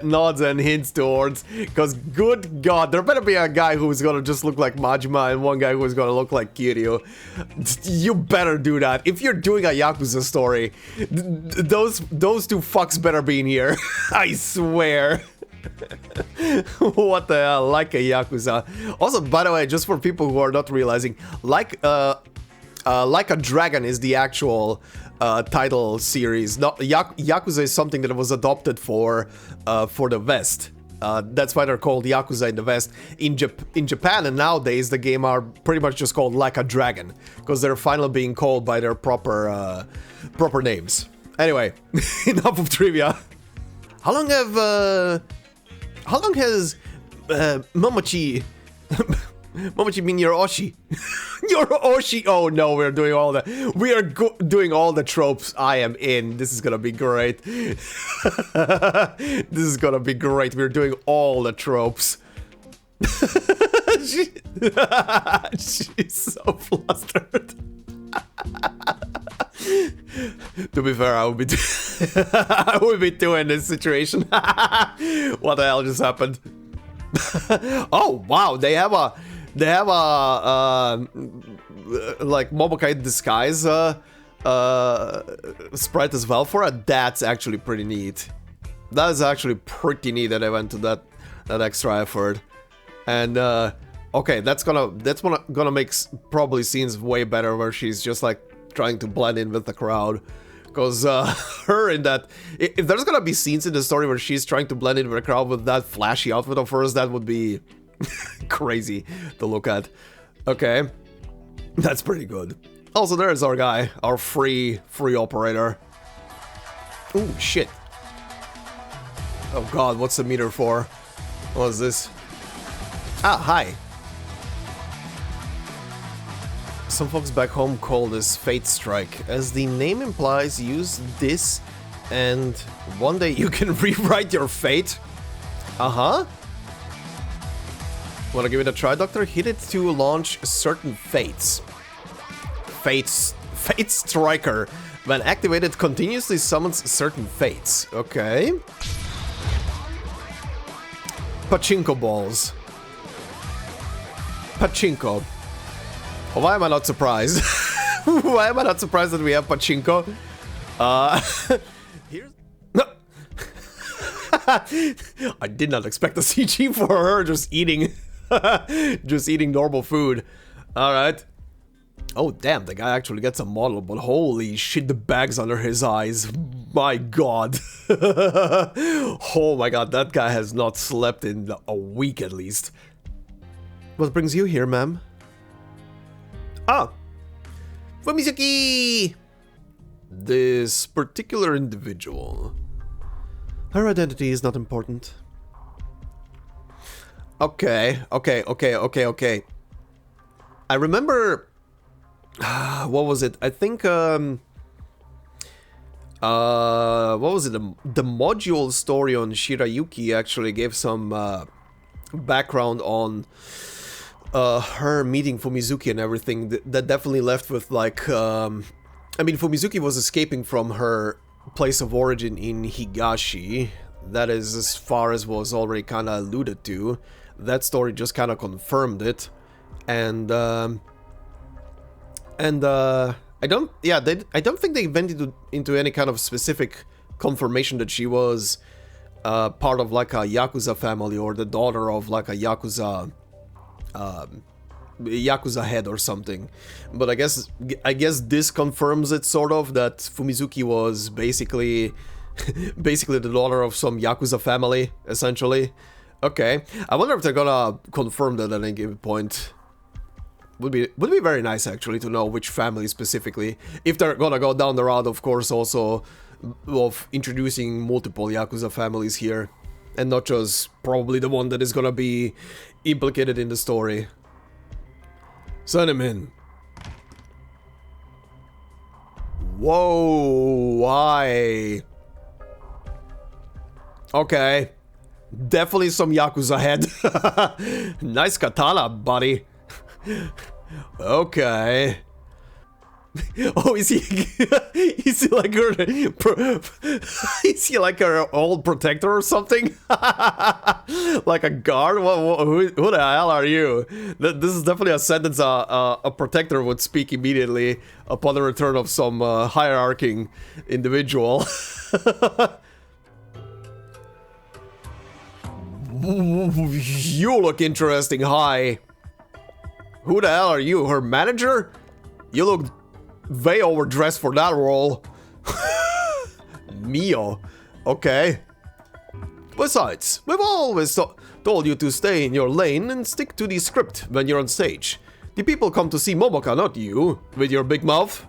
nods and hints towards, because good god, there better be a guy who's gonna just look like Majima and one guy who's gonna look like Kiryu. You better do that. If you're doing a Yakuza story, those two fucks better be in here. I swear. What the hell, like a Yakuza. Also, by the way, just for people who are not realizing, like a Dragon is the actual title series. Not Yakuza is something that was adopted for the West. That's why they're called Yakuza in the West. In Japan and nowadays, the game are pretty much just called Like a Dragon, because they're finally being called by their proper names. Anyway, enough of trivia. How long has Momochi mean your Oshi? Your Oshi. Oh no, we're doing all the doing all the tropes. I am in. This is gonna be great. This is gonna be great. We're doing all the tropes. She's so flustered. To be fair, I would be I would be too in this situation. What the hell just happened? Oh wow, they have a like Momokai disguise sprite as well for it. That's actually pretty neat. That is actually pretty neat that I went to that extra effort. And okay, that's gonna make probably scenes way better where she's just like trying to blend in with the crowd. Because her in that, if there's gonna be scenes in the story where she's trying to blend in with the crowd with that flashy outfit of hers, that would be crazy to look at. Okay, that's pretty good. Also, there's our guy, our free operator. Oh shit. Oh god, what's the meter for? What is this? Ah, hi. Some folks back home call this Fate Strike. As the name implies, use this and one day you can rewrite your fate. Uh-huh. Wanna give it a try, Doctor? Hit it to launch certain fates. Fate Striker. When activated, continuously summons certain fates. Okay. Pachinko balls. Pachinko. Why am I not surprised? Why am I not surprised that we have pachinko? Here's... No. I did not expect a CG for her just eating... just eating normal food. Alright. Oh damn, the guy actually gets a model, but holy shit, the bags under his eyes. My god. Oh my god, that guy has not slept in a week at least. What brings you here, ma'am? Ah! Fumizuki! This particular individual. Her identity is not important. Okay. I remember... what was it? I think, what was it? The module story on Shirayuki actually gave some background on her meeting Fumizuki and everything. That definitely left with like... I mean, Fumizuki was escaping from her place of origin in Higashi. That is as far as was already kind of alluded to. That story just kind of confirmed it. And I don't think they went into any kind of specific confirmation that she was part of like a Yakuza family or the daughter of like a Yakuza head or something. But I guess this confirms it sort of, that Fumizuki was basically the daughter of some Yakuza family, essentially. Okay, I wonder if they're gonna confirm that at any given point. Would be very nice actually to know which family specifically. If they're gonna go down the route, of course, also of introducing multiple Yakuza families here, and not just probably the one that is gonna be implicated in the story. Send him in. Whoa, why? Okay. Definitely some Yakuza head. Nice katana, buddy. Okay. Oh, is he like her? Is he like her old protector or something? Like a guard? Who the hell are you? This is definitely a sentence a protector would speak immediately upon the return of some hierarching individual. You look interesting. Hi. Who the hell are you? Her manager? You look way overdressed for that role. Mio. Okay. Besides, we've always told you to stay in your lane and stick to the script when you're on stage. The people come to see Momoka, not you, with your big mouth.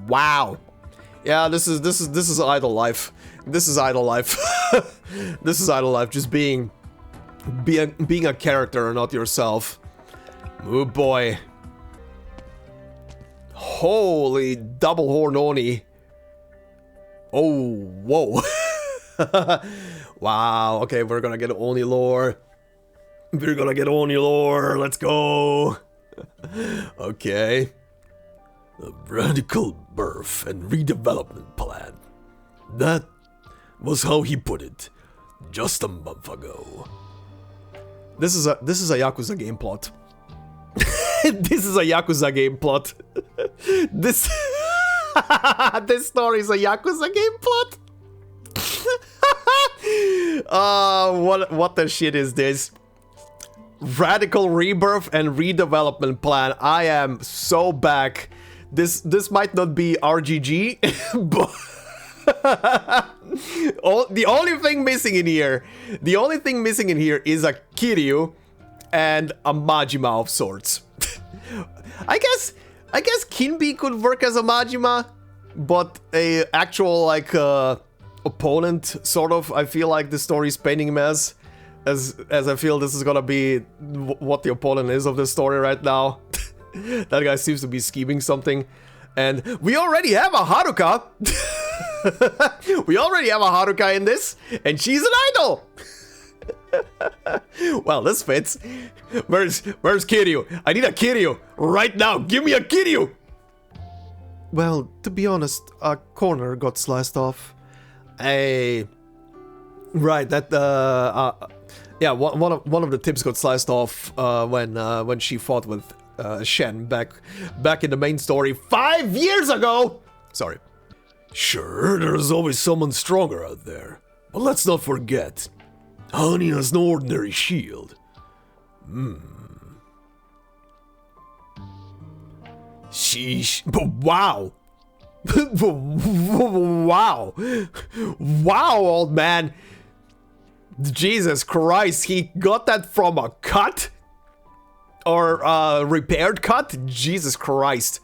Wow. Yeah, this is idle life. This is idle life. This is idle life, just being a character, not yourself. Oh boy. Holy double horn Oni. Oh, whoa. Wow, okay, we're gonna get Oni lore. We're gonna get Oni lore, let's go. Okay. A radical birth and redevelopment plan. That was how he put it, just a month ago. This is a Yakuza game plot. This is a Yakuza game plot. This this story is a Yakuza game plot. What the shit is this? Radical rebirth and redevelopment plan. I am so back. This might not be RGG, but the only thing missing in here is a Kiryu and a Majima of sorts. I guess Kinbi could work as a Majima, but a actual like opponent sort of. I feel like the story is painting him as I feel this is gonna be what the opponent is of the story right now. That guy seems to be scheming something, and we already have a Haruka. We already have a Haruka in this, and she's an idol. Well, this fits. Where's Kiryu? I need a Kiryu right now. Give me a Kiryu. Well, to be honest, a corner got sliced off. Hey, right. That yeah. One of the tips got sliced off when she fought with Shen back in the main story 5 years ago. Sorry. Sure, there's always someone stronger out there, but let's not forget, Hanyaa's no ordinary shield. Sheesh. Wow. Wow, old man. Jesus Christ, he got that from a cut? Or a repaired cut? Jesus Christ.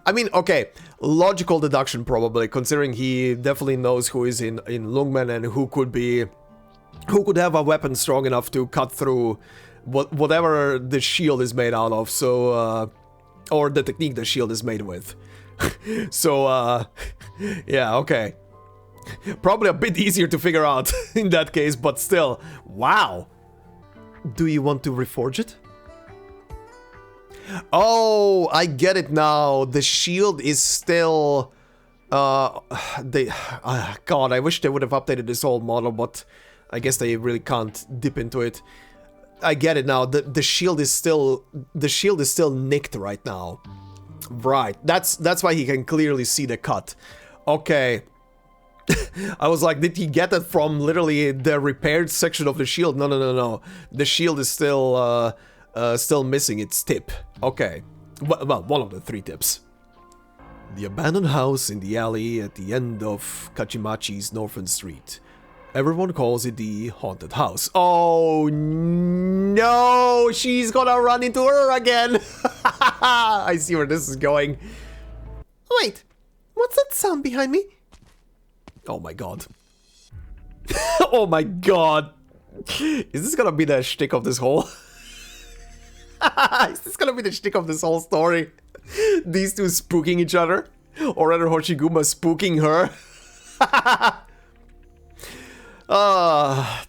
I mean, okay, logical deduction probably, considering he definitely knows who is in Lungmen and who could have a weapon strong enough to cut through whatever the shield is made out of, so, or the technique the shield is made with. So, yeah, okay. Probably a bit easier to figure out in that case, but still, wow. Do you want to reforge it? Oh, I get it now. The shield is still... God, I wish they would have updated this whole model, but I guess they really can't dip into it. I get it now. The shield is still nicked right now. Right. That's why he can clearly see the cut. Okay. I was like, did he get that from literally the repaired section of the shield? No. The shield is still missing its tip. Okay. Well, one of the 3 tips. The abandoned house in the alley at the end of Kajimachi's Northern Street. Everyone calls it the haunted house. Oh no! She's gonna run into her again! I see where this is going. Wait, what's that sound behind me? Oh my god. Oh my god. Is this gonna be the shtick of this whole... Is this gonna be the shtick of this whole story? These two spooking each other? Or rather Hoshiguma spooking her?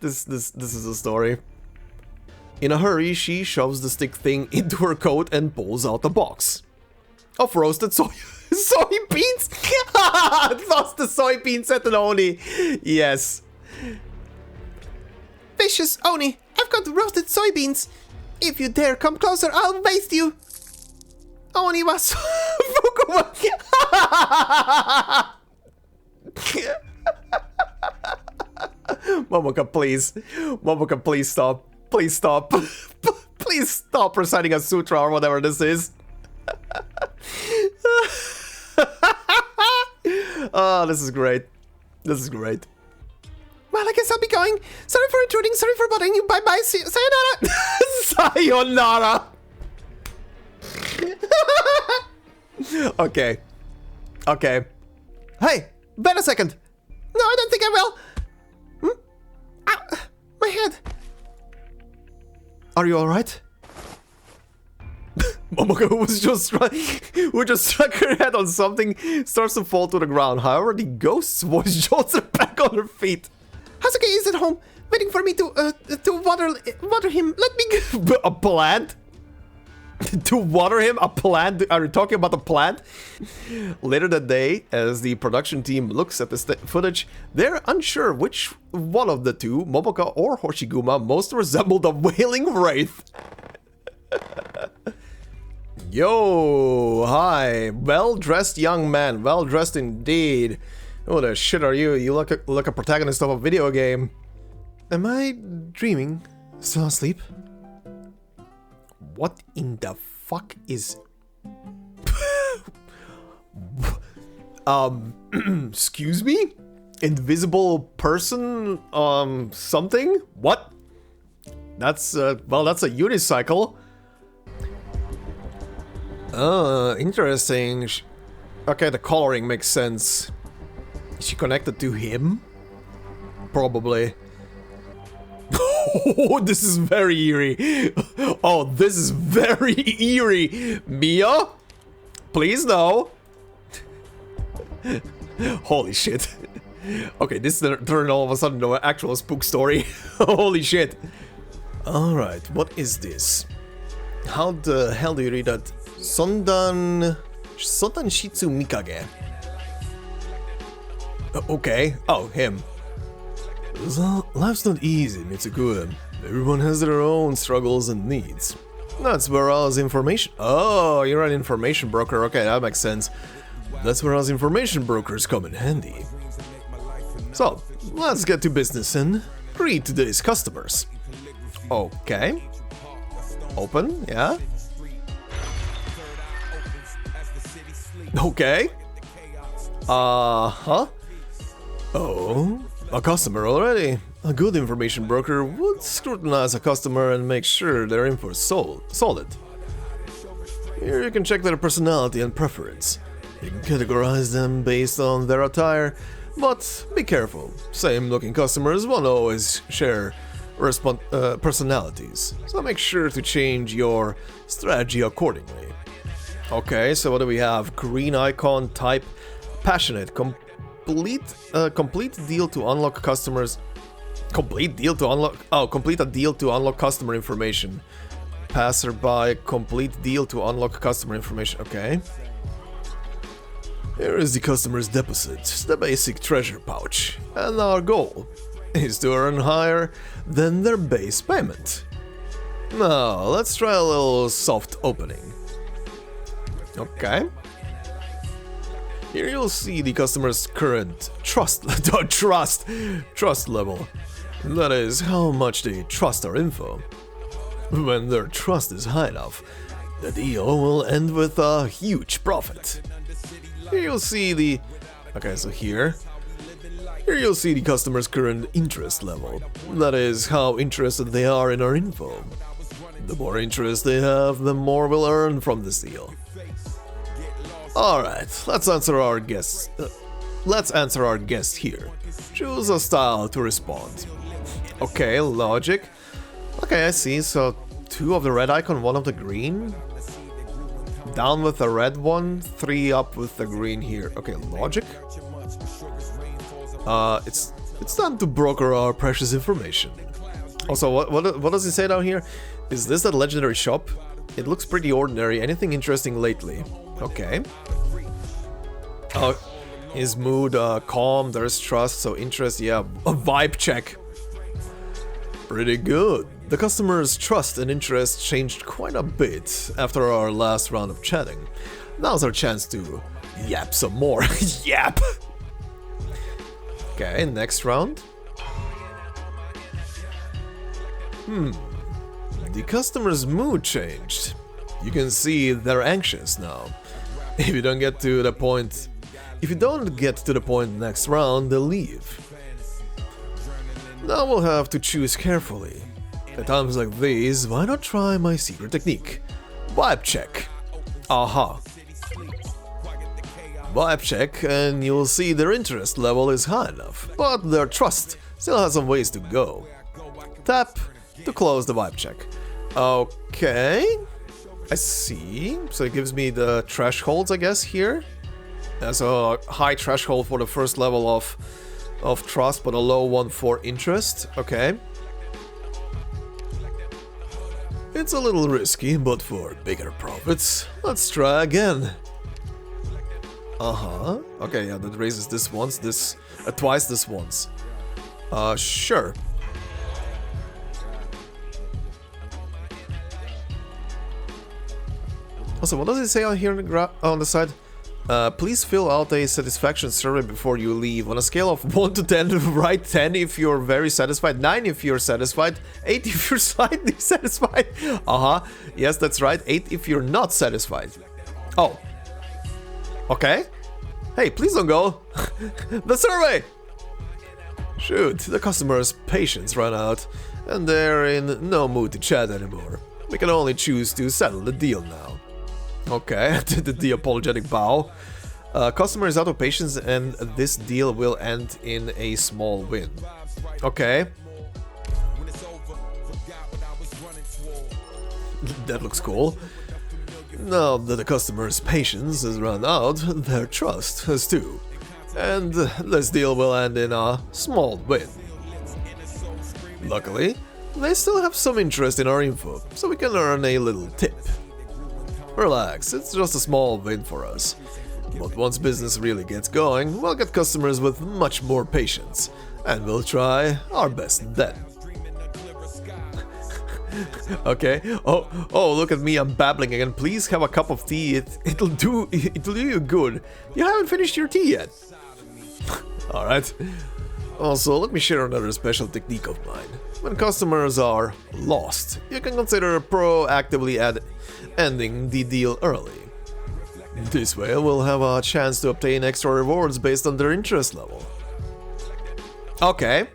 This is a story. In a hurry, she shoves the stick thing into her coat and pulls out a box of roasted soybeans. Lost the soybeans at an Oni. Yes. Vicious Oni, I've got roasted soybeans. If you dare come closer, I'll waste you. Oni was Fukuma. Momoka, please. Momoka, please stop. Please stop. Please stop reciting a sutra or whatever this is. Oh, this is great. This is great. Well, I guess guess I'll be going. Sorry for intruding, sorry for bothering you. Bye-bye, sayonara! Sayonara! Okay. Okay. Hey, wait a second. No, I don't think I will. Ow, my head. Are you alright? Momoko who just struck her head on something starts to fall to the ground. However, the ghost's voice jolts her back on her feet. Hasuke is at home, waiting for me to water him. Let me a plant? To water him? A plant? Are you talking about a plant? Later that day, as the production team looks at the footage, they're unsure which one of the two, Momoka or Hoshiguma, most resembled a wailing wraith. Yo, hi, well-dressed young man, well-dressed indeed. Who the shit are you? You look like a protagonist of a video game. Am I dreaming? Still asleep? What in the fuck is... excuse me? Invisible person, something? What? That's, well, that's a unicycle. Interesting. Okay, the coloring makes sense. Is she connected to him? Probably. Oh, this is very eerie. Oh, this is very eerie. Mia? Please no. Holy shit. Okay, this turned all of a sudden into an actual spook story. Holy shit. Alright, what is this? How the hell do you read that? Sodanshitsu Mikage. Okay. Oh, him. Life's not easy, Mitsukue. Everyone has their own struggles and needs. That's where us information... Oh, you're an information broker. Okay, that makes sense. That's where us information brokers come in handy. So, let's get to business and greet today's customers. Okay. Open, yeah. Okay. Uh-huh. Oh, a customer already. A good information broker would scrutinize a customer and make sure their info is solid. Here you can check their personality and preference. You can categorize them based on their attire, but be careful. Same-looking customers won't always share personalities, so make sure to change your strategy accordingly. Okay, so what do we have? Green icon, type, passionate, complete deal to unlock customers. Complete deal to unlock. Oh, complete a deal to unlock customer information. Passerby, complete deal to unlock customer information. Okay. Here is the customer's deposit, the basic treasure pouch, and our goal is to earn higher than their base payment. Now, let's try a little soft opening. Okay. Here you'll see the customer's current trust level. That is, how much they trust our info. When their trust is high enough, the deal will end with a huge profit. Here you'll see the... Okay, so here you'll see the customer's current interest level. That is, how interested they are in our info. The more interest they have, the more we'll earn from this deal. Alright, let's answer our guest here. Choose a style to respond. Okay, logic. Okay, I see, so 2 of the red icon, 1 of the green. Down with the red one, 3 up with the green here. Okay, logic. It's time to broker our precious information. Also, what does it say down here? Is this a legendary shop? It looks pretty ordinary. Anything interesting lately? Okay. Oh, his mood calm, there's trust, so interest, yeah, a vibe check. Pretty good. The customer's trust and interest changed quite a bit after our last round of chatting. Now's our chance to yap some more. Yap! Okay, next round. The customer's mood changed. You can see they're anxious now. If you don't get to the point next round, they'll leave. Now we'll have to choose carefully. At times like these, why not try my secret technique? Vibe check. Aha. Vibe check and you'll see their interest level is high enough, but their trust still has some ways to go. Tap to close the vibe check. Okay, I see. So it gives me the thresholds, I guess, here. There's a high threshold for the first level of trust, but a low one for interest. Okay. It's a little risky, but for bigger profits, let's try again. Uh-huh. Okay, yeah, that raises this once, twice this once. Sure. Also, what does it say on here on the side? Please fill out a satisfaction survey before you leave. On a scale of 1 to 10, write 10 if you're very satisfied, 9 if you're satisfied, 8 if you're slightly satisfied. Uh-huh. Yes, that's right. 8 if you're not satisfied. Oh. Okay. Hey, please don't go. The survey! Shoot, the customer's patience ran out, and they're in no mood to chat anymore. We can only choose to settle the deal now. Okay, did the apologetic bow. Customer is out of patience and this deal will end in a small win. Okay. That looks cool. Now that the customer's patience has run out, their trust has too. And this deal will end in a small win. Luckily, they still have some interest in our info, so we can earn a little tip. Relax, it's just a small win for us. But once business really gets going, we'll get customers with much more patience, and we'll try our best then. Okay. Oh, look at me, I'm babbling again. Please have a cup of tea. It'll do you good. You haven't finished your tea yet. All right. Also, let me share another special technique of mine. When customers are lost, you can consider proactively ending the deal early. This way, we'll have a chance to obtain extra rewards based on their interest level. Okay.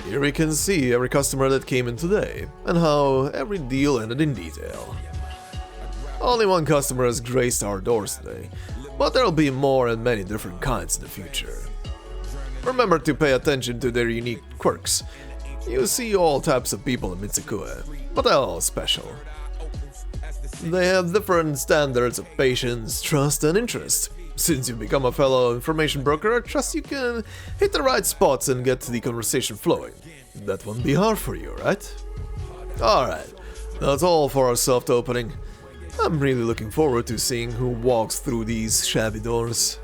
Here we can see every customer that came in today, and how every deal ended in detail. Only one customer has graced our doors today, but there'll be more and many different kinds in the future. Remember to pay attention to their unique quirks. You see all types of people in Mitsukue, but they're all special. They have different standards of patience, trust, and interest. Since you become a fellow information broker, I trust you can hit the right spots and get the conversation flowing. That won't be hard for you, right? Alright, that's all for our soft opening. I'm really looking forward to seeing who walks through these shabby doors.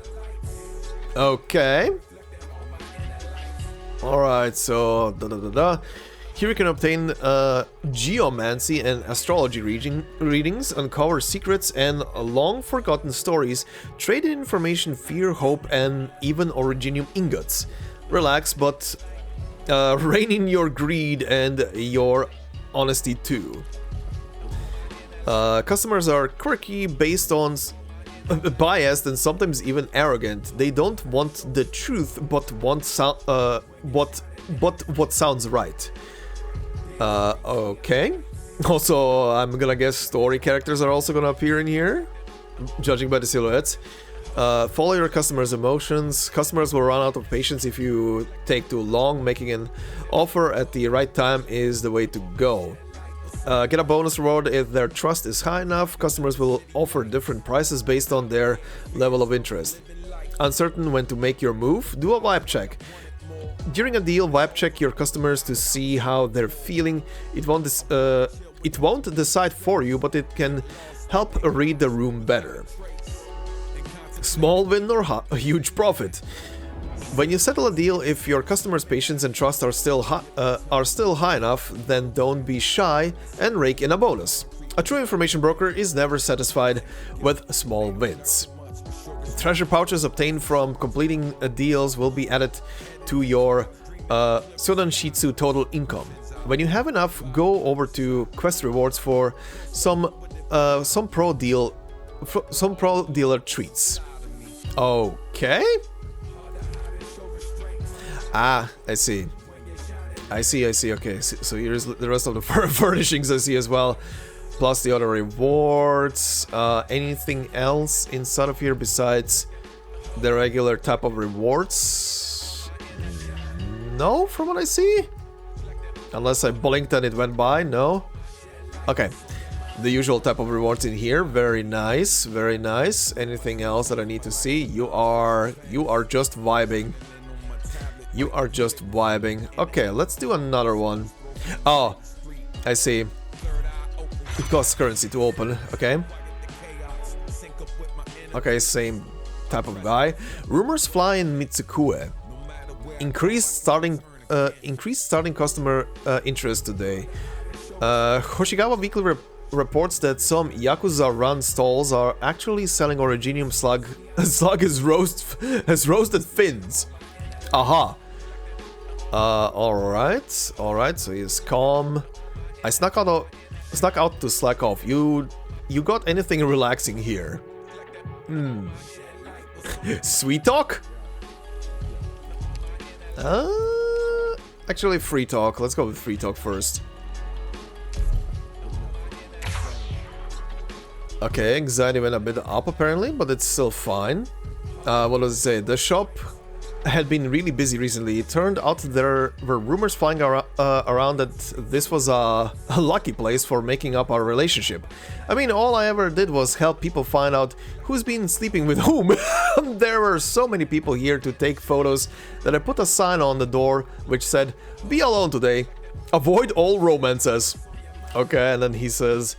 Okay. Alright, so here you can obtain geomancy and astrology readings, uncover secrets and long-forgotten stories, trade in information, fear, hope, and even originium ingots. Relax, but rein in your greed and your honesty too. Customers are quirky, based on biased, and sometimes even arrogant. They don't want the truth, but want what sounds right. Okay. Also, I'm gonna guess story characters are also gonna appear in here, judging by the silhouettes. Follow your customers' emotions. Customers will run out of patience if you take too long. Making an offer at the right time is the way to go. Get a bonus reward if their trust is high enough. Customers will offer different prices based on their level of interest. Uncertain when to make your move? Do a vibe check. During a deal, vibe check your customers to see how they're feeling. It won't decide for you, but it can help read the room better. Small win or a huge profit? When you settle a deal, if your customers' patience and trust are still high enough, then don't be shy and rake in a bonus. A true information broker is never satisfied with small wins. Treasure pouches obtained from completing deals will be added to your Sodanshitsu total income. When you have enough, go over to quest rewards for some pro dealer treats. Okay. Ah, I see. I see. Okay, so here's the rest of the furnishings I see as well. Plus the other rewards. Anything else inside of here besides the regular type of rewards? No, from what I see? Unless I blinked and it went by, no? Okay. The usual type of rewards in here. Very nice, very nice. Anything else that I need to see? You are just vibing. You are just vibing. Okay, let's do another one. Oh, I see. It costs currency to open, okay. Okay, same type of guy. Rumors fly in Mitsukue. Increased starting customer interest today. Hoshigama Weekly reports that some Yakuza run stalls are actually selling Originium slug as roasted fins. Aha. Alright, so he's calm. I snuck out to slack off. You got anything relaxing here? Sweet talk? Actually free talk. Let's go with free talk first. Okay, anxiety went a bit up apparently, but it's still fine. What does it say? The shop had been really busy recently. It turned out there were rumors flying around that this was a lucky place for making up our relationship. I mean, all I ever did was help people find out who's been sleeping with whom. There were so many people here to take photos that I put a sign on the door which said, "Be alone today. Avoid all romances." Okay, and then he says,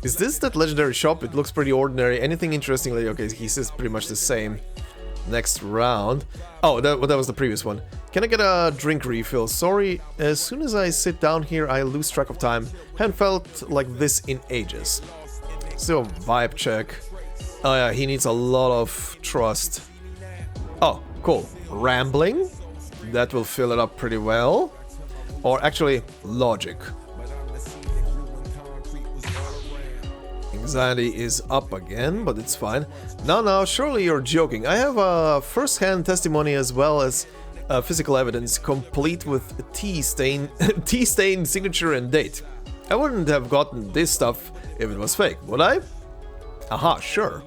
"Is this that legendary shop? It looks pretty ordinary. Anything interesting?" Okay, he says pretty much the same. Next round. Oh, that was the previous one. Can I get a drink refill? Sorry, as soon as I sit down here, I lose track of time. Haven't felt like this in ages. So, vibe check. Oh yeah, he needs a lot of trust. Oh, cool. Rambling. That will fill it up pretty well. Or actually, logic. Anxiety is up again, but it's fine. Now, surely you're joking. I have a first-hand testimony as well as physical evidence, complete with T-stain signature and date. I wouldn't have gotten this stuff if it was fake, would I? Aha, sure.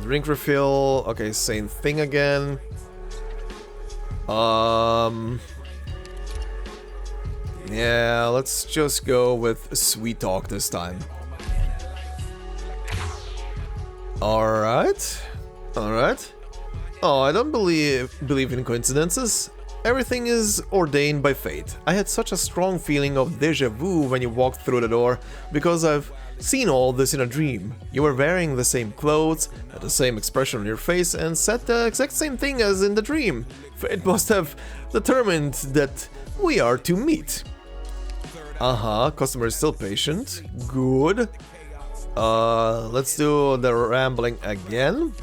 Drink refill. Okay, same thing again. Yeah, let's just go with sweet talk this time. Alright. Oh, I don't believe in coincidences. Everything is ordained by fate. I had such a strong feeling of déjà vu when you walked through the door, because I've seen all this in a dream. You were wearing the same clothes, had the same expression on your face, and said the exact same thing as in the dream. Fate must have determined that we are to meet. Customer is still patient. Good. Let's do the rambling again.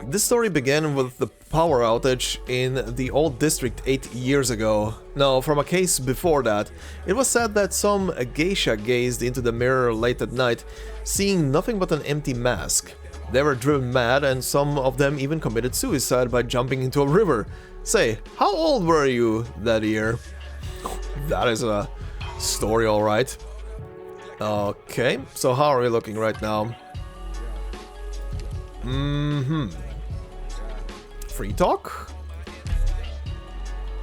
This story began with the power outage in the old district 8 years ago. No, from a case before that. It was said that some geisha gazed into the mirror late at night, seeing nothing but an empty mask. They were driven mad, and some of them even committed suicide by jumping into a river. Say, how old were you that year? That is a story, alright. Okay, so how are we looking right now? Free talk?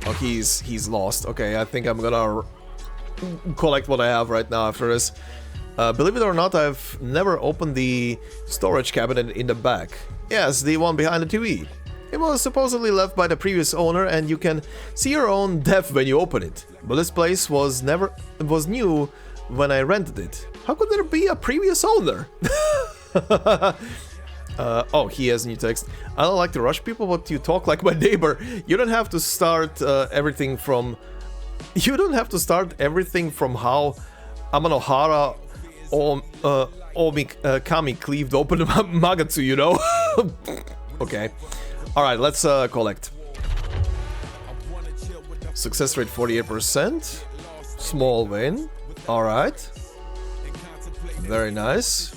Oh, he's lost. Okay, I think I'm gonna collect what I have right now after this. Believe it or not, I've never opened the storage cabinet in the back. Yes, the one behind the TV. It was supposedly left by the previous owner, and you can see your own death when you open it. But this place was new when I rented it. How could there be a previous owner? Oh, he has new text. I don't like to rush people, but you talk like my neighbor. You don't have to start everything from how Amanohara Kami cleaved open Magatsu, you know? Okay. Alright, let's collect. Success rate 48%. Small win. Alright. Very nice.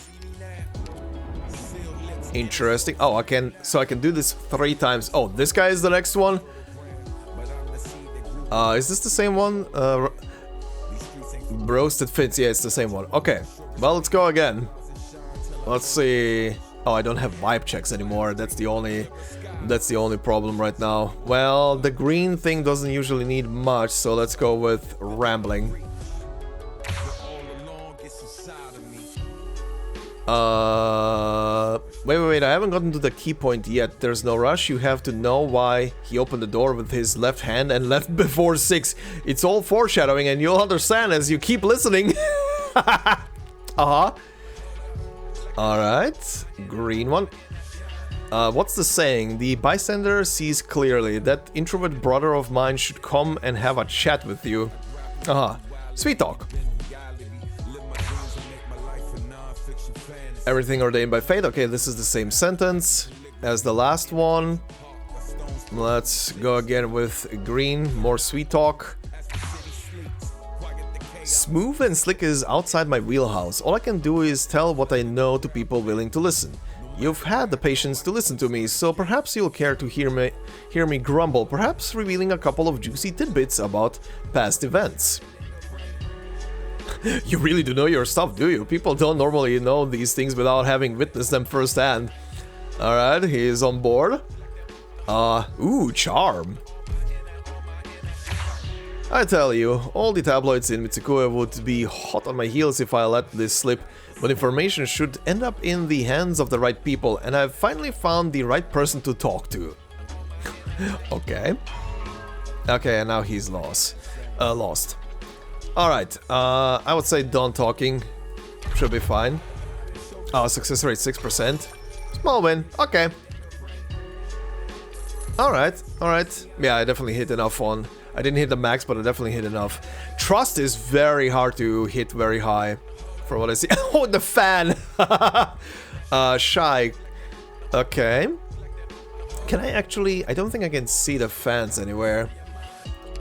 Interesting. Oh, I can do this 3 times. Oh, this guy is the next one. Is this the same one? Roasted Fins. Yeah, it's the same one. Okay. Well, let's go again. Let's see. Oh, I don't have vibe checks anymore. That's the only problem right now. Well, the green thing doesn't usually need much, so let's go with rambling. Wait, I haven't gotten to the key point yet. There's no rush. You have to know why he opened the door with his left hand and left before 6. It's all foreshadowing, and you'll understand as you keep listening. Uh-huh. Alright, green one. What's the saying? The bystander sees clearly. That introvert brother of mine should come and have a chat with you. Uh-huh. Sweet talk. Everything ordained by fate. Okay, this is the same sentence as the last one. Let's go again with green. More sweet talk. Smooth and slick is outside my wheelhouse. All I can do is tell what I know to people willing to listen. You've had the patience to listen to me, so perhaps you'll care to hear me grumble, perhaps revealing a couple of juicy tidbits about past events. You really do know your stuff, do you? People don't normally know these things without having witnessed them firsthand. Alright, he is on board. Ooh, charm. I tell you, all the tabloids in Mitsukue would be hot on my heels if I let this slip, but information should end up in the hands of the right people, and I've finally found the right person to talk to. Okay. Okay, and now he's lost. Alright, I would say done talking. Should be fine. Oh, success rate 6%. Small win, okay. Alright. Yeah, I definitely hit enough on... I didn't hit the max, but I definitely hit enough. Trust is very hard to hit very high, from what I see. Oh, the fan! Shy. Okay. Can I actually... I don't think I can see the fans anywhere.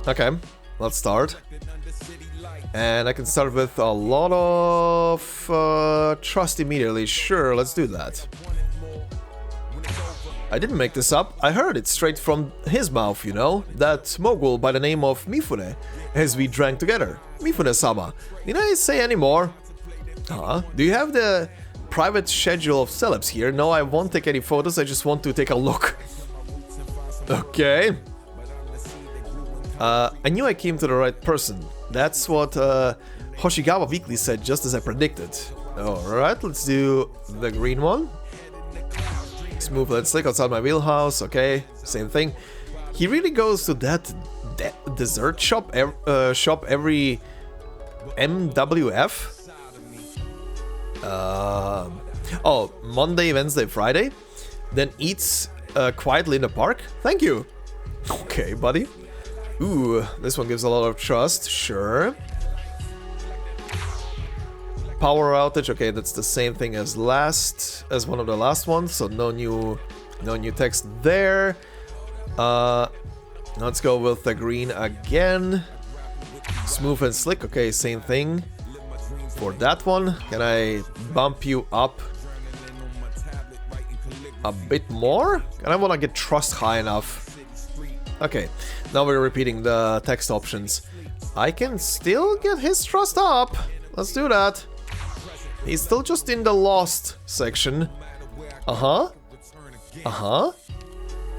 Okay, let's start. And I can start with a lot of trust immediately. Sure, let's do that. I didn't make this up, I heard it straight from his mouth, you know? That mogul by the name of Mifune, as we drank together. Mifune-sama. Did I say any more? Do you have the private schedule of celebs here? No, I won't take any photos, I just want to take a look. Okay. I knew I came to the right person. That's what Hoshigawa Weekly said, just as I predicted. Alright, let's do the green one. Smooth and slick outside my wheelhouse, okay, same thing. He really goes to that dessert shop every MWF? Oh, Monday, Wednesday, Friday? Then eats quietly in the park? Thank you! Okay, buddy. Ooh, this one gives a lot of trust, sure. Power outage, okay, that's the same thing as one of the last ones, so no new text there. Let's go with the green again. Smooth and slick, okay, same thing. For that one, can I bump you up a bit more? And I want to get trust high enough. Okay, now we're repeating the text options. I can still get his trust up. Let's do that. He's still just in the lost section. Uh-huh.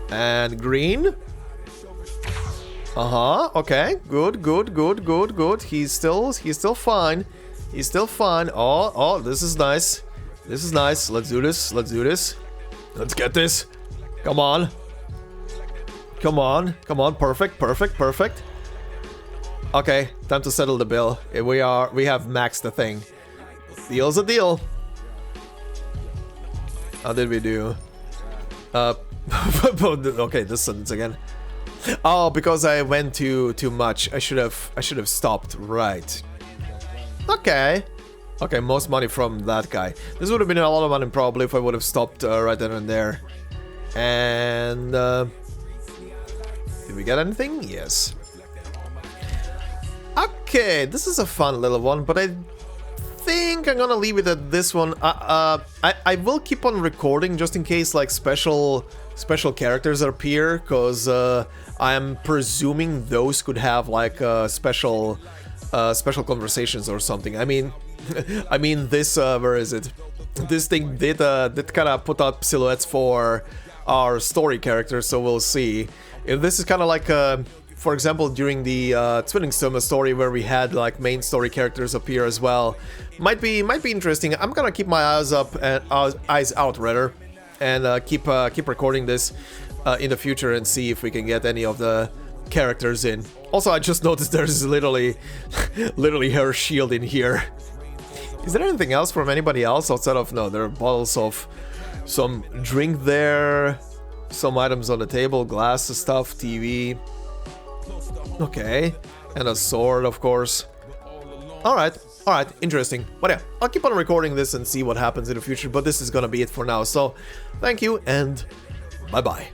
And green. Uh-huh. Okay. Good. He's still fine. He's still fine. Oh, this is nice. Let's do this. Let's get this. Come on. Perfect. Okay, time to settle the bill. We have maxed the thing. Deal's a deal. How did we do? Okay, this sentence again. Oh, because I went too much. I should have stopped. Right. Okay, most money from that guy. This would have been a lot of money probably if I would have stopped right then and there. And did we get anything? Yes. Okay, this is a fun little one, but I think I'm gonna leave it at this one. I will keep on recording just in case like special characters appear, because I am presuming those could have like special conversations or something. I mean, this where is it? This thing did kind of put up silhouettes for our story characters, so we'll see. If this is kind of like, for example, during the Twinning Soma story where we had like main story characters appear as well, might be interesting. I'm gonna keep my eyes up and eyes out rather, and keep recording this in the future and see if we can get any of the characters in. Also, I just noticed there's literally her shield in here. Is there anything else from anybody else outside of... No, there are bottles of some drink there, some items on the table, glass stuff, TV. Okay, and a sword, of course. Alright, interesting. But yeah, I'll keep on recording this and see what happens in the future, but this is gonna be it for now. So, thank you, and bye-bye.